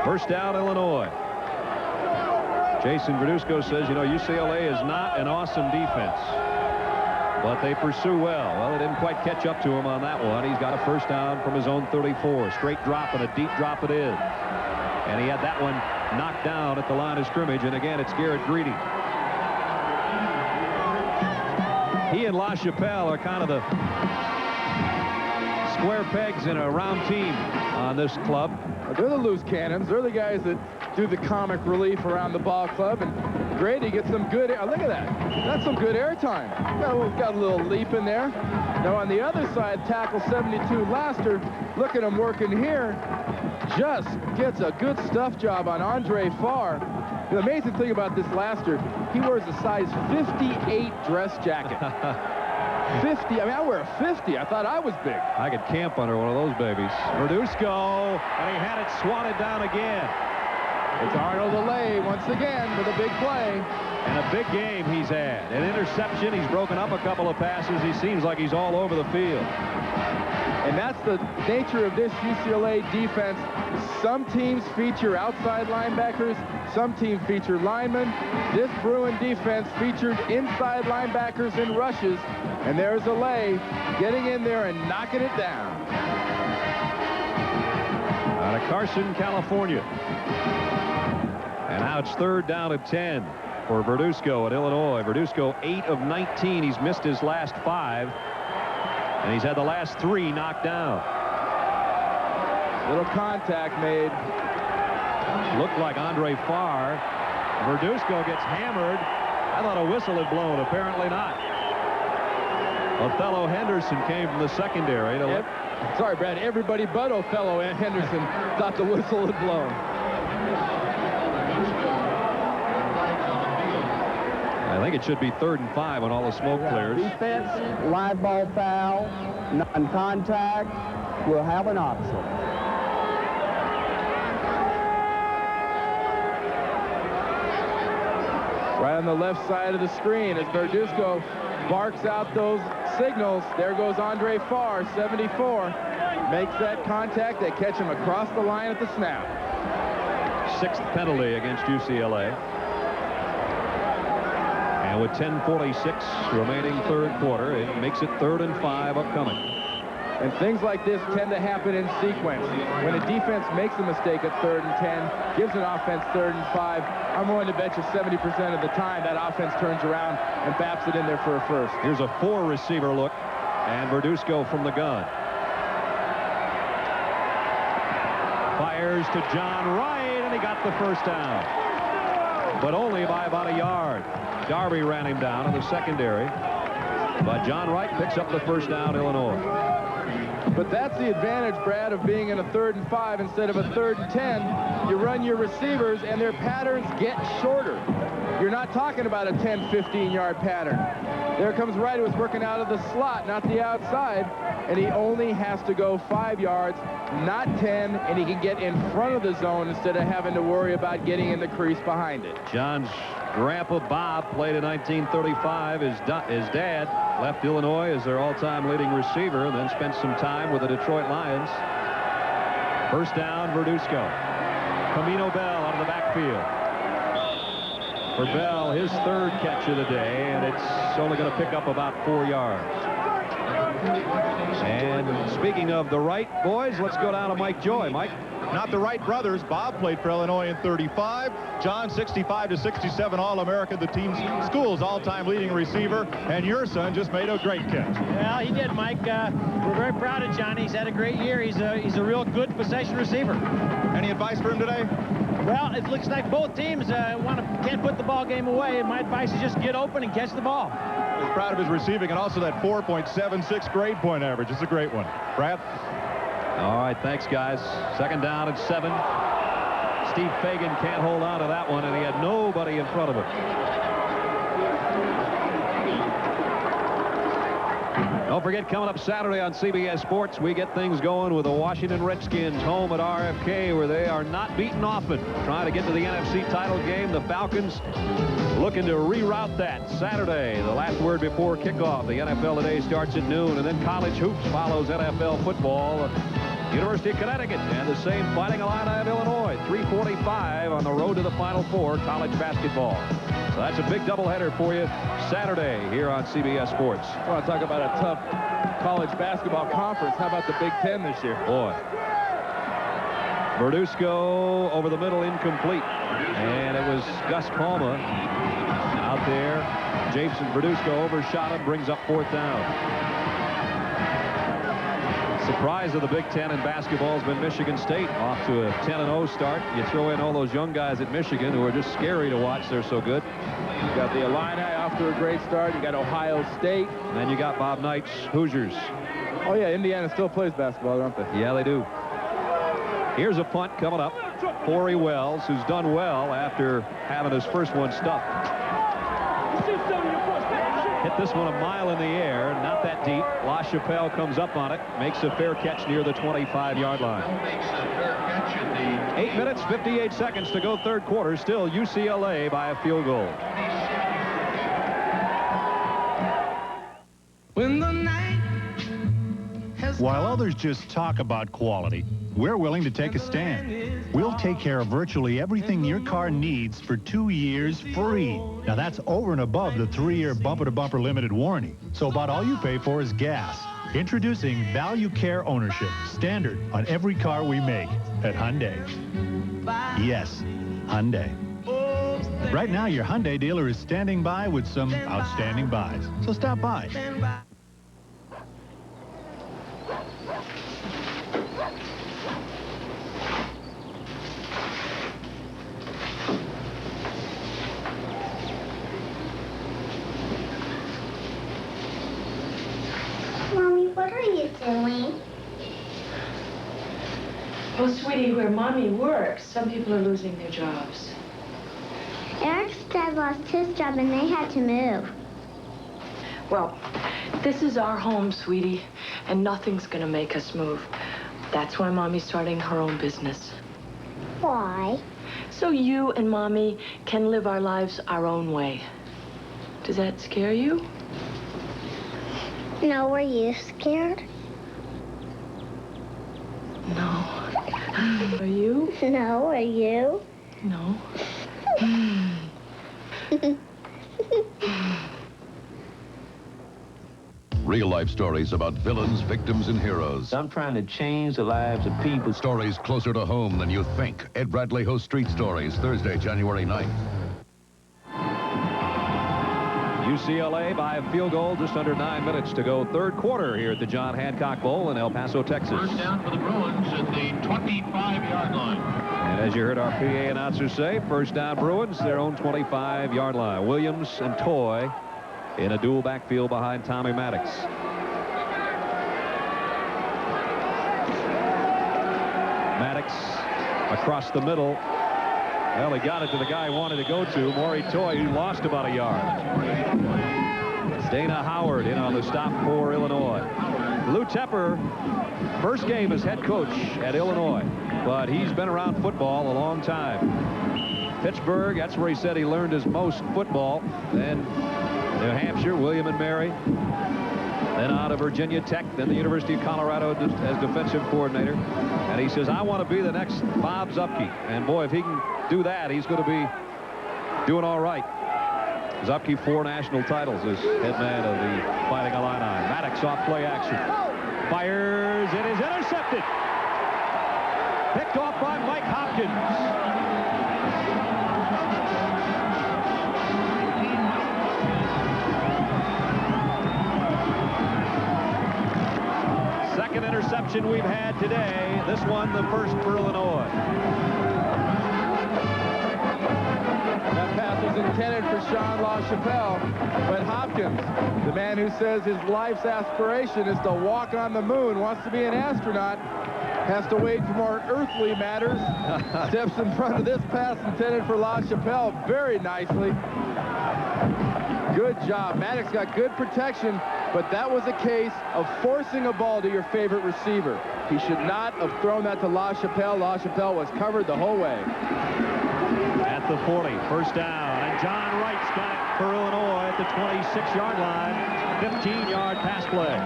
First down, Illinois. Jason Verduzco says, you know, UCLA is not an awesome defense, but they pursue well. Well, they didn't quite catch up to him on that one. He's got a first down from his own 34. Straight drop and a deep drop it is. And he had that one knocked down at the line of scrimmage. And again, it's Garrett Grady. He and La Chapelle are kind of the square pegs in a round team on this club. They're the loose cannons. They're the guys that do the comic relief around the ball club. And Grady gets some good air. Look at that. That's some good air time. Got a little leap in there. Now on the other side, tackle 72 Laster. Look at him working here. Just gets a good stuff job on Andre Farr. The amazing thing about this Laster, he wears a size 58 dress jacket. 50. I mean, I wear a 50. I thought I was big. I could camp under one of those babies. Verduzco, and he had it swatted down again. It's Arnold Delay once again with a big play. And a big game he's had. An interception. He's broken up a couple of passes. He seems like he's all over the field. And that's the nature of this UCLA defense. Some teams feature outside linebackers. Some teams feature linemen. This Bruin defense featured inside linebackers and rushes. And there's Delay getting in there and knocking it down. Out of Carson, California. And now it's third down at 10 for Verduzco at Illinois. Verduzco 8 of 19. He's missed his last 5. And he's had the last 3 knocked down. Little contact made. Looked like Andre Farr. Verduzco gets hammered. I thought a whistle had blown. Apparently not. Othello Henderson came from the secondary. Sorry, Brad. Everybody but Othello and Henderson thought the whistle had blown. I think it should be 3rd and 5 when all the smoke clears. Defense, live ball foul, non-contact, will have an option. Right on the left side of the screen as Verduzco barks out those signals. There goes Andre Farr, 74. Makes that contact. They catch him across the line at the snap. 6th penalty against UCLA. And with 10:46 remaining third quarter, it makes it 3rd and 5 upcoming. And things like this tend to happen in sequence. When a defense makes a mistake at 3rd and 10, gives an offense 3rd and 5, I'm willing to bet you 70% of the time that offense turns around and baps it in there for a first. Here's a 4-receiver look, and Verduzco from the gun. Fires to John Wright, and he got the first down. But only by about a yard. Darby ran him down in the secondary. But John Wright picks up the first down, Illinois. But that's the advantage, Brad, of being in a 3rd and 5 instead of a 3rd and 10. You run your receivers, and their patterns get shorter. You're not talking about a 10, 15-yard pattern. There comes Wright, who was working out of the slot, not the outside, and he only has to go 5 yards, not 10, and he can get in front of the zone instead of having to worry about getting in the crease behind it. John's grandpa Bob played in 1935. His dad left Illinois as their all-time leading receiver and then spent some time with the Detroit Lions. First down, Verduzco. Camino Bell out of the backfield. For Bell, his 3rd catch of the day, and it's only going to pick up about 4 yards. And speaking of the Wright boys, let's go down to Mike Joy. Mike? Not the Wright brothers. Bob played for Illinois in 35. John, 65 to 67 All-American, the team's school's all-time leading receiver. And your son just made a great catch. Well, he did, Mike. We're very proud of Johnny. He's had a great year. He's a real good possession receiver. Any advice for him today? Well, it looks like both teams can't put the ball game away. And my advice is just get open and catch the ball. He's proud of his receiving and also that 4.76 grade point average. It's a great one. Brad? All right, thanks, guys. 2nd down and 7. Steve Fagan can't hold on to that one, and he had nobody in front of him. Don't forget, coming up Saturday on CBS Sports, we get things going with the Washington Redskins home at RFK, where they are not beaten often. Trying to get to the NFC title game. The Falcons looking to reroute that Saturday. The last word before kickoff. The NFL today starts at noon, and then college hoops follows NFL football. University of Connecticut and the same Fighting Illini of Illinois. 3:45 on the road to the Final Four, college basketball. So that's a big doubleheader for you Saturday here on CBS Sports. I want to talk about a tough college basketball conference. How about the Big Ten this year? Boy. Verduzco over the middle, incomplete. And it was Gus Palma out there. Jameson Verduzco overshot him, brings up 4th down. Surprise of the Big Ten in basketball has been Michigan State, off to a 10-0 start. You throw in all those young guys at Michigan who are just scary to watch. They're so good. You got the Illini off to a great start. You got Ohio State. And then you got Bob Knight's Hoosiers. Oh, yeah, Indiana still plays basketball, don't they? Yeah, they do. Here's a punt coming up. Corey Wells, who's done well after having his first one stuffed. Hit this one a mile in the air, not that deep. La Chapelle comes up on it, makes a fair catch near the 25-yard line. 8 minutes, 58 seconds to go 3rd quarter. Still UCLA by a field goal. While others just talk about quality, we're willing to take a stand. We'll take care of virtually everything your car needs for 2 years free. Now that's over and above the 3-year bumper-to-bumper limited warranty. So about all you pay for is gas. Introducing Value Care Ownership, standard on every car we make at Hyundai. Yes, Hyundai. Right now, your Hyundai dealer is standing by with some outstanding buys. So stop by. Mommy, what are you doing? Oh, sweetie, where Mommy works, some people are losing their jobs. Eric's dad lost his job and they had to move. Well, this is our home, sweetie, and nothing's gonna make us move. That's why Mommy's starting her own business. Why? So you and Mommy can live our lives our own way. Does that scare you? No, were you scared? No. Are you? No, are you? No. Real-life stories about villains, victims, and heroes. I'm trying to change the lives of people. Stories closer to home than you think. Ed Bradley hosts Street Stories, Thursday, January 9th. UCLA by a field goal, just under 9 minutes to go. Third quarter here at the John Hancock Bowl in El Paso, Texas. First down for the Bruins at the 25-yard line. And as you heard our PA announcer say, first down Bruins, their own 25-yard line. Williams and Toy in a dual backfield behind Tommy Maddox. Maddox across the middle. Well, he got it to the guy he wanted to go to, Maury Toy, who lost about a yard. Dana Howard in on the stop for Illinois. Lou Tepper, first game as head coach at Illinois, but he's been around football a long time. Pittsburgh, that's where he said he learned his most football. Then New Hampshire, William and Mary. Then out of Virginia Tech, then the University of Colorado as defensive coordinator. And he says, I want to be the next Bob Zuppke. And boy, if he can do that, he's going to be doing all right. Zuppke, 4 national titles as head man of the Fighting Illini. Maddox off play action. Fires, it is intercepted. Picked off by Mike Hopkins. Second interception we've had today. This one, the first for Illinois. That pass was intended for Sean LaChapelle, but Hopkins, the man who says his life's aspiration is to walk on the moon, wants to be an astronaut, has to wait for more earthly matters, steps in front of this pass intended for LaChapelle very nicely. Good job. Maddox got good protection, but that was a case of forcing a ball to your favorite receiver. He should not have thrown that to LaChapelle. LaChapelle was covered the whole way. At the 40, first down, and John Wright's got it for Illinois at the 26-yard line. 15-yard pass play.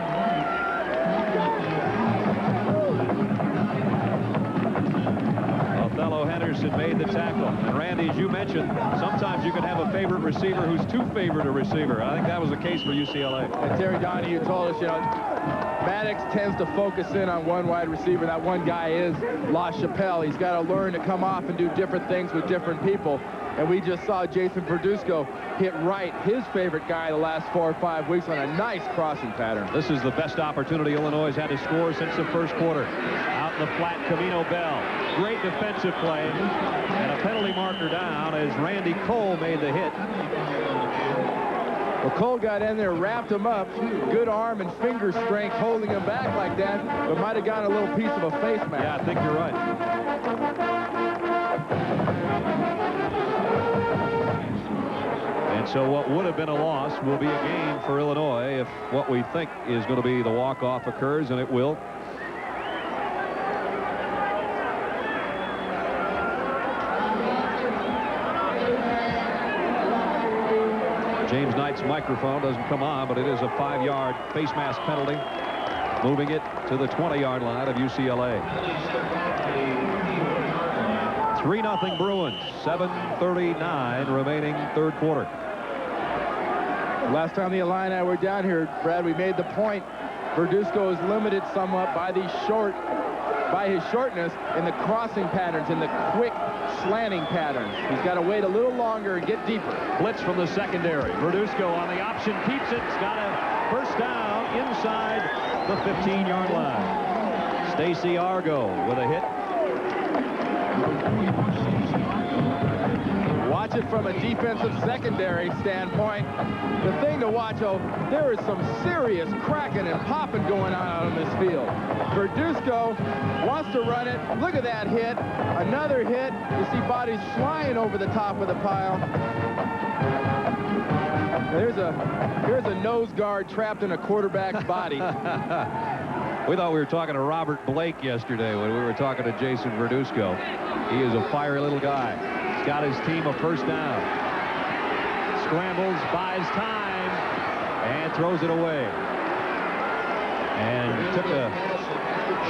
Othello Henderson made the tackle. And Randy, as you mentioned, sometimes you can have a favorite receiver who's too favored a receiver. I think that was the case for UCLA. And Terry Donahue told us, you know, Maddox tends to focus in on one wide receiver. That one guy is LaChapelle. He's got to learn to come off and do different things with different people. And we just saw Jason Verduzco hit Wright, his favorite guy, the last 4 or 5 weeks on a nice crossing pattern. This is the best opportunity Illinois has had to score since the first quarter. Out in the flat, Camino Bell. Great defensive play. And a penalty marker down as Randy Cole made the hit. Well, Cole got in there, wrapped him up. Good arm and finger strength holding him back like that, but might have gotten a little piece of a face mask. Yeah, I think you're right. And so what would have been a loss will be a gain for Illinois if what we think is going to be the walk-off occurs, and it will. James Knight's microphone doesn't come on, but it is a 5-yard face mask penalty, moving it to the 20-yard line of UCLA. 3-0 Bruins, 7:39 remaining third quarter. Last time the Illini were down here, Brad, we made the point. Verduzco is limited somewhat by his shortness in the crossing patterns, in the quick slanting patterns. He's got to wait a little longer and get deeper. Blitz from the secondary. Verduzco on the option, keeps it. It's got a first down inside the 15-yard line. Stacy Argo with a hit. Watch it from a defensive secondary standpoint. The thing to watch, there is some serious cracking and popping going on out on this field. Verduzco wants to run it. Look at that hit. Another hit. You see bodies flying over the top of the pile. Here's a nose guard trapped in a quarterback's body. We thought we were talking to Robert Blake yesterday when we were talking to Jason Verduzco. He is a fiery little guy. He's got his team a first down. Scrambles, buys time, and throws it away. And took a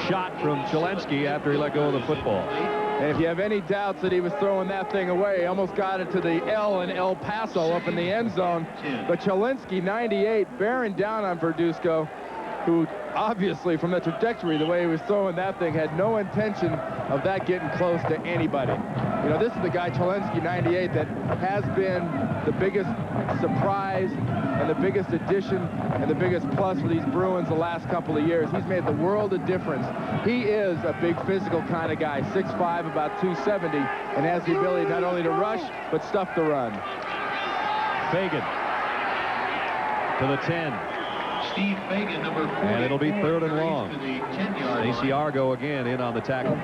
shot from Chelensky after he let go of the football. And if you have any doubts that he was throwing that thing away, he almost got it to the L in El Paso up in the end zone. But Chelinski, 98, bearing down on Verduzco, who obviously, from the trajectory, the way he was throwing that thing, had no intention of that getting close to anybody. You know, this is the guy, Chelinski, 98, that has been the biggest surprise and the biggest addition and the biggest plus for these Bruins the last couple of years. He's made the world of difference. He is a big physical kind of guy, 6'5", about 270, and has the ability not only to rush, but stuff the run. Fagan to the 10. Steve Fagan, number 40. And it'll be 3rd and long. To the 10-yard Stacey Argo again in on the tackle.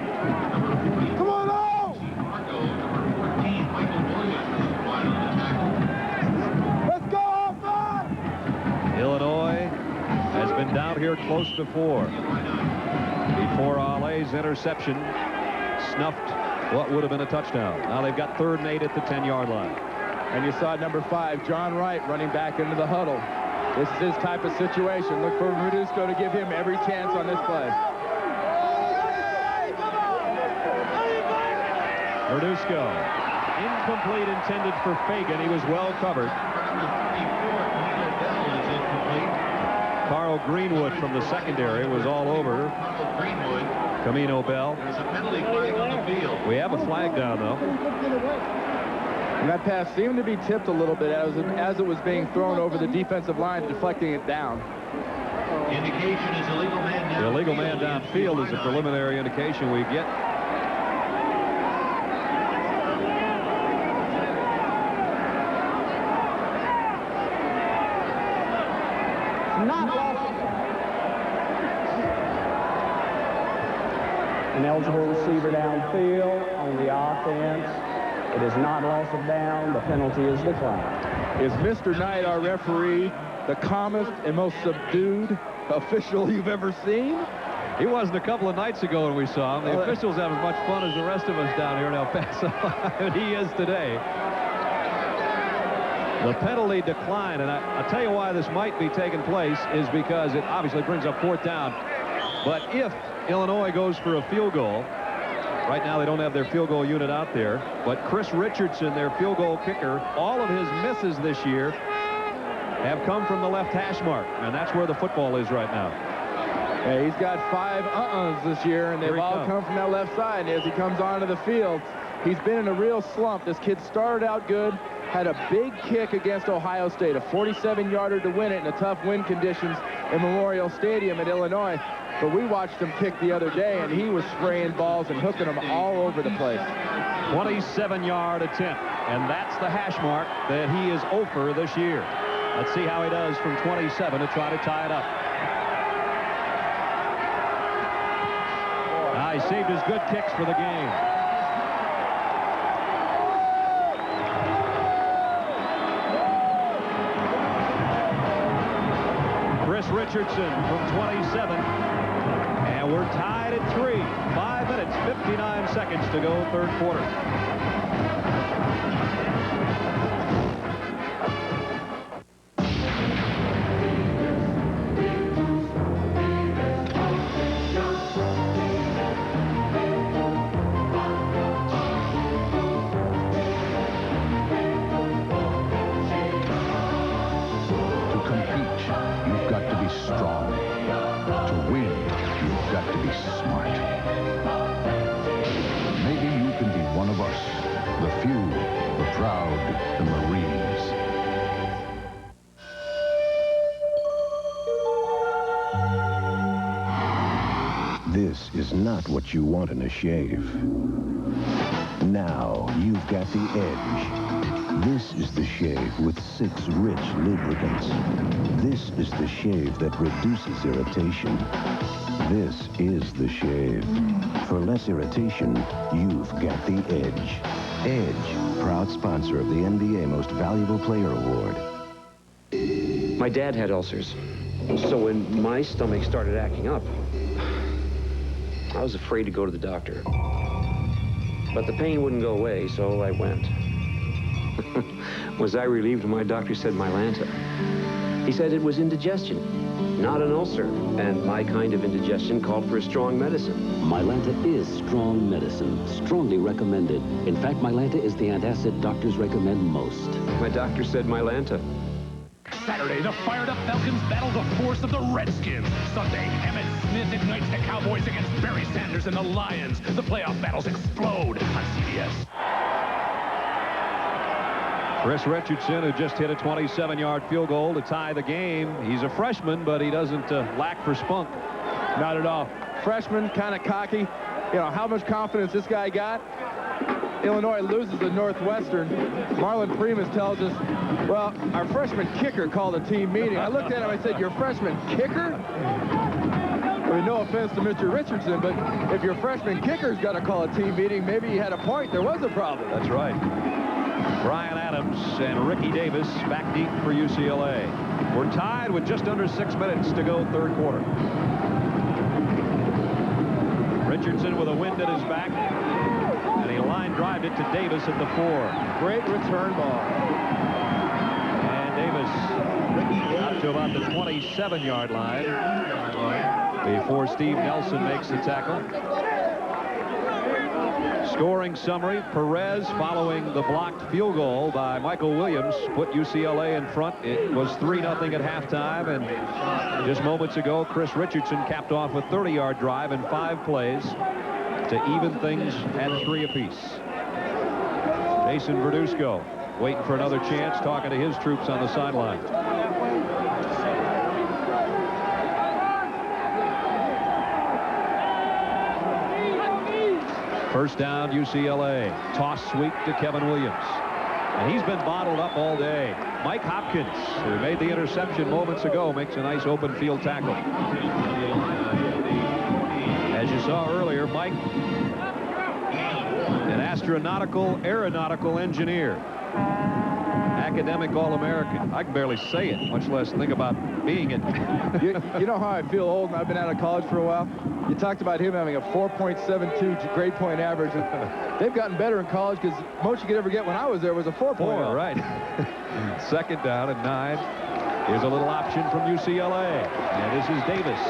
Come on, Argo, number 14. Michael Williams is wide on the tackle. Let's go, offense! Illinois has been down here close before. Ale's interception snuffed what would have been a touchdown. Now they've got 3rd and 8 at the 10-yard line. And you saw number 5, John Wright, running back into the huddle. This is his type of situation. Look for Verduzco to give him every chance on this play. Verduzco, incomplete, intended for Fagan. He was well covered. Carl Greenwood from the secondary was all over Camino Bell. There's a penalty flag on the field. We have a flag down, though. And that pass seemed to be tipped a little bit as it was being thrown over the defensive line, deflecting it down. Indication is illegal man downfield. The illegal man downfield is a preliminary indication we get. An eligible receiver downfield on the offense. It is not loss of down. The penalty is declined. Is Mr. Knight, our referee, the calmest and most subdued official you've ever seen? He wasn't a couple of nights ago when we saw him. The officials have as much fun as the rest of us down here in El Paso. And he is today. The penalty decline, and I'll tell you why this might be taking place is because it obviously brings up 4th down. But if Illinois goes for a field goal, right now they don't have their field goal unit out there, but Chris Richardson, their field goal kicker, all of his misses this year have come from the left hash mark, and that's where the football is right now. Yeah, he's got 5 this year, and they've all come from that left side. And as he comes onto the field, he's been in a real slump. This kid started out good, had a big kick against Ohio State, a 47-yarder to win it in the tough wind conditions in Memorial Stadium at Illinois. But we watched him kick the other day, and he was spraying balls and hooking them all over the place. 27-yard attempt, and that's the hash mark that he is 0 for this year. Let's see how he does from 27 to try to tie it up. He saved his good kicks for the game. Chris Richardson from 27. And we're tied at 3. 5 minutes, 59 seconds to go, 3rd quarter. This is not what you want in a shave. Now you've got the edge. This is the shave with 6 rich lubricants. This is the shave that reduces irritation. This is the shave. For less irritation, you've got the edge. Edge, proud sponsor of the NBA Most Valuable Player Award. My dad had ulcers. So when my stomach started acting up, I was afraid to go to the doctor. But the pain wouldn't go away, so I went. Was I relieved when my doctor said Mylanta? He said it was indigestion. not an ulcer. And my kind of indigestion called for a strong medicine. Mylanta is strong medicine, strongly recommended. In fact, Mylanta is the antacid doctors recommend most. My doctor said Mylanta. Saturday, the fired-up Falcons battle the force of the Redskins. Sunday, Emmitt Smith ignites the Cowboys against Barry Sanders and the Lions. The playoff battles explode on CBS. Chris Richardson, who just hit a 27-yard field goal to tie the game. He's a freshman, but he doesn't lack for spunk. Not at all. Freshman, kind of cocky. You know, how much confidence this guy got? Illinois loses to Northwestern. Marlon Primus tells us, well, our freshman kicker called a team meeting. I looked at him, I said, your freshman kicker? I mean, no offense to Mr. Richardson, but if your freshman kicker's got to call a team meeting, maybe he had a point. There was a problem. That's right. Brian Adams and Ricky Davis back deep for UCLA. We're tied with just under 6 minutes to go, third quarter. Richardson with a wind at his back. And he line drived it to Davis at the 4. Great return ball. And Davis out to about the 27-yard line before Steve Nelson makes the tackle. Scoring summary, Perez, following the blocked field goal by Michael Williams, put UCLA in front. It was 3-0 at halftime, and just moments ago, Chris Richardson capped off a 30-yard drive in 5 plays to even things at 3 apiece. Jason Verduzco waiting for another chance, talking to his troops on the sideline. First down, UCLA. Toss sweep to Kevin Williams. And he's been bottled up all day. Mike Hopkins, who made the interception moments ago, makes a nice open field tackle. As you saw earlier, Mike, an aeronautical engineer. Academic All-American. I can barely say it, much less think about being it. you know how I feel old, and I've been out of college for a while? You talked about him having a 4.72 grade point average. They've gotten better in college because most you could ever get when I was there was a 4.0. Right. Second down and 9. Here's a little option from UCLA. And this is Davis.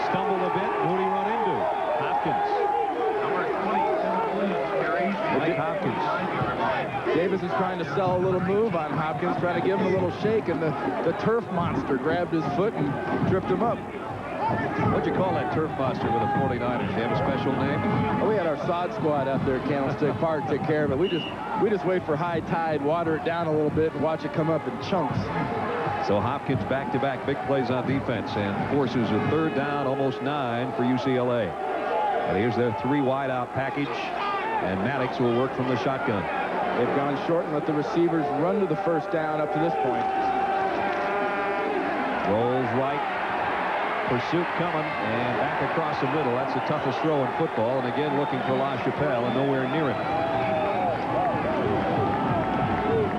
Stumbled a bit. Who did he run into? Hopkins. Mike Hopkins. Davis is trying to sell a little move on Hopkins, trying to give him a little shake, and the turf monster grabbed his foot and tripped him up. What'd you call that turf monster with the 49ers? Do you have a special name? Oh, we had our sod squad out there at Candlestick Park take care of it. We just wait for high tide, water it down a little bit, and watch it come up in chunks. So Hopkins back-to-back big plays on defense and forces a third down, almost 9 for UCLA. And here's their 3 wide-out package, and Maddox will work from the shotgun. They've gone short and let the receivers run to the first down up to this point. Rolls right. Pursuit coming, and back across the middle. That's the toughest throw in football, and again looking for LaChapelle, and nowhere near him.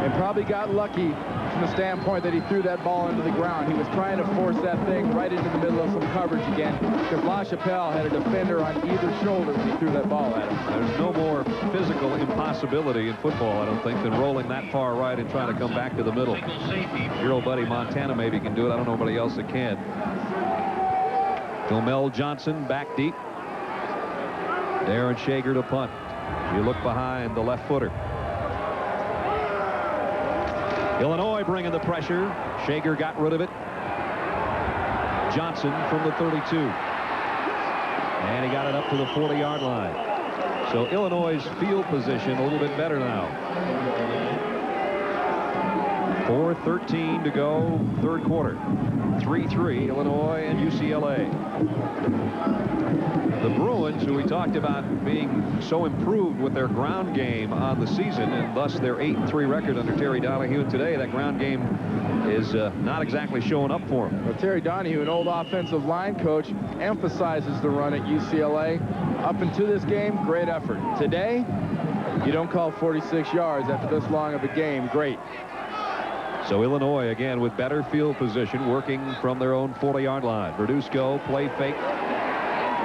And probably got lucky from the standpoint that he threw that ball into the ground. He was trying to force that thing right into the middle of some coverage again, because LaChapelle had a defender on either shoulder when he threw that ball at him. There's no more physical impossibility in football, I don't think, than rolling that far right and trying to come back to the middle. Your old buddy Montana maybe can do it. I don't know anybody else that can. Gomel Johnson back deep. Darren Shager to punt. You look behind the left footer. Illinois bringing the pressure. Shager got rid of it. Johnson from the 32. And he got it up to the 40-yard line. So Illinois' field position a little bit better now. 4:13 to go, third quarter. 3-3, Illinois and UCLA. The Bruins, who we talked about being so improved with their ground game on the season, and thus their 8-3 record under Terry Donahue, and today that ground game is not exactly showing up for them. Well, Terry Donahue, an old offensive line coach, emphasizes the run at UCLA. Up into this game, great effort. Today, you don't call 46 yards after this long of a game. Great. So Illinois, again, with better field position, working from their own 40-yard line. Verduzco, play fake,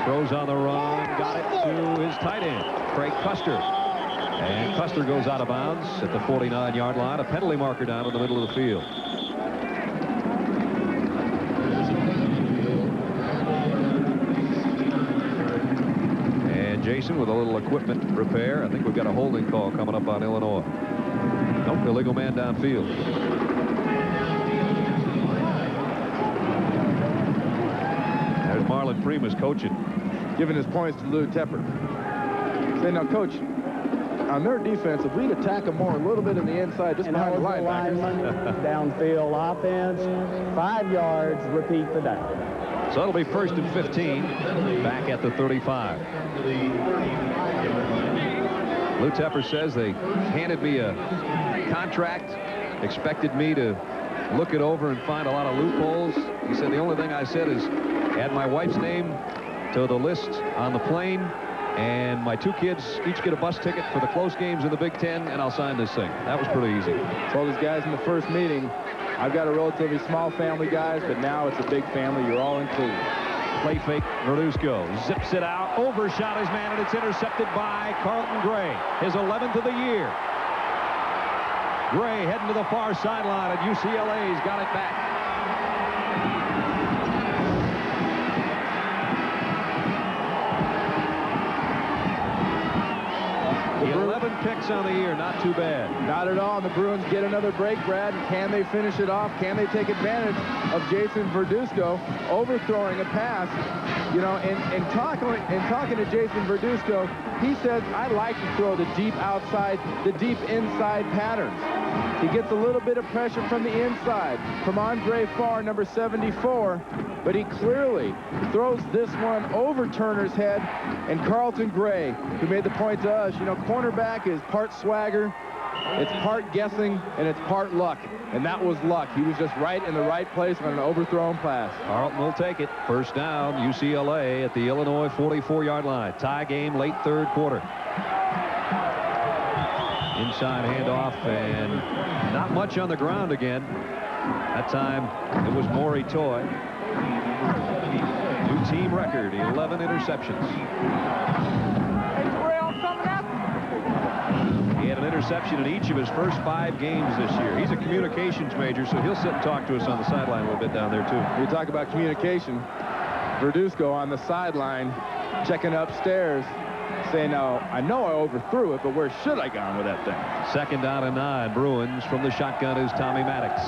throws on the run, got it to his tight end, Craig Custer. And Custer goes out of bounds at the 49-yard line. A penalty marker down in the middle of the field. Jason with a little equipment repair. I think we've got a holding call coming up on Illinois. Nope, illegal man downfield. There's Marlon Primus coaching. Giving his points to Lou Tepper. Saying, now, Coach, on their defense, if we'd attack them more a little bit in the inside, just behind the linebackers. Downfield offense, 5 yards, repeat the down. So it'll be 1st and 15, back at the 35. Lou Tepper says they handed me a contract, expected me to look it over and find a lot of loopholes. He said the only thing I said is add my wife's name to the list on the plane, and my 2 kids each get a bus ticket for the close games in the Big Ten, and I'll sign this thing. That was pretty easy. Told these guys in the first meeting, I've got a relatively small family, guys, but now it's a big family. You're all included. Play fake, Verduzco zips it out, overshot his man, and it's intercepted by Carlton Gray, his 11th of the year. Gray heading to the far sideline, and UCLA's got it back. The 11 picks on the year, not too bad. Not at all. And the Bruins get another break, Brad. Can they finish it off? Can they take advantage of Jason Verduzco overthrowing a pass? You know, in talking to Jason Verduzco, he says, I like to throw the deep outside, the deep inside patterns. He gets a little bit of pressure from the inside, from Andre Farr, number 74, but he clearly throws this one over Turner's head. And Carlton Gray, who made the point to us, you know, cornerback is part swagger, it's part guessing, and it's part luck. And that was luck. He was just right in the right place on an overthrown pass. Carlton will take it. 1st down, UCLA at the Illinois 44-yard line. Tie game, late 3rd quarter. Inside handoff, and not much on the ground again. That time, it was Maury Toy. New team record, 11 interceptions. He had an interception in each of his first 5 games this year. He's a communications major, so he'll sit and talk to us on the sideline a little bit down there, too. We talk about communication. Verduzco on the sideline, checking upstairs, saying, now, I know I overthrew it, but where should I gone with that thing? 2nd down and 9. Bruins. From the shotgun is Tommy Maddox.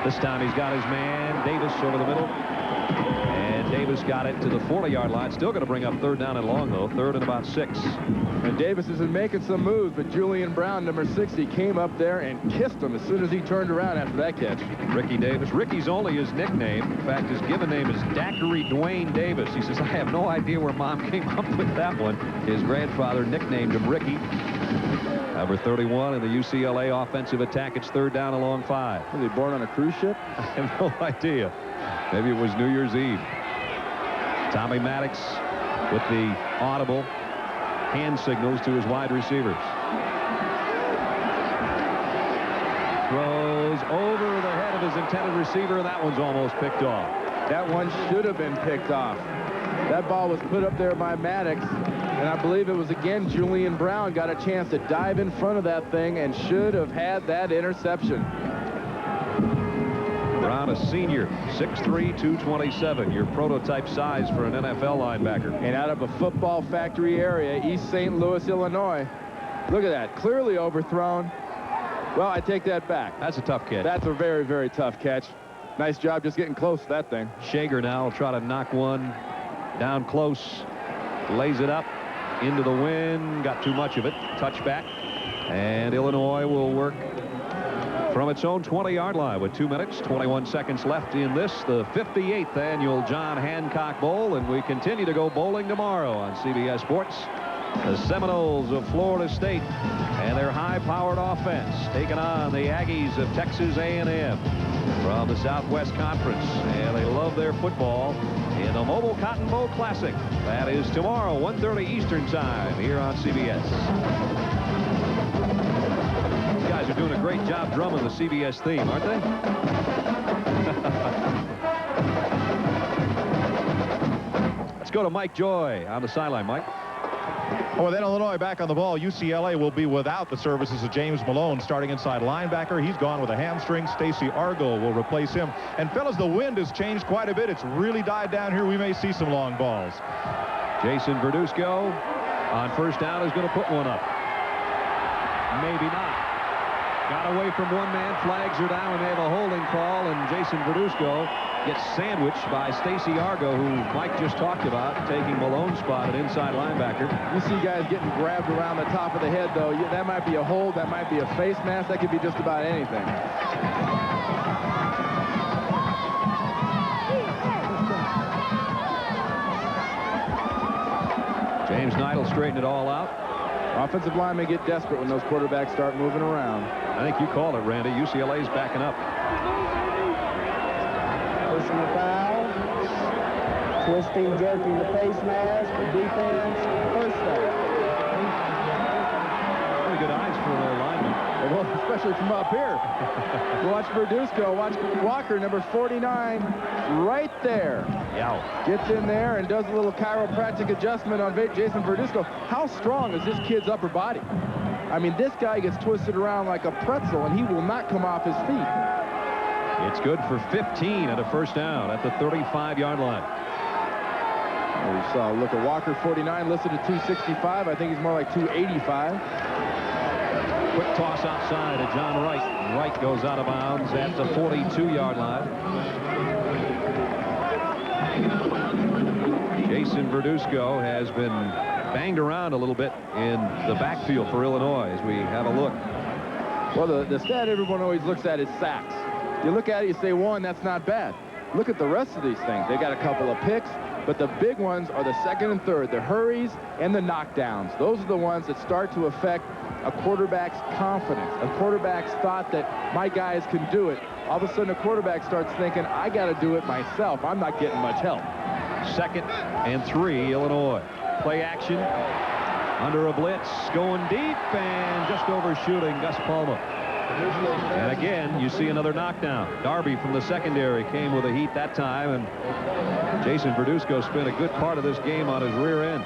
This time he's got his man, Davis, over the middle. And Davis got it to the 40-yard line. Still going to bring up 3rd down and long, though. 3rd and about 6. And Davis isn't making some moves, but Julian Brown, number 60, came up there and kissed him as soon as he turned around after that catch. Ricky Davis. Ricky's only his nickname. In fact, his given name is Daiquiri Dwayne Davis. He says, I have no idea where Mom came up with that one. His grandfather nicknamed him Ricky. Number 31 in the UCLA offensive attack. It's 3rd down along 5. Was he born on a cruise ship? I have no idea. Maybe it was New Year's Eve. Tommy Maddox with the audible hand signals to his wide receivers. Throws over the head of his intended receiver, and that one's almost picked off. That one should have been picked off. That ball was put up there by Maddox, and I believe it was again Julian Brown got a chance to dive in front of that thing and should have had that interception. Brown, a senior, 6'3", 227, your prototype size for an NFL linebacker. And out of a football factory area, East St. Louis, Illinois. Look at that, clearly overthrown. Well, I take that back. That's a tough catch. That's a very, very tough catch. Nice job just getting close to that thing. Shager now will try to knock one down close. Lays it up into the wind. Got too much of it. Touchback. And Illinois will work from its own 20-yard line with 2 minutes, 21 seconds left in this, the 58th annual John Hancock Bowl. And we continue to go bowling tomorrow on CBS Sports. The Seminoles of Florida State and their high-powered offense taking on the Aggies of Texas A&M from the Southwest Conference. And they love their football in the Mobile Cotton Bowl Classic. That is tomorrow, 1:30 Eastern Time, here on CBS. These guys are doing a great job drumming the CBS theme, aren't they? Let's go to Mike Joy on the sideline. Mike. Well, then Illinois back on the ball. UCLA will be without the services of James Malone starting inside linebacker. He's gone with a hamstring. Stacy Argyle will replace him. And fellas, the wind has changed quite a bit. It's really died down here. We may see some long balls. Jason Verduzco on first down is going to put one up. Maybe not. Got away from one man, flags are down, and they have a holding call, and Jason Verduzco gets sandwiched by Stacy Argo, who Mike just talked about, taking Malone's spot at inside linebacker. You see guys getting grabbed around the top of the head, though. That might be a hold, that might be a face mask, that could be just about anything. James Knight will straighten it all out. Offensive linemen get desperate when those quarterbacks start moving around. I think you called it, Randy. UCLA's backing up. Personal foul. Twisting, jerking the face mask. Defense. First down. Pretty good eyes for an old lineman. Well, especially from up here. Watch Verduzco. Watch Walker, number 49, right there. Yeah. Gets in there and does a little chiropractic adjustment on Jason Verduzco. How strong is this kid's upper body? I mean, this guy gets twisted around like a pretzel, and he will not come off his feet. It's good for 15 and a first down at the 35-yard line. We saw a look at Walker, 49, listed at 265. I think he's more like 285. Quick toss outside to John Wright. Wright goes out of bounds at the 42-yard line. Jason Verduzco has been banged around a little bit in the backfield for Illinois as we have a look. Well, the stat everyone always looks at is sacks. You look at it, you say, one, that's not bad. Look at the rest of these things. They got a couple of picks, but the big ones are the second and third, the hurries and the knockdowns. Those are the ones that start to affect a quarterback's confidence, a quarterback's thought that my guys can do it. All of a sudden, a quarterback starts thinking, I got to do it myself. I'm not getting much help. 2nd and 3, Illinois. Play action under a blitz, going deep and just overshooting Gus Palma. And again, you see another knockdown. Darby from the secondary came with a heat that time, and Jason Verduzco spent a good part of this game on his rear end.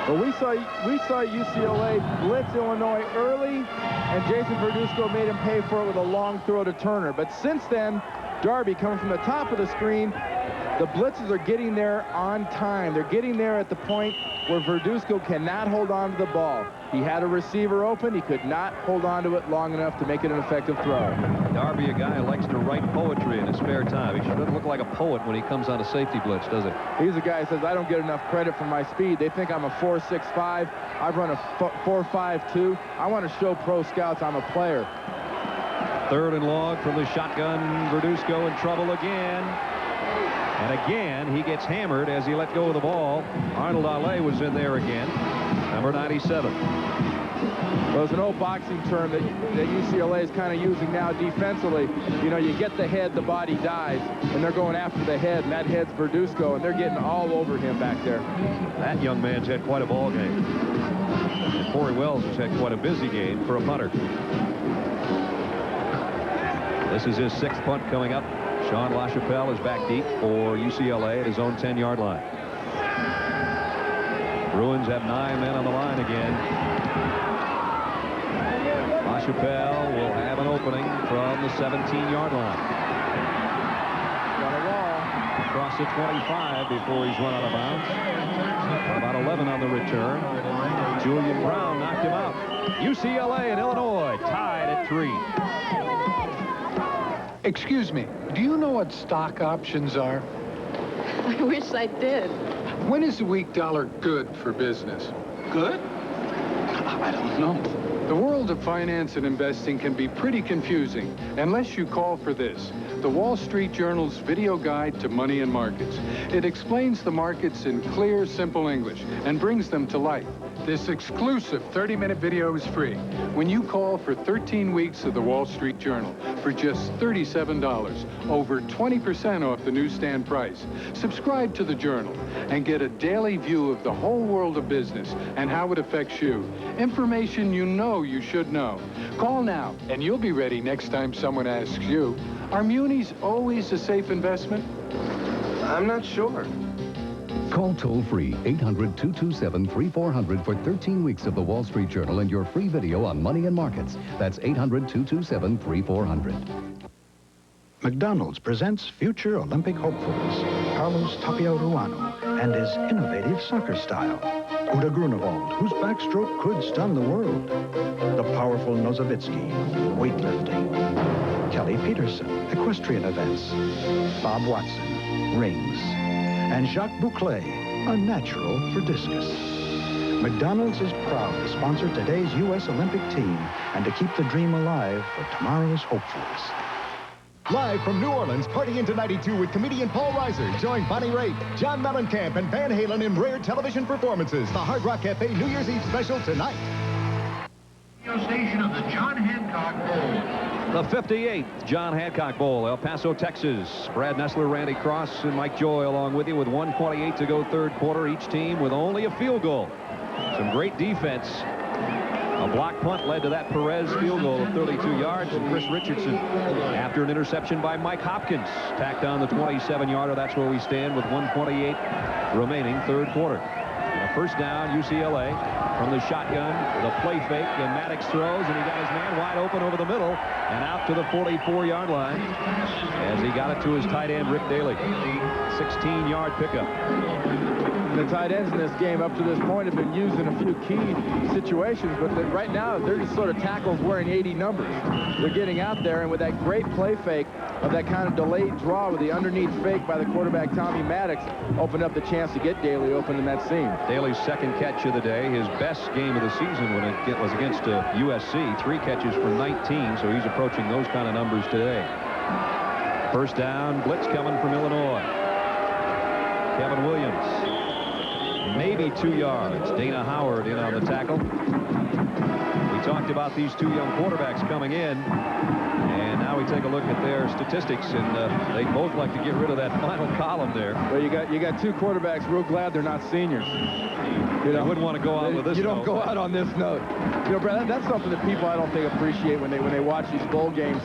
Well, we saw UCLA blitz Illinois early, and Jason Verduzco made him pay for it with a long throw to Turner. But since then, Darby coming from the top of the screen, the blitzes are getting there on time. They're getting there at the point where Verduzco cannot hold on to the ball. He had a receiver open. He could not hold on to it long enough to make it an effective throw. Darby, a guy who likes to write poetry in his spare time. He doesn't look like a poet when he comes on a safety blitz, does he? He's a guy who says, I don't get enough credit for my speed. They think I'm a 4.65. I've run a 4.52. I want to show pro scouts I'm a player. 3rd and long from the shotgun. Verduzco in trouble again. And again, he gets hammered as he let go of the ball. Arnold Ale was in there again, number 97. Well, it's an old boxing term that UCLA is kind of using now defensively. You know, you get the head, the body dies, and they're going after the head, and that head's Verduzco, and they're getting all over him back there. That young man's had quite a ball game. And Corey Wells has had quite a busy game for a punter. This is his 6th punt coming up. Sean LaChapelle is back deep for UCLA at his own 10-yard line. Bruins have 9 men on the line again. LaChapelle will have an opening from the 17-yard line. Got a wall. Across the 25 before he's run out of bounds. About 11 on the return. Julian Brown knocked him out. UCLA and Illinois tied at 3. Excuse me, do you know what stock options are? I wish I did. When is the weak dollar good for business? Good? I don't know. The world of finance and investing can be pretty confusing unless you call for this, the Wall Street Journal's video guide to money and markets. It explains the markets in clear, simple English and brings them to life. This exclusive 30-minute video is free when you call for 13 weeks of the Wall Street Journal for just $37, over 20% off the newsstand price. Subscribe to the Journal and get a daily view of the whole world of business and how it affects you. Information you know you should know. Call now, and you'll be ready next time someone asks you, are munis always a safe investment? I'm not sure. Call toll-free 800-227-3400 for 13 weeks of the Wall Street Journal and your free video on money and markets. That's 800-227-3400. McDonald's presents future Olympic hopefuls, Carlos Tapia Ruano and his innovative soccer style. Uda Grunewald, whose backstroke could stun the world. The powerful Nozowitzki, weightlifting. Kelly Peterson, equestrian events. Bob Watson, rings. And Jacques Bouclet, a natural for discus. McDonald's is proud to sponsor today's U.S. Olympic team and to keep the dream alive for tomorrow's hopefuls. Live from New Orleans, party into 92 with comedian Paul Reiser. Join Bonnie Raitt, John Mellencamp, and Van Halen in rare television performances. The Hard Rock Cafe New Year's Eve special tonight. Radio station of the John Hancock Bowl. The 58th John Hancock Bowl, El Paso, Texas. Brad Nessler, Randy Cross, and Mike Joy along with you with 1:28 to go third quarter. Each team with only a field goal. Some great defense. A block punt led to that Perez field goal of 32 yards, and Chris Richardson, after an interception by Mike Hopkins, tacked on the 27-yarder. That's where we stand with 1:28 remaining third quarter. A first down, UCLA from the shotgun, the play fake, and Maddox throws, and he got his man wide open over the middle and out to the 44-yard line as he got it to his tight end, Rick Daly. 16-yard pickup. The tight ends in this game up to this point have been used in a few key situations, but right now they're just sort of tackles wearing 80 numbers. They're getting out there, and with that great play fake of that kind of delayed draw with the underneath fake by the quarterback Tommy Maddox opened up the chance to get Daly open in that seam. Daly's second catch of the day, his best game of the season when it was against USC. 3 catches for 19, so he's approaching those kind of numbers today. First down, blitz coming from Illinois. Kevin Williams. Maybe 2 yards. Dana Howard in on the tackle. We talked about these two young quarterbacks coming in, and now we take a look at their statistics, and they both like to get rid of that final column there. Well, you got two quarterbacks real glad they're not seniors. You know, wouldn't want to go out with this. You don't go out on this note. You know, Brad, that's something that people I don't think appreciate when they watch these bowl games.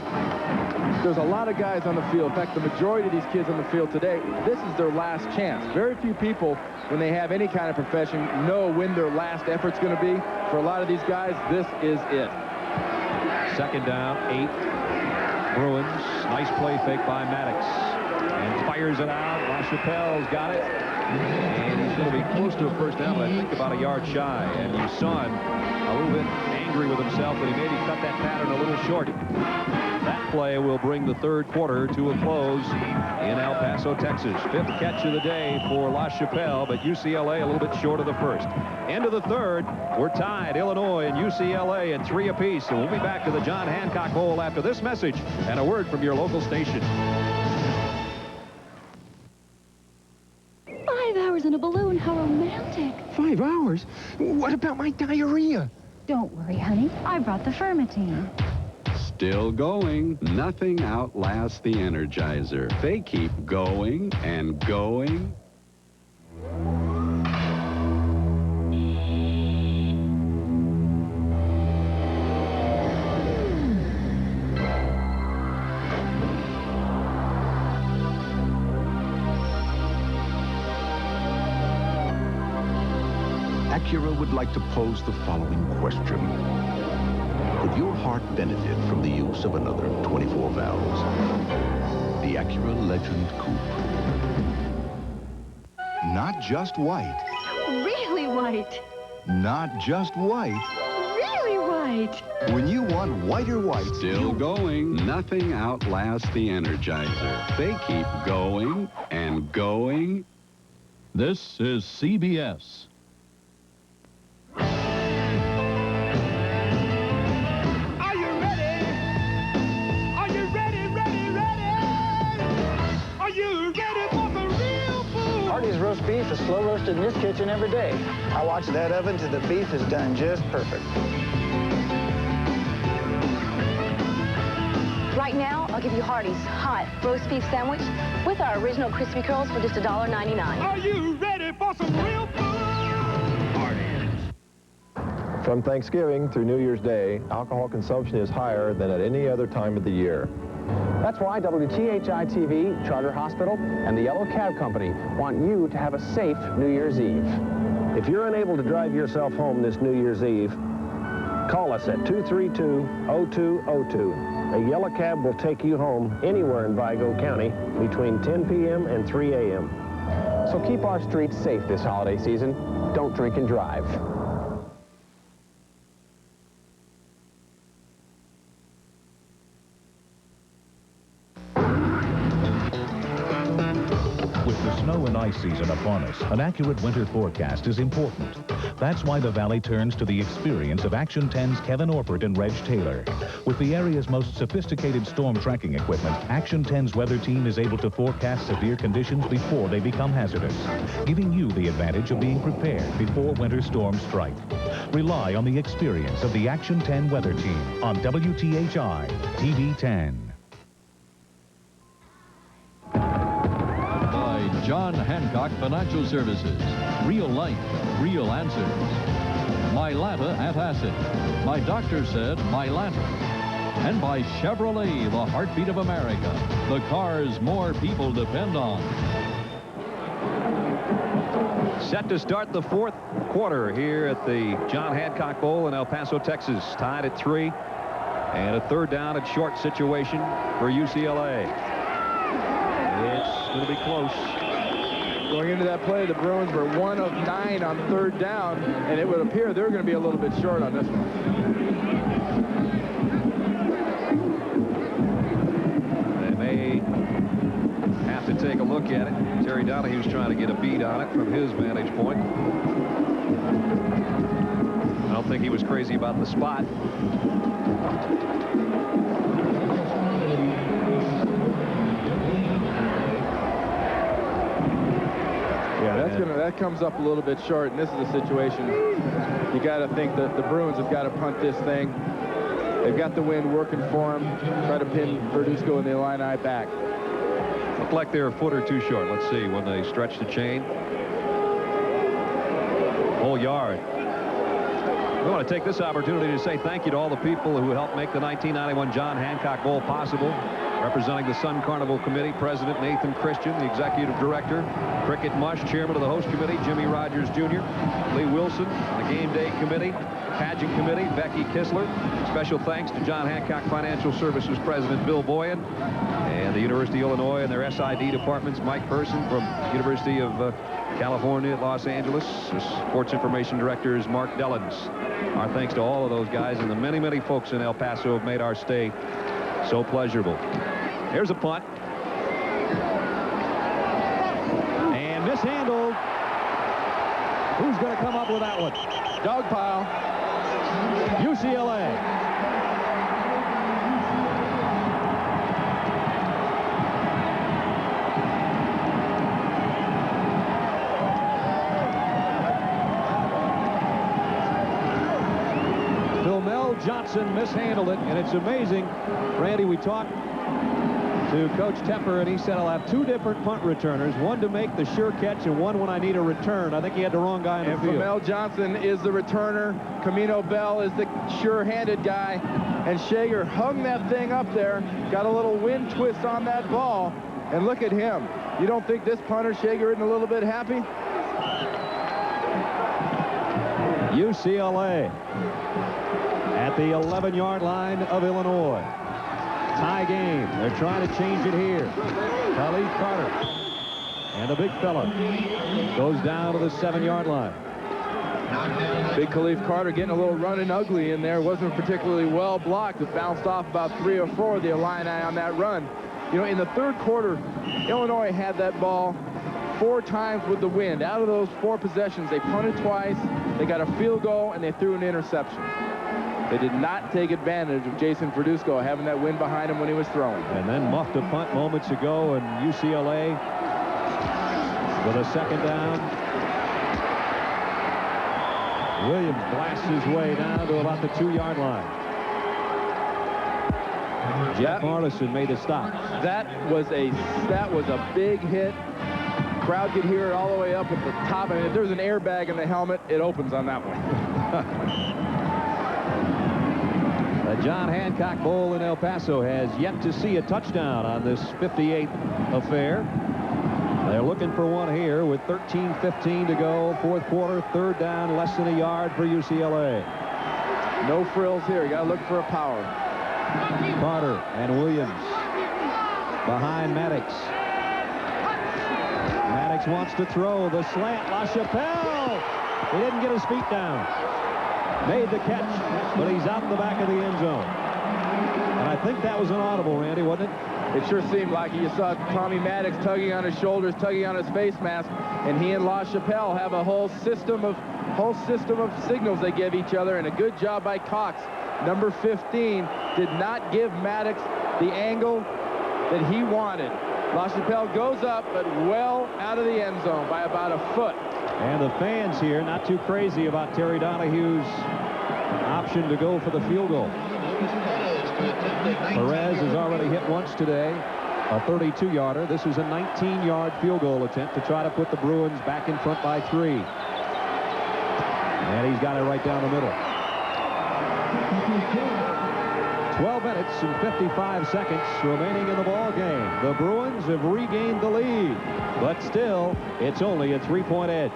There's a lot of guys on the field. In fact, the majority of these kids on the field today, this is their last chance. Very few people, when they have any kind of profession, know when their last effort's going to be. For a lot of these guys, this is it. Second down, 8. Bruins. Nice play fake by Maddox. And fires it out. LaChapelle's got it. And he's going to be close to a first down, but I think about a yard shy. And you saw him a little bit angry with himself, but he maybe cut that pattern a little short. That play will bring the third quarter to a close in El Paso, Texas. 5th catch of the day for LaChapelle, but UCLA a little bit short of the first. End of the third, we're tied, Illinois and UCLA at 3 apiece. So we'll be back to the John Hancock Bowl after this message and a word from your local station. 5 hours in a balloon, how romantic. 5 hours? What about my diarrhea? Don't worry, honey. I brought the Fermitine. Still going. Nothing outlasts the Energizer. They keep going and going. Acura would like to pose the following question. Could your heart benefit from the use of another 24 valves? The Acura Legend Coupe. Not just white. Really white. Not just white. Really white. When you want whiter white, Still going. Nothing outlasts the Energizer. They keep going and going. This is CBS. Artie's roast beef is slow roasted in this kitchen every day. I watch that oven till the beef is done just perfect. Right now, I'll give you Hardee's hot roast beef sandwich with our original crispy curls for just $1.99. Are you ready for some real food? From Thanksgiving through New Year's Day, alcohol consumption is higher than at any other time of the year. That's why WTHI-TV, Charter Hospital, and the Yellow Cab Company want you to have a safe New Year's Eve. if you're unable to drive yourself home this New Year's Eve, call us at 232-0202. A yellow cab will take you home anywhere in Vigo County between 10 p.m. and 3 a.m. So keep our streets safe this holiday season. Don't drink and drive. With the snow and ice season upon us, an accurate winter forecast is important. That's why the Valley turns to the experience of Action 10's Kevin Orpert and Reg Taylor. With the area's most sophisticated storm tracking equipment, Action 10's weather team is able to forecast severe conditions before they become hazardous, giving you the advantage of being prepared before winter storms strike. Rely on the experience of the Action 10 weather team on WTHI TV 10. John Hancock Financial Services. Real life, real answers. Mylanta antacid. My doctor said Mylanta. And by Chevrolet, the heartbeat of America. The cars more people depend on. Set to start the fourth quarter here at the John Hancock Bowl in El Paso, Texas. Tied at 3. And a third down at short situation for UCLA. It's going to be close. Going into that play, the Bruins were 1 of 9 on third down, and it would appear they're going to be a little bit short on this one. They may have to take a look at it. Terry Donahue's trying to get a beat on it from his vantage point. I don't think he was crazy about the spot. That comes up a little bit short, and this is a situation you got to think that the Bruins have got to punt this thing. They've got the wind working for them. Try to pin Verduzco and the Illini back. Looked like they're a foot or two short. Let's see when they stretch the chain. Whole yard. We want to take this opportunity to say thank you to all the people who helped make the 1991 John Hancock Bowl possible. Representing the Sun Carnival Committee, President Nathan Christian, the Executive Director, Cricket Mush, Chairman of the Host Committee, Jimmy Rogers Jr., Lee Wilson, the Game Day Committee, Pageant Committee, Becky Kistler. Special thanks to John Hancock Financial Services President Bill Boyan and the University of Illinois and their SID departments, Mike Person from University of California at Los Angeles. The Sports Information Director is Mark Dellins. Our thanks to all of those guys and the many, many folks in El Paso who have made our stay so pleasurable. Here's a punt. And mishandled. Who's going to come up with that one? Dog pile. UCLA. Philmel Johnson mishandled it, and it's amazing. Randy, we talked to Coach Tepper, and he said, I'll have 2 different punt returners, one to make the sure catch and one when I need a return. I think he had the wrong guy in the field. Philmel Johnson is the returner. Camino Bell is the sure-handed guy. And Shager hung that thing up there, got a little wind twist on that ball, and look at him. You don't think this punter, Shager, isn't a little bit happy? UCLA at the 11-yard line of Illinois. Tie game. They're trying to change it here. Khalif Carter. And a big fella goes down to the 7-yard line. Big Khalif Carter getting a little running ugly in there. Wasn't particularly well blocked. It bounced off about 3 or 4 of the Illini on that run. You know, in the third quarter, Illinois had that ball 4 times with the wind. Out of those 4 possessions, they punted twice, they got a field goal, and they threw an interception. They did not take advantage of Jason Verduzco having that wind behind him when he was throwing. And then muffed a punt moments ago, and UCLA with a 2nd down. Williams blasts his way down to about the 2-yard line. Jeff Marlison made a stop. That was a big hit. Crowd could hear it all the way up at the top. And if there's an airbag in the helmet, it opens on that one. The John Hancock Bowl in El Paso has yet to see a touchdown on this 58th affair. They're looking for one here with 13:15 to go. 4th quarter, 3rd down, less than a yard for UCLA. No frills here. You got to look for a power. Carter and Williams behind Maddox. Maddox wants to throw the slant. LaChapelle! He didn't get his feet down. Made the catch, but he's out in the back of the end zone. And I think that was an audible, Randy, wasn't it? It sure seemed like it. You saw Tommy Maddox tugging on his shoulders, tugging on his face mask, and he and LaChapelle have a whole system of signals they give each other, and a good job by Cox. Number 15 did not give Maddox the angle that he wanted. LaChapelle goes up, but well out of the end zone by about a foot. And the fans here not too crazy about Terry Donahue's option to go for the field goal. Perez has already hit once today, a 32-yarder. This is a 19-yard field goal attempt to try to put the Bruins back in front by 3. And he's got it right down the middle. 12 minutes and 55 seconds remaining in the ball game. The Bruins have regained the lead, but still, it's only a 3-point edge.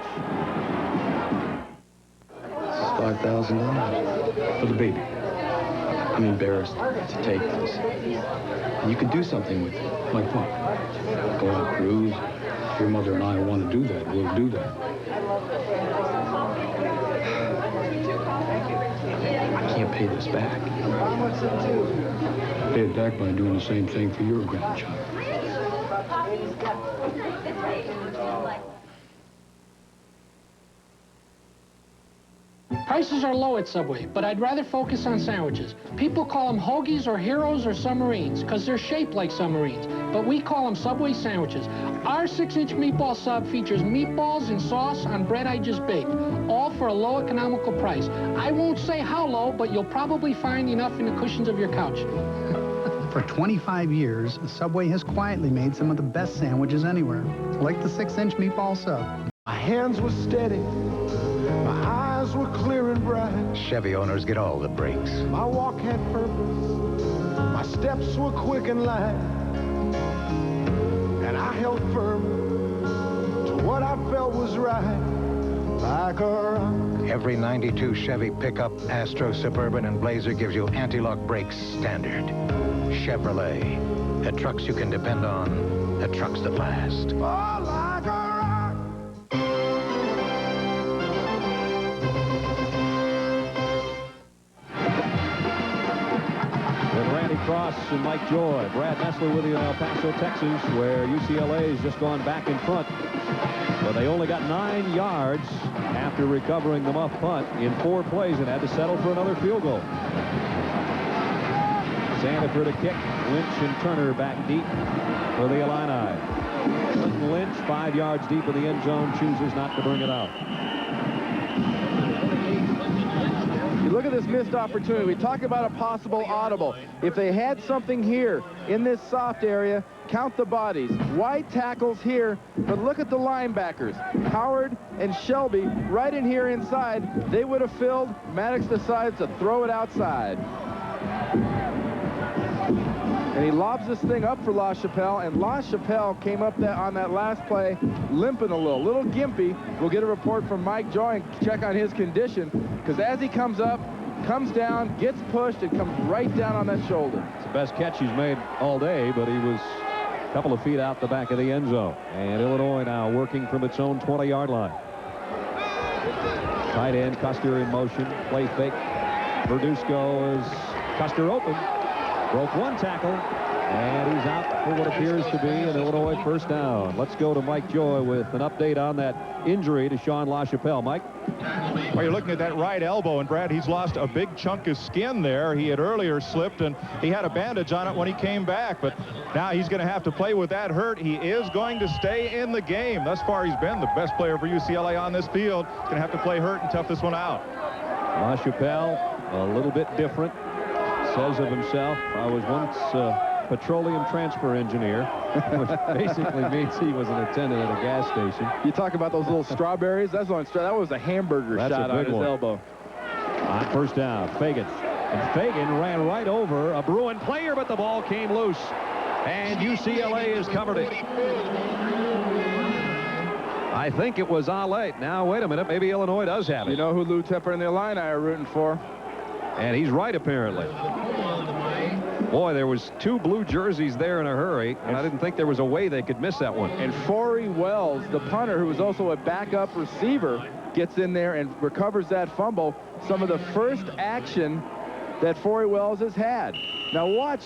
This is $5,000 for the baby. I'm embarrassed to take this. And you can do something with it. Like what? Go on a cruise. If your mother and I want to do that, we'll do that. I can't pay this back. Pay it back by doing the same thing for your grandchild. Prices are low at Subway, but I'd rather focus on sandwiches. People call them hoagies or heroes or submarines because they're shaped like submarines, but we call them Subway sandwiches. Our 6-inch meatball sub features meatballs and sauce on bread I just baked, all for a low economical price. I won't say how low, but you'll probably find enough in the cushions of your couch. For 25 years, Subway has quietly made some of the best sandwiches anywhere, like the 6-inch meatball sub. My hands were steady, my eyes were clear and bright. Chevy owners get all the breaks. My walk had purpose, my steps were quick and light, and I held firm to what I felt was right, like a rock. Every 92 Chevy pickup, Astro, Suburban, and Blazer gives you anti-lock brakes standard. Chevrolet, the trucks you can depend on, the trucks that last. Oh, like a rock. Cross and Mike Joy. Brad Nessler with you in El Paso, Texas, where UCLA has just gone back in front. But they only got 9 yards after recovering the muff punt in 4 plays and had to settle for another field goal. Sanford a kick. Lynch and Turner back deep for the Illini. Clinton Lynch 5 yards deep in the end zone, chooses not to bring it out. Look at this missed opportunity. We talk about a possible audible. If they had something here in this soft area, count the bodies. Wide tackles here, but look at the linebackers. Howard and Shelby right in here inside. They would have filled. Maddox decides to throw it outside. And he lobs this thing up for LaChapelle, and LaChapelle came up on that last play limping a little gimpy. We'll get a report from Mike Joy and check on his condition, because as he comes up, comes down, gets pushed, and comes right down on that shoulder. It's the best catch he's made all day, but he was a couple of feet out the back of the end zone. And Illinois now working from its own 20-yard line. Tight end, Custer in motion, play fake. Verduzco is Custer open. Broke one tackle, and he's out for what appears to be an Illinois first down. Let's go to Mike Joy with an update on that injury to Sean LaChapelle. Mike? Well, you're looking at that right elbow, and Brad, he's lost a big chunk of skin there. He had earlier slipped, and he had a bandage on it when he came back, but now he's going to have to play with that hurt. He is going to stay in the game. Thus far, he's been the best player for UCLA on this field. He's going to have to play hurt and tough this one out. LaChapelle, a little bit different. Says of himself, I was once a petroleum transfer engineer, which basically means he was an attendant at a gas station. You talk about those little strawberries. That was a hamburger shot on his elbow. On first down, Fagan. And Fagan ran right over a Bruin player, but the ball came loose. And UCLA has covered it. I think it was Ale. Now, wait a minute. Maybe Illinois does have it. You know who Lou Tepper and the Illini are rooting for? And he's right, apparently. Boy, there was 2 blue jerseys there in a hurry, and I didn't think there was a way they could miss that one. And Forey Wells, the punter, who was also a backup receiver, gets in there and recovers that fumble. Some of the first action that Forey Wells has had. Now watch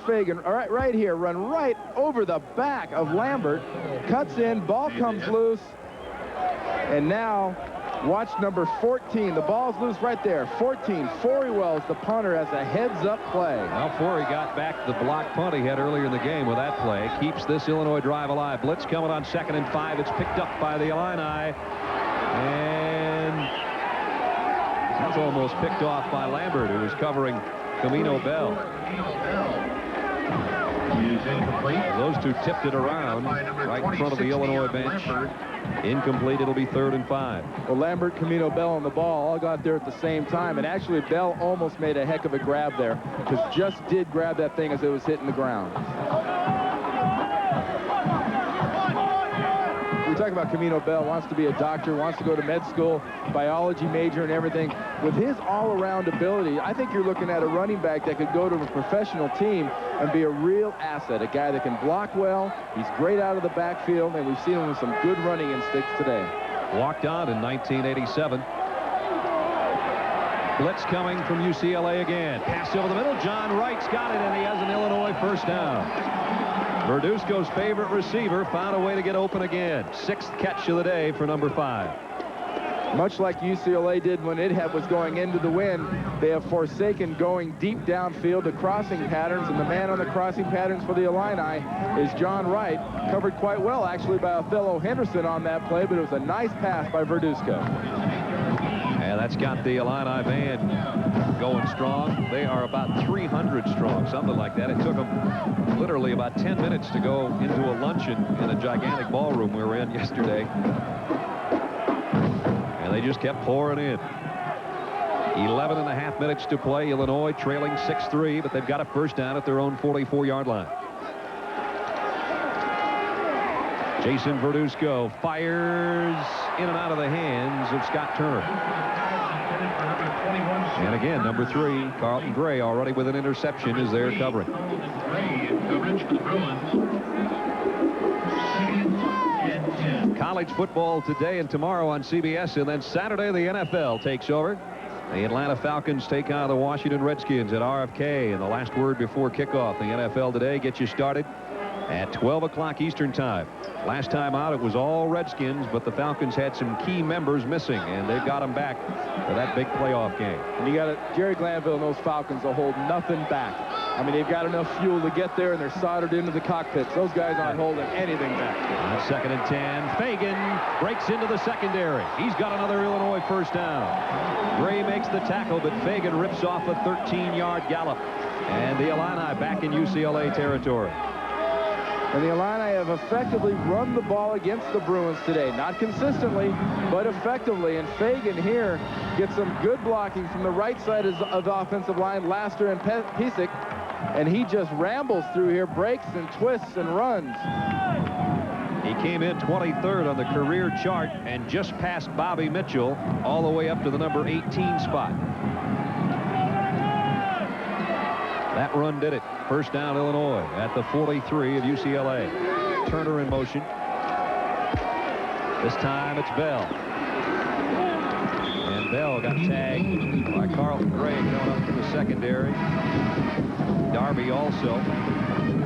Fagan right here run right over the back of Lambert, cuts in, ball comes loose, and now watch number 14. The ball's loose right there. 14, Forey Wells, the punter, has a heads-up play. Well, Forey got back the block punt he had earlier in the game with that play. Keeps this Illinois drive alive. Blitz coming on 2nd and 5. It's picked up by the Illini. And that's almost picked off by Lambert, who was covering Camino Bell. Those 2 tipped it around right in front of the Illinois bench. Incomplete. It'll be 3rd and 5. Well, Lambert, Camino Bell on the ball all got there at the same time, and actually Bell almost made a heck of a grab there, because just did grab that thing as it was hitting the ground. We talk about Camino Bell, wants to be a doctor, wants to go to med school, biology major and everything. With his all-around ability, I think you're looking at a running back that could go to a professional team and be a real asset, a guy that can block well. He's great out of the backfield, and we've seen him with some good running instincts today. Walked on in 1987. Blitz coming from UCLA again. Pass over the middle. John Wright's got it, and he has an Illinois first down. Verduzco's favorite receiver found a way to get open again. 6th catch of the day for number 5. Much like UCLA did when it was going into the wind, they have forsaken going deep downfield to crossing patterns, and the man on the crossing patterns for the Illini is John Wright. Covered quite well, actually, by Othello Henderson on that play, but it was a nice pass by Verduzco. And that's got the Illini band going strong. They are about 300 strong, something like that. It took them literally about 10 minutes to go into a luncheon in a gigantic ballroom we were in yesterday. And they just kept pouring in. 11 and a half minutes to play. Illinois trailing 6-3, but they've got a first down at their own 44-yard line. Jason Verduzco fires in and out of the hands of Scott Turner. And again, number 3, Carlton Gray, already with an interception, is there covering. College football today and tomorrow on CBS, and then Saturday the NFL takes over. The Atlanta Falcons take on the Washington Redskins at RFK, and the last word before kickoff. The NFL today gets you started at 12 o'clock Eastern time. Last time out, it was all Redskins, but the Falcons had some key members missing, and they've got them back for that big playoff game. And you got Jerry Glanville and those Falcons will hold nothing back. I mean, they've got enough fuel to get there, and they're soldered into the cockpits. Those guys aren't holding anything back. On 2nd and 10, Fagan breaks into the secondary. He's got another Illinois first down. Gray makes the tackle, but Fagan rips off a 13-yard gallop. And the Illini back in UCLA territory. And the Illini have effectively run the ball against the Bruins today. Not consistently, but effectively. And Fagan here gets some good blocking from the right side of the offensive line, Laster and Pisak. And he just rambles through here, breaks and twists and runs. He came in 23rd on the career chart and just passed Bobby Mitchell all the way up to the number 18 spot. That run did it. First down, Illinois at the 43 of UCLA. Turner in motion. This time it's Bell. And Bell got tagged by Carlton Gray going up to the secondary. Darby also. And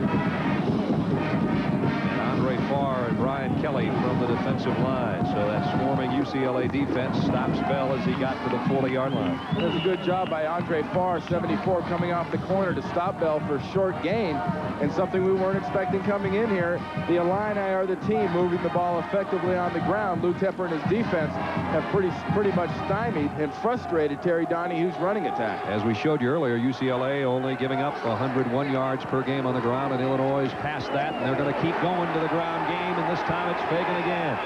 Andre Farr and Brian Kelly from the defensive line. So that swarming UCLA defense stops Bell as he got to the 40-yard line. There's a good job by Andre Farr, 74, coming off the corner to stop Bell for a short gain, and something we weren't expecting coming in here. The Illini are the team moving the ball effectively on the ground. Lou Tepper and his defense have pretty much stymied and frustrated Terry Donohue's running attack. As we showed you earlier, UCLA only giving up 101 yards per game on the ground, and Illinois is past that, and they're going to keep going to the ground game, and this time it's Fagan again.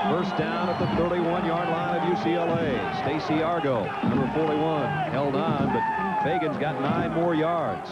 First down at the 31-yard line of UCLA. Stacy Argo, number 41, held on, but Fagan's got 9 more yards.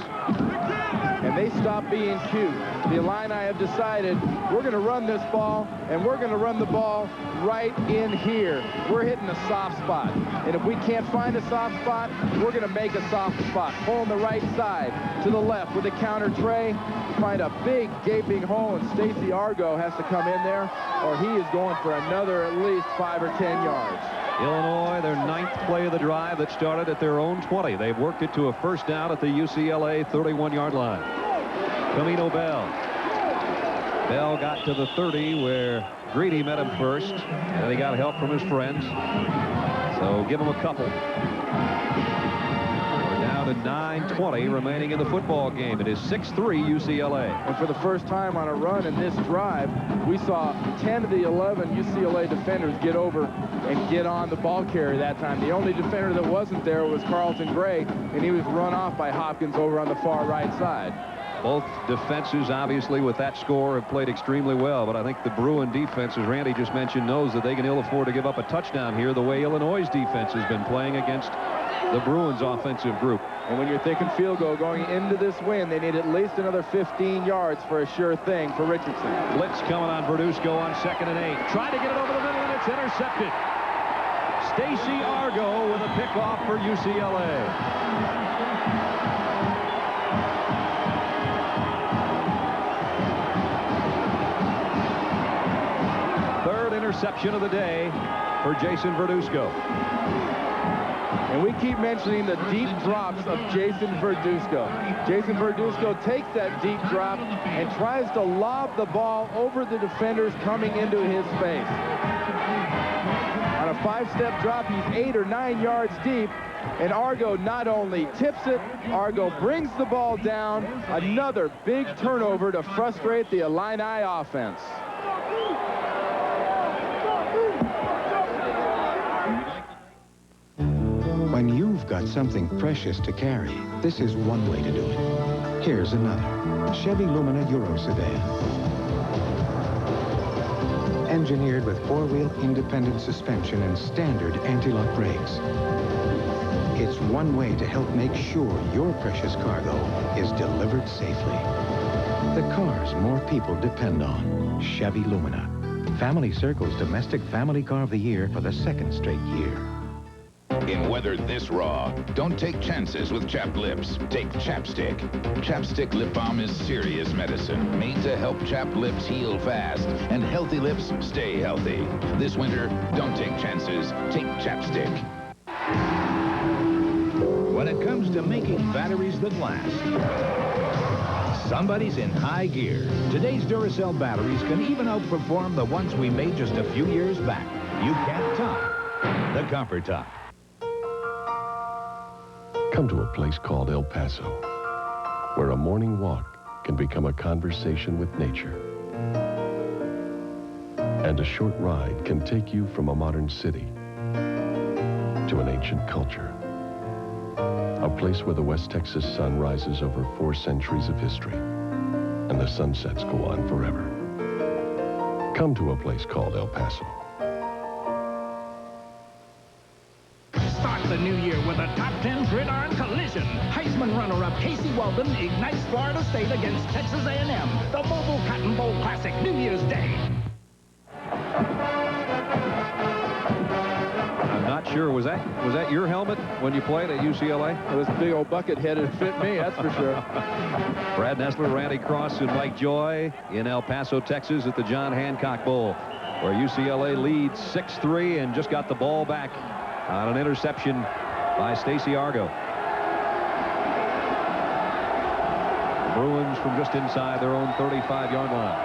And they stop being cute. The Illini have decided we're going to run this ball, and we're going to run the ball right in here. We're hitting a soft spot. And if we can't find a soft spot, we're going to make a soft spot. Pulling the right side to the left with a counter tray. Find a big gaping hole, and Stacy Argo has to come in there, or he is going for another at least 5 or 10 yards. Illinois, their 9th play of the drive that started at their own 20. They've worked it to a first down at the UCLA 31-yard line. Camino Bell. Bell got to the 30 where Greedy met him first, and he got help from his friends. So give him a couple. We're down to 9:20 remaining in the football game. It is 6-3 UCLA. And for the first time on a run in this drive, we saw 10 of the 11 UCLA defenders get over and get on the ball carrier that time. The only defender that wasn't there was Carlton Gray, and he was run off by Hopkins over on the far right side. Both defenses, obviously, with that score, have played extremely well. But I think the Bruin defense, as Randy just mentioned, knows that they can ill afford to give up a touchdown here the way Illinois' defense has been playing against the Bruins' offensive group. And when you're thinking field goal going into this win, they need at least another 15 yards for a sure thing for Richardson. Blitz coming on Verduzco on 2nd and 8. Trying to get it over the middle, and it's intercepted. Stacy Argo with a pickoff for UCLA. Interception of the day for Jason Verduzco. And we keep mentioning the deep drops of Jason Verduzco. Jason Verduzco takes that deep drop and tries to lob the ball over the defenders coming into his space. On a 5-step drop, he's 8 or 9 yards deep, and Argo not only tips it, Argo brings the ball down. Another big turnover to frustrate the Illini offense. When you've got something precious to carry, this is one way to do it. Here's another. Chevy Lumina Euro Sedan. Engineered with 4-wheel independent suspension and standard anti-lock brakes. It's one way to help make sure your precious cargo is delivered safely. The cars more people depend on. Chevy Lumina. Family Circle's Domestic Family Car of the Year for the 2nd straight year. In weather this raw, don't take chances with chapped lips. Take Chapstick. Chapstick lip balm is serious medicine, made to help chapped lips heal fast and healthy lips stay healthy. This winter, don't take chances. Take Chapstick. When it comes to making batteries that last, somebody's in high gear. Today's Duracell batteries can even outperform the ones we made just a few years back. You can't top the Comfort Top. Come to a place called El Paso, where a morning walk can become a conversation with nature. And a short ride can take you from a modern city to an ancient culture. A place where the West Texas sun rises over 4 centuries of history, and the sunsets go on forever. Come to a place called El Paso. Start the new year with a top 10 gridiron collision. Heisman runner-up Casey Weldon ignites Florida State against Texas A&M. The Mobile Cotton Bowl Classic, New Year's Day. I'm not sure. Was that your helmet when you played at UCLA? It was a big old bucket head. It fit me, that's for sure. Brad Nessler, Randy Cross, and Mike Joy in El Paso, Texas at the John Hancock Bowl, where UCLA leads 6-3 and just got the ball back on an interception by Stacy Argo. Bruins from just inside their own 35-yard line.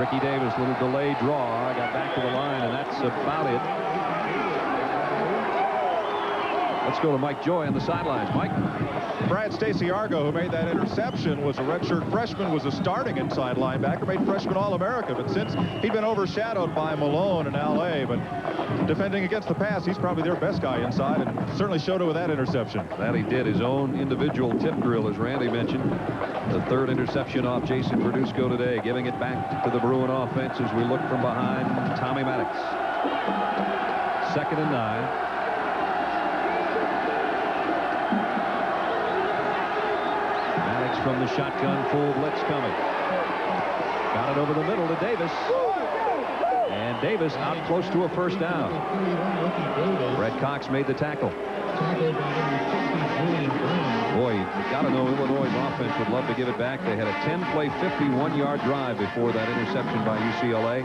Ricky Davis, little delayed draw, got back to the line, and that's about it. Let's go to Mike Joy on the sidelines. Mike? Brad, Stacy Argo, who made that interception, was a redshirt freshman, was a starting inside linebacker, made freshman All-America. But since he'd been overshadowed by Malone in L.A., but defending against the pass, he's probably their best guy inside, and certainly showed it with that interception. That he did. His own individual tip drill, as Randy mentioned. The third interception off Jason Verduzco today, giving it back to the Bruin offense as we look from behind Tommy Maddox. 2nd and 9. Maddox from the shotgun, full blitz coming. Got it over the middle to Davis. And Davis out close to a first down. Brett Cox made the tackle. Boy, you got to know Illinois' offense would love to give it back. They had a 10-play, 51-yard drive before that interception by UCLA.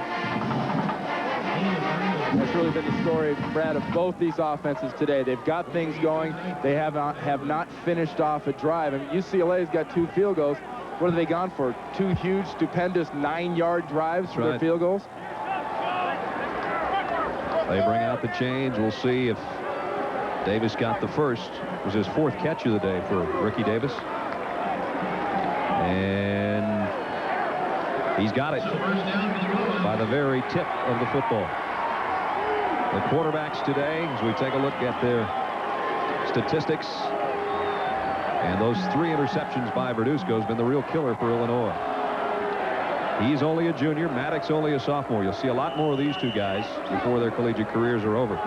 That's really been the story, Brad, of both these offenses today. They've got things going. They have not finished off a drive. I mean, UCLA's got 2 field goals. What have they gone for? 2 huge, stupendous 9-yard drives for their field goals? They bring out the chains. We'll see if Davis got the first. It was his 4th catch of the day for Ricky Davis. And he's got it by the very tip of the football. The quarterbacks today, as we take a look at their statistics, and those 3 interceptions by Verduzco has been the real killer for Illinois. He's only a junior. Maddox only a sophomore. You'll see a lot more of these 2 guys before their collegiate careers are over.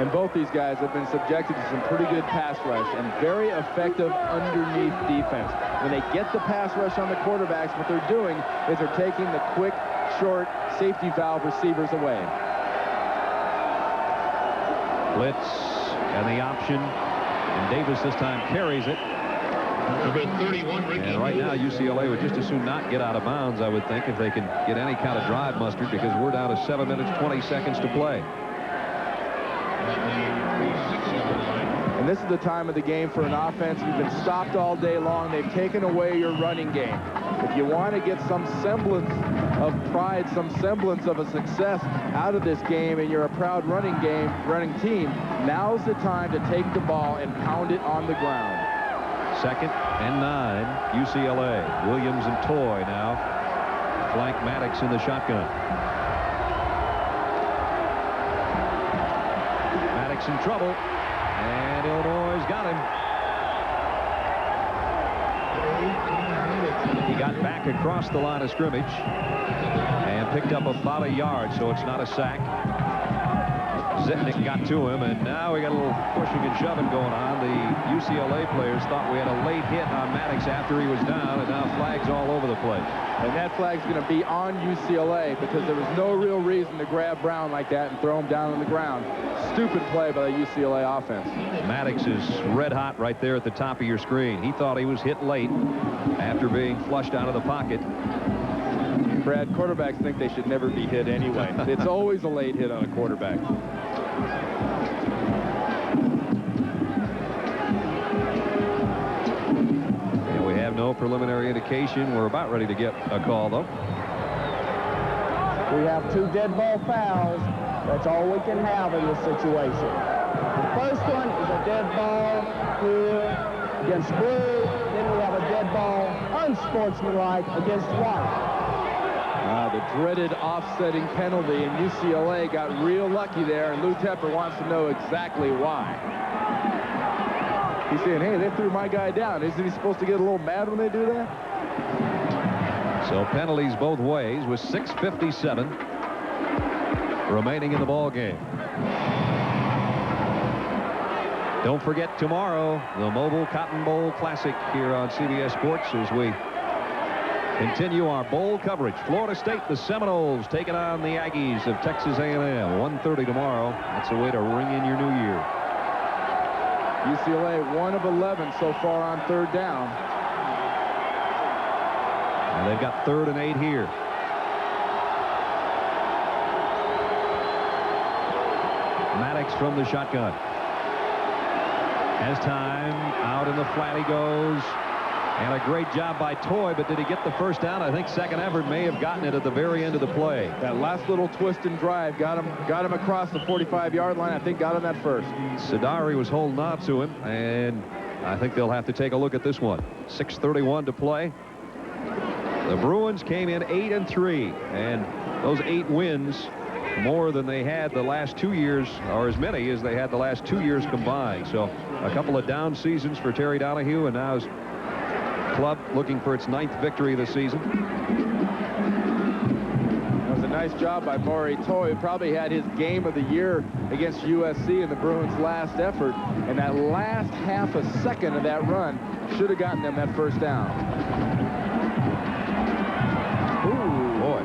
And both these guys have been subjected to some pretty good pass rush and very effective underneath defense. When they get the pass rush on the quarterbacks, what they're doing is they're taking the quick, short, safety valve receivers away. Blitz and the option. And Davis this time carries it. And right now, UCLA would just as soon not get out of bounds, I would think, if they can get any kind of drive mustered, because we're down to 7 minutes, 20 seconds to play. And this is the time of the game for an offense. You've been stopped all day long. They've taken away your running game. If you want to get some semblance of pride, some semblance of a success out of this game, and you're a proud running team, now's the time to take the ball and pound it on the ground. 2nd and 9, UCLA. Williams and Toy now flank Maddox in the shotgun. Maddox in trouble, and Illinois got him. He got back across the line of scrimmage and picked up about a yard, so it's not a sack. Zitnik got to him, and now we got a little pushing and shoving going on. The UCLA players thought we had a late hit on Maddox after he was down, and now flags all over the place. And that flag's going to be on UCLA because there was no real reason to grab Brown like that and throw him down on the ground. Stupid play by the UCLA offense. Maddox is red hot right there at the top of your screen. He thought he was hit late after being flushed out of the pocket. Brad, quarterbacks think they should never be hit anyway. It's always a late hit on a quarterback. And we have no preliminary indication. We're about ready to get a call, though. We have 2 dead ball fouls. That's all we can have in this situation. The first one is a dead ball here against blue. Then we have a dead ball unsportsmanlike against white. The dreaded offsetting penalty, and UCLA got real lucky there, and Lou Tepper wants to know exactly why. He's saying, hey, they threw my guy down. Isn't he supposed to get a little mad when they do that? So penalties both ways with 6:57 remaining in the ball game. Don't forget tomorrow, the Mobile Cotton Bowl Classic here on CBS Sports as we continue our bowl coverage. Florida State, the Seminoles, taking on the Aggies of Texas A&M. 1:30 tomorrow. That's a way to ring in your new year. UCLA 1 of 11 so far on 3rd down. And they've got 3rd and 8 here. Maddox from the shotgun. Has time. Out in the flat he goes. And a great job by Toy, but did he get the first down? I think second effort may have gotten it at the very end of the play. That last little twist and drive got him across the 45-yard line. I think got him that first. Sadari was holding on to him, and I think they'll have to take a look at this one. 6:31 to play. The Bruins came in 8-3, and those 8 wins more than they had the last 2 years, or as many as they had the last 2 years combined. So a couple of down seasons for Terry Donahue, and now his club looking for its 9th victory of the season. That was a nice job by Maury Toy, who probably had his game of the year against USC in the Bruins' last effort. And that last half a second of that run should have gotten them that first down. Ooh, boy.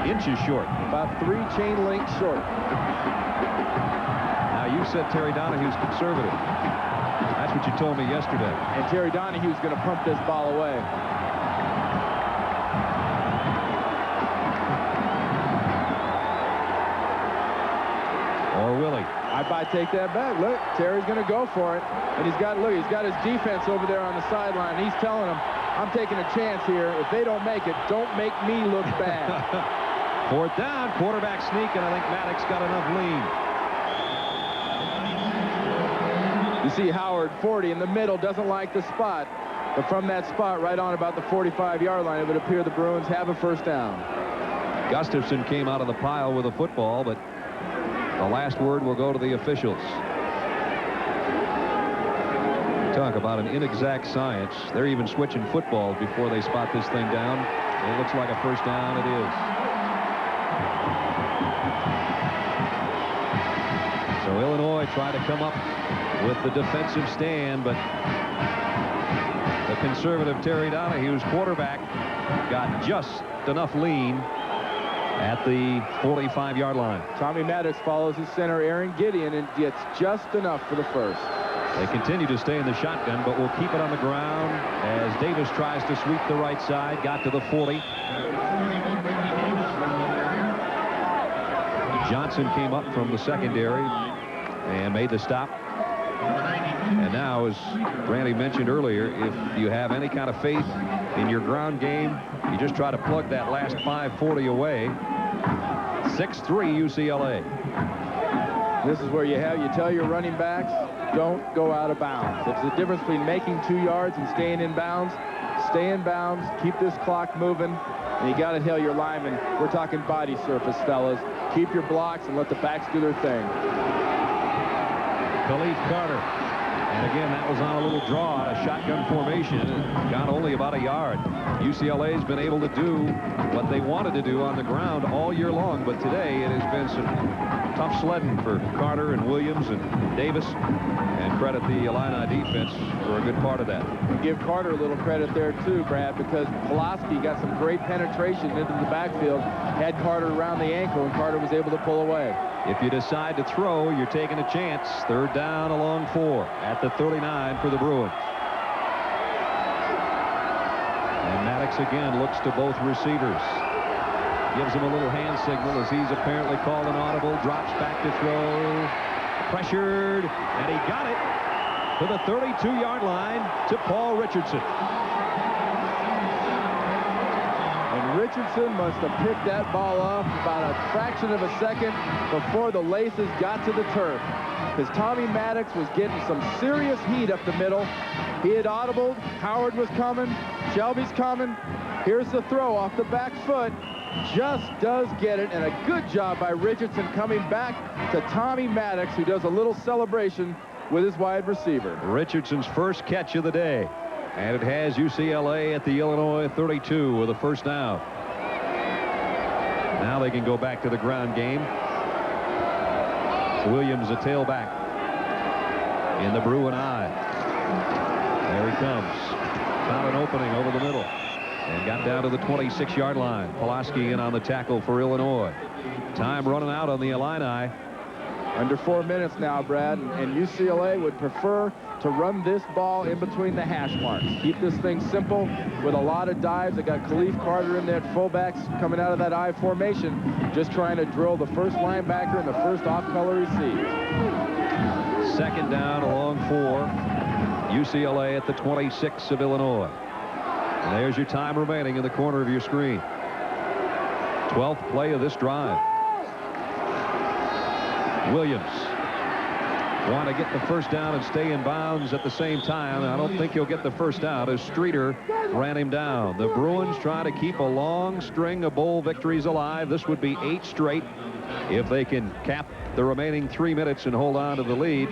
Inches short. About 3 chain links short. Now, you said Terry Donahue's conservative. That's what you told me yesterday. And Terry Donahue's going to pump this ball away. Or will he? I might take that back. Look, Terry's going to go for it. And he's got his defense over there on the sideline. He's telling them, I'm taking a chance here. If they don't make it, don't make me look bad. 4th down, quarterback sneak, and I think Maddox got enough lean. You see Howard, 40 in the middle, doesn't like the spot. But from that spot right on about the 45-yard line, it would appear the Bruins have a first down. Gustafson came out of the pile with a football, but the last word will go to the officials. Talk about an inexact science. They're even switching footballs before they spot this thing down. It looks like a first down. It is. So Illinois tried to come up with the defensive stand, but the conservative Terry Donahue's quarterback got just enough lean at the 45-yard line. Tommy Maddox follows his center, Aaron Gideon, and gets just enough for the first. They continue to stay in the shotgun, but will keep it on the ground as Davis tries to sweep the right side. Got to the 40. Johnson came up from the secondary and made the stop. And now, as Randy mentioned earlier, if you have any kind of faith in your ground game, you just try to plug that last 540 away. 6-3 UCLA. This is where you tell your running backs, don't go out of bounds. It's the difference between making 2 yards and staying in bounds. Stay in bounds, keep this clock moving, and you got to tell your linemen, we're talking body surface, fellas. Keep your blocks and let the backs do their thing. Khalif Carter. And again, that was on a little draw, a shotgun formation. Got only about a yard. UCLA's been able to do what they wanted to do on the ground all year long, but today it has been some tough sledding for Carter and Williams and Davis, and credit the Illini defense for a good part of that. And give Carter a little credit there too, Brad, because Pulaski got some great penetration into the backfield, had Carter around the ankle, and Carter was able to pull away. If you decide to throw, you're taking a chance. 3rd down along 4 at the 39 for the Bruins. And Maddox again looks to both receivers. Gives him a little hand signal as he's apparently called an audible. Drops back to throw. Pressured. And he got it to the 32-yard line to Paul Richardson. And Richardson must have picked that ball off about a fraction of a second before the laces got to the turf. Because Tommy Maddox was getting some serious heat up the middle. He had audibled. Howard was coming. Shelby's coming. Here's the throw off the back foot. Just does get it, and a good job by Richardson coming back to Tommy Maddox, who does a little celebration with his wide receiver. Richardson's first catch of the day, and it has UCLA at the Illinois 32 with a first down. Now they can go back to the ground game. Williams, a tailback in the Bruin eye. There he comes. Found an opening over the middle. And got down to the 26-yard line. Pulaski in on the tackle for Illinois. Time running out on the Illini. Under 4 minutes now, Brad, and UCLA would prefer to run this ball in between the hash marks. Keep this thing simple with a lot of dives. They got Khalif Carter in there, fullbacks coming out of that I formation, just trying to drill the first linebacker and the first off-color receive. 2nd down along 4. UCLA at the 26 of Illinois. And there's your time remaining in the corner of your screen. 12th play of this drive. Williams want to get the first down and stay in bounds at the same time. I don't think he'll get the first down as Streeter ran him down. The Bruins try to keep a long string of bowl victories alive. This would be 8 straight if they can cap the remaining 3 minutes and hold on to the lead.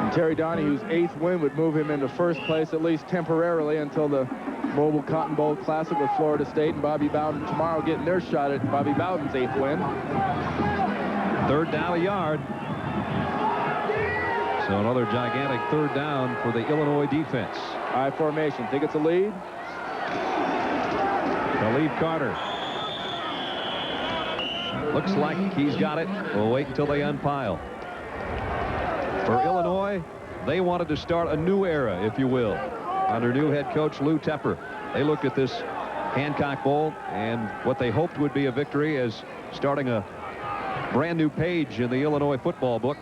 And Terry Donahue's 8th win would move him into first place, at least temporarily, until the Mobile Cotton Bowl Classic with Florida State, and Bobby Bowden tomorrow getting their shot at Bobby Bowden's 8th win. 3rd down, a yard. So another gigantic 3rd down for the Illinois defense. I formation. Think it's a lead? Khalif Carter. Looks like he's got it. We'll wait until they unpile. For Illinois, they wanted to start a new era, if you will, under new head coach Lou Tepper. They looked at this Hancock Bowl and what they hoped would be a victory as starting a brand new page in the Illinois football book.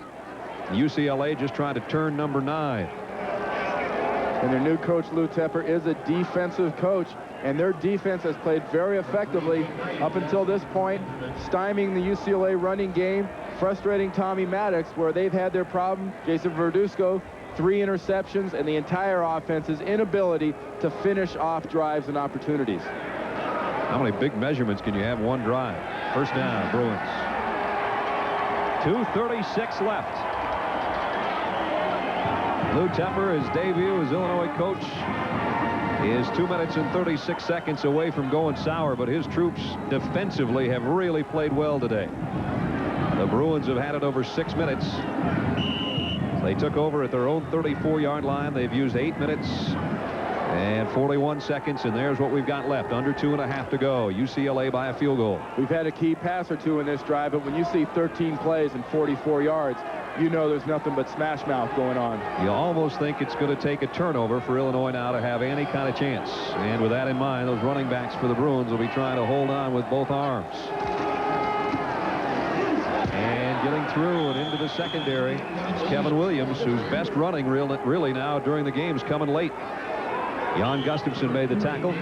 UCLA just trying to turn number 9. And their new coach, Lou Tepper, is a defensive coach, and their defense has played very effectively up until this point, stymieing the UCLA running game, frustrating Tommy Maddox, where they've had their problem. Jason Verduzco, 3 interceptions, and the entire offense's inability to finish off drives and opportunities. How many big measurements can you have in one drive? First down, Bruins. 2:36 left. Lou Tepper, his debut as Illinois coach, is 2 minutes and 36 seconds away from going sour, but his troops defensively have really played well today. The Bruins have had it over 6 minutes. They took over at their own 34-yard line. They've used 8 minutes and 41 seconds, and there's what we've got left. Under 2.5 to go. UCLA by a field goal. We've had a key pass or two in this drive, but when you see 13 plays and 44 yards, you know there's nothing but smash mouth going on. You almost think it's going to take a turnover for Illinois now to have any kind of chance. And with that in mind, those running backs for the Bruins will be trying to hold on with both arms. And getting through and into the secondary, it's Kevin Williams, whose best running really now during the game's coming late. Jan Gustafson made the tackle.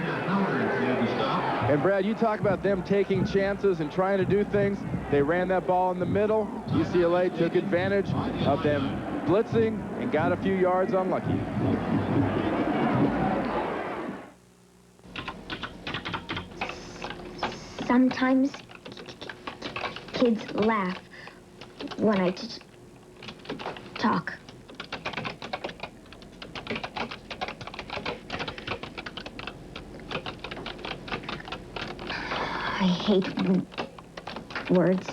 And Brad, you talk about them taking chances and trying to do things. They ran that ball in the middle. UCLA took advantage of them blitzing and got a few yards unlucky. Sometimes kids laugh when I just talk. I hate words.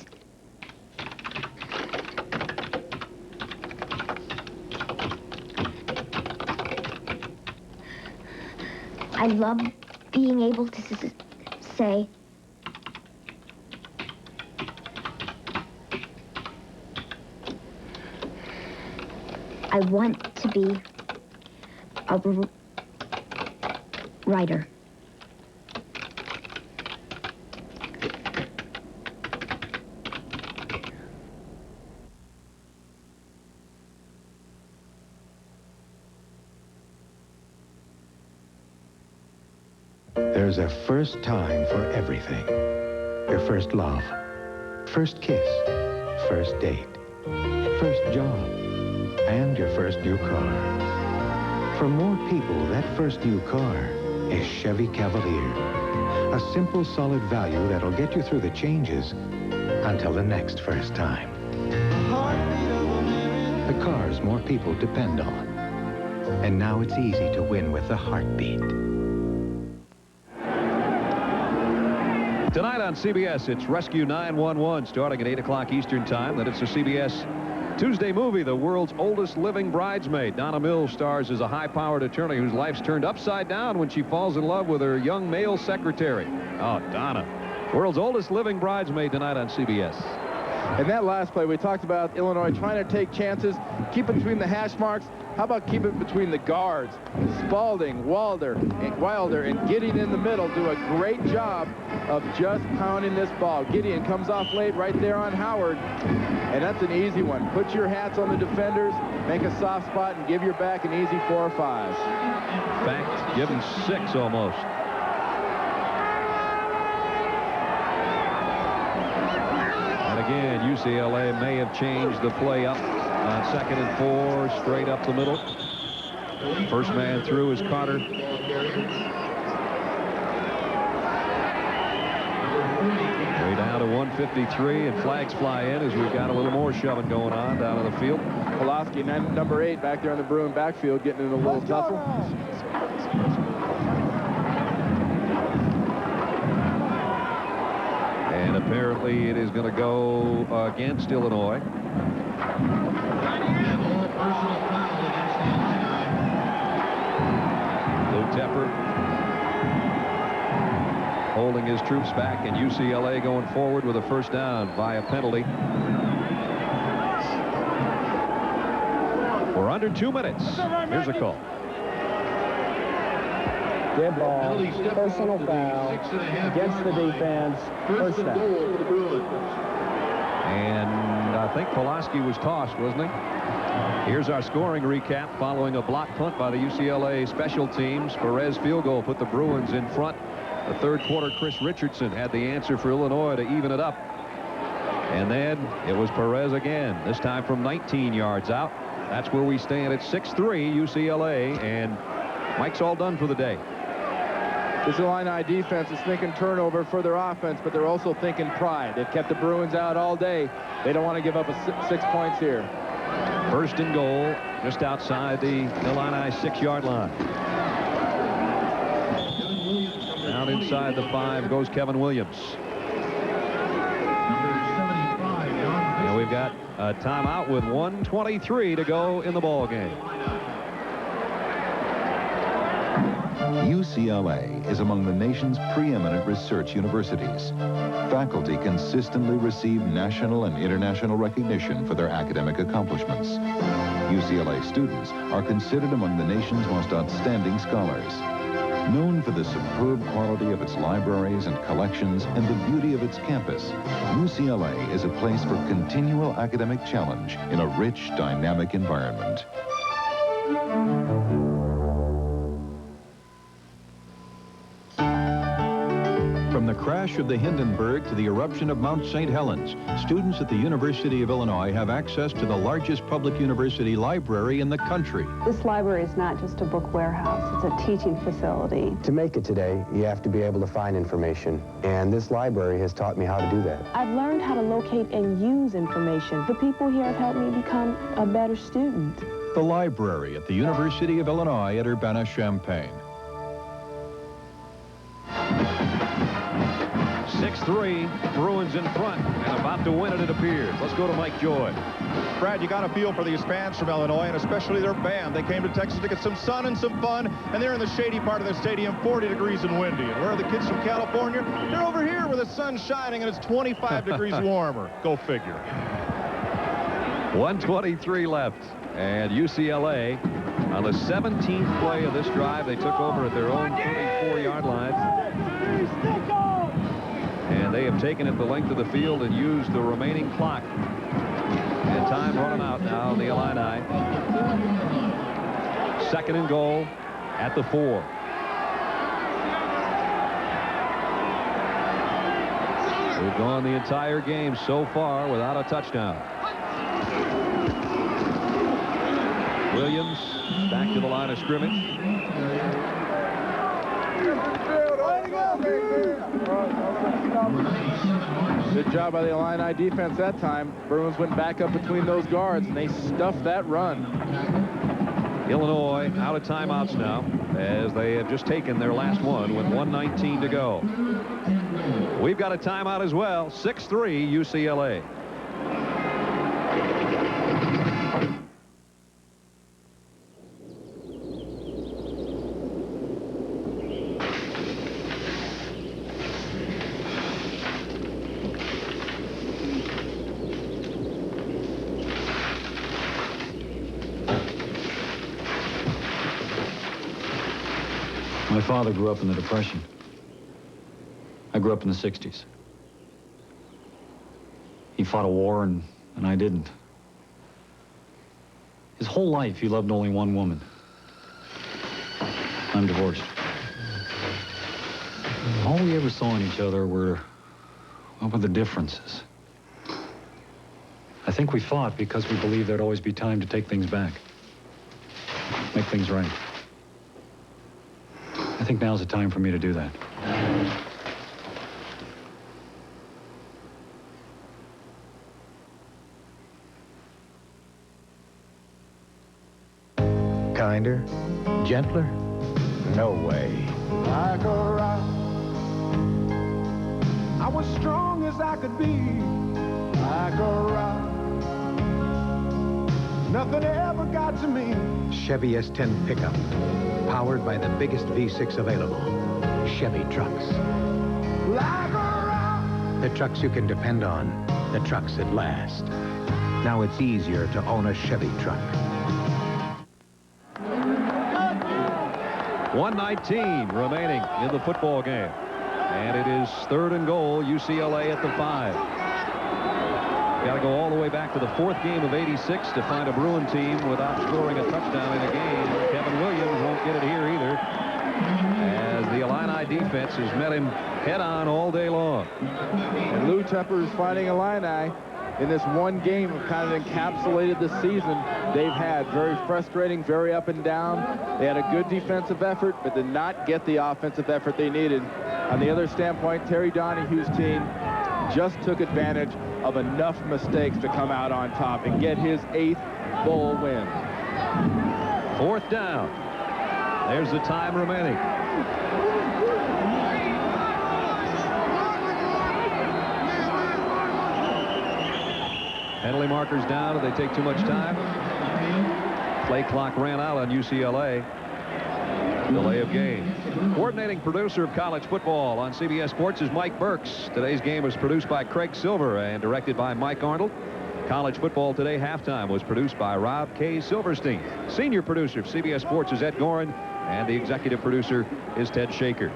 I love being able to say, I want to be a writer. There's a first time for everything. Your first love, first kiss, first date, first job, and your first new car. For more people, that first new car is Chevy Cavalier. A simple, solid value that'll get you through the changes until the next first time. The cars more people depend on. And now it's easy to win with the heartbeat. Tonight on CBS, it's Rescue 911 starting at 8 o'clock Eastern Time. Then it's a CBS Tuesday movie, The World's Oldest Living Bridesmaid. Donna Mills stars as a high-powered attorney whose life's turned upside down when she falls in love with her young male secretary. Oh, Donna. World's Oldest Living Bridesmaid tonight on CBS. In that last play, we talked about Illinois trying to take chances, keep it between the hash marks. How about keep it between the guards? Spalding, Wilder, and Gideon in the middle do a great job of just pounding this ball. Gideon comes off late right there on Howard, and that's an easy one. Put your hats on the defenders, make a soft spot, and give your back an easy 4 or 5. In fact, give him 6 almost. again. UCLA may have changed the play up on 2nd and 4, straight up the middle. First man through is Carter. Way down to 153, and flags fly in as we've got a little more shoving going on down on the field. Pulaski, number 8, back there in the Bruin backfield, getting in a little tussle. And apparently it is going to go against Illinois. Lou Tepper holding his troops back, and UCLA going forward with a first down via penalty. We're under 2 minutes. Here's a call. Dead ball, personal foul, against the defense, first down. And I think Pulaski was tossed, wasn't he? Here's our scoring recap following a block punt by the UCLA special teams. Perez field goal put the Bruins in front. The third quarter, Chris Richardson had the answer for Illinois to even it up. And then it was Perez again, this time from 19 yards out. That's where we stand at 6-3 UCLA, and Mike's all done for the day. This Illini defense is thinking turnover for their offense, but they're also thinking pride. They've kept the Bruins out all day. They don't want to give up 6 points here. First and goal, just outside the Illini 6-yard line. Down inside the 5 goes Kevin Williams. And we've got a timeout with 1:23 to go in the ball game. UCLA is among the nation's preeminent research universities. Faculty consistently receive national and international recognition for their academic accomplishments. UCLA students are considered among the nation's most outstanding scholars. Known for the superb quality of its libraries and collections and the beauty of its campus, UCLA is a place for continual academic challenge in a rich, dynamic environment. From the crash of the Hindenburg to the eruption of Mount St. Helens, students at the University of Illinois have access to the largest public university library in the country. This library is not just a book warehouse, it's a teaching facility. To make it today, you have to be able to find information, and this library has taught me how to do that. I've learned how to locate and use information. The people here have helped me become a better student. The library at the University of Illinois at Urbana-Champaign. 6-3, Bruins in front and about to win it, it appears. Let's go to Mike Joy. Brad, you got a feel for these fans from Illinois, and especially their band. They came to Texas to get some sun and some fun, and they're in the shady part of the stadium, 40 degrees and windy. And where are the kids from California? They're over here where the sun's shining and it's 25 degrees warmer. Go figure. 1:23 left, and UCLA on the 17th play of this drive. They took over at their own 34-yard line. And they have taken it the length of the field and used the remaining clock. And time running out now on the Illini. Second and goal at the 4. We've gone the entire game so far without a touchdown. Williams back to the line of scrimmage. Good job by the Illini defense that time. Bruins went back up between those guards, and they stuffed that run. Illinois out of timeouts now, as they have just taken their last one with 1:19 to go. We've got a timeout as well. 6-3 UCLA. My father grew up in the Depression. I grew up in the 60s. He fought a war and I didn't. His whole life he loved only one woman. I'm divorced. All we ever saw in each other were the differences. I think we fought because we believed there'd always be time to take things back. Make things right. I think now's the time for me to do that. Kinder? Gentler? No way. Like a rock, I was strong as I could be. Like a rock, nothing ever got to me. Chevy S10 pickup, powered by the biggest V6 available. Chevy trucks. Like a rock. The trucks you can depend on. The trucks that last. Now it's easier to own a Chevy truck. 1:19 remaining in the football game. And it is 3rd and goal, UCLA at the 5. Got to go all the way back to the 4th game of '86 to find a Bruin team without scoring a touchdown in a game. Kevin Williams won't get it here either, as the Illini defense has met him head-on all day long. And Lou Tepper is fighting Illini in this one game of kind of encapsulated the season they've had. Very frustrating, very up and down. They had a good defensive effort, but did not get the offensive effort they needed. On the other standpoint, Terry Donahue's team just took advantage of enough mistakes to come out on top and get his 8th bowl win. 4th down. There's the time remaining. Penalty markers down. Did they take too much time? Play clock ran out on UCLA. Delay of game. Coordinating producer of college football on CBS Sports is Mike Burks. Today's game was produced by Craig Silver and directed by Mike Arnold. College Football Today halftime was produced by Rob K. Silverstein. Senior producer of CBS Sports is Ed Gorin, and the executive producer is Ted Shaker.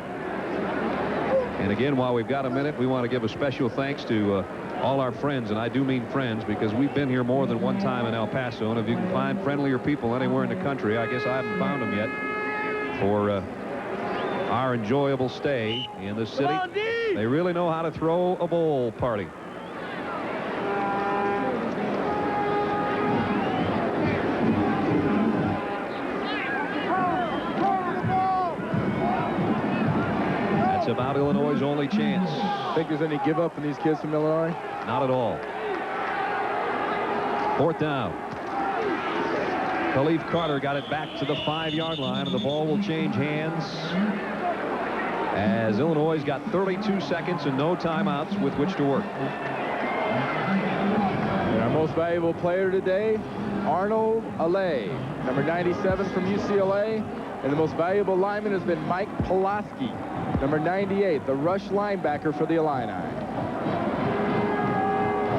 And again, while we've got a minute, we want to give a special thanks to all our friends, and I do mean friends, because we've been here more than one time in El Paso, and if you can find friendlier people anywhere in the country, I guess I haven't found them yet, for our enjoyable stay in the city. They really know how to throw a bowl party. That's about Illinois' only chance. Think there's any give up in these kids from Illinois? Not at all. 4th down. Khalif Carter got it back to the 5-yard line, and the ball will change hands as Illinois got 32 seconds and no timeouts with which to work. And our most valuable player today, Arnold Alay, number 97 from UCLA. And the most valuable lineman has been Mike Pulaski, number 98, the rush linebacker for the Illini.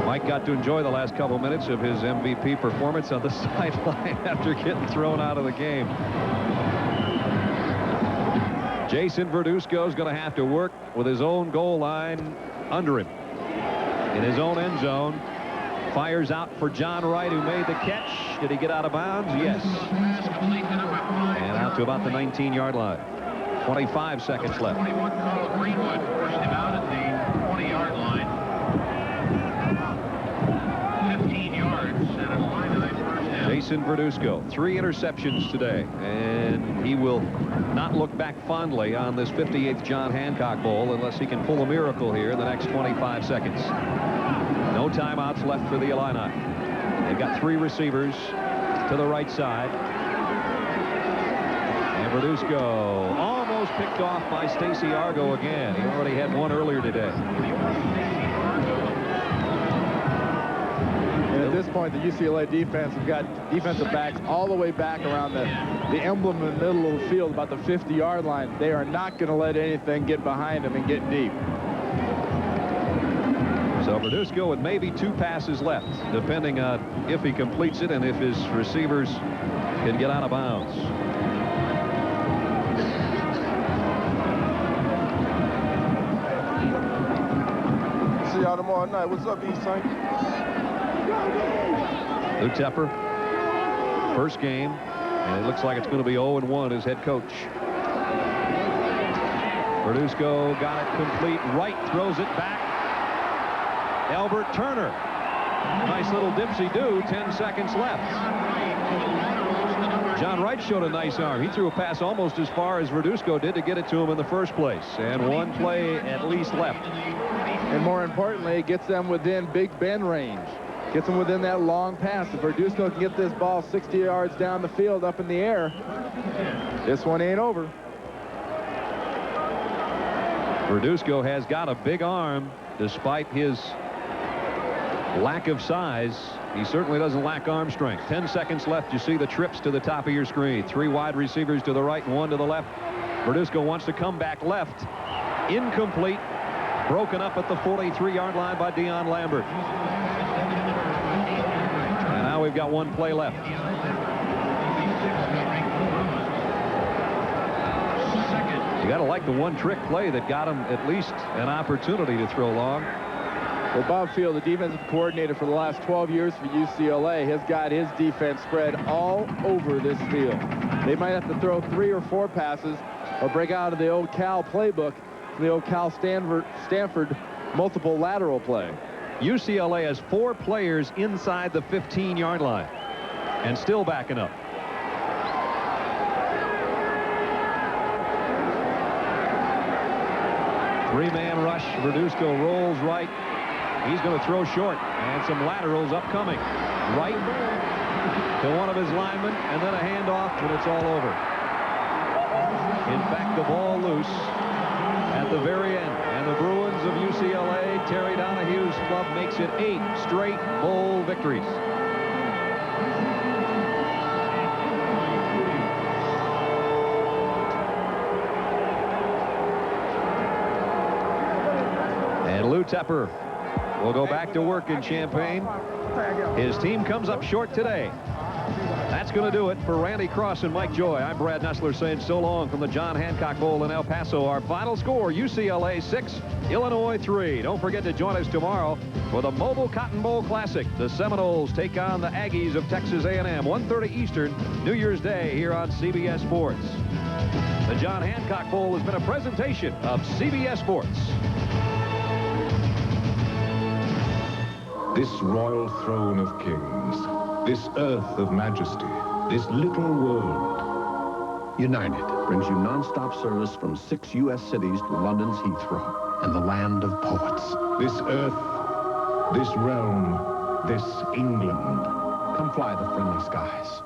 Mike got to enjoy the last couple minutes of his MVP performance on the sideline after getting thrown out of the game. Jason Verduzco is going to have to work with his own goal line under him. In his own end zone. Fires out for John Wright, who made the catch. Did he get out of bounds? Yes. And out to about the 19-yard line. 25 seconds left. 21 Carl Greenwood forced him out at the 20-yard line. 15 yards and a line first down. Jason Verduzco, 3 interceptions today, and he will not look back fondly on this 58th John Hancock Bowl unless he can pull a miracle here in the next 25 seconds. No timeouts left for the Illini. They've got 3 receivers to the right side. And Verduzco almost picked off by Stacy Argo again. He already had one earlier today. And at this point, the UCLA defense have got defensive backs all the way back around the emblem in the middle of the field, about the 50-yard line. They are not going to let anything get behind them and get deep. So Verduzco with maybe 2 passes left, depending on if he completes it and if his receivers can get out of bounds. See y'all tomorrow night. What's up, Eastside? Lou Tepper, first game, and it looks like it's going to be 0-1 as head coach. Verduzco got it complete. Wright throws it back. Albert Turner Nice little dipsy-do, 10 seconds left. John Wright showed a nice arm. He threw a pass almost as far as Verduzco did to get it to him in the first place. And one play at least left. And more importantly, it gets them within Big Ben range. Gets them within that long pass. If Verduzco can get this ball 60 yards down the field up in the air, this one ain't over. Verduzco has got a big arm despite his lack of size. He certainly doesn't lack arm strength. 10 seconds left. You see the trips to the top of your screen. 3 wide receivers to the right and 1 to the left. Verduzco wants to come back left. Incomplete. Broken up at the 43-yard line by Dion Lambert. And now we've got 1 play left. You got to like the one trick play that got him at least an opportunity to throw long. Well, Bob Field, the defensive coordinator for the last 12 years for UCLA, has got his defense spread all over this field. They might have to throw 3 or 4 passes or break out of the old Cal playbook, the old Cal Stanford multiple lateral play. UCLA has 4 players inside the 15-yard line and still backing up. Three-man rush. Verduzco rolls right. He's going to throw short, and some laterals upcoming. Right to one of his linemen, and then a handoff, and it's all over. In fact, the ball loose at the very end, and the Bruins of UCLA, Terry Donahue's club, makes it 8 straight bowl victories. And Lou Tepper will go back to work in Champaign. His team comes up short today. That's going to do it for Randy Cross and Mike Joy. I'm Brad Nessler saying so long from the John Hancock Bowl in El Paso. Our final score, UCLA 6, Illinois 3. Don't forget to join us tomorrow for the Mobile Cotton Bowl Classic. The Seminoles take on the Aggies of Texas A&M, 1:30 Eastern, New Year's Day here on CBS Sports. The John Hancock Bowl has been a presentation of CBS Sports. This royal throne of kings, this earth of majesty, this little world. United brings you non-stop service from 6 U.S. cities to London's Heathrow and the land of poets. This earth, this realm, this England. Come fly the friendly skies.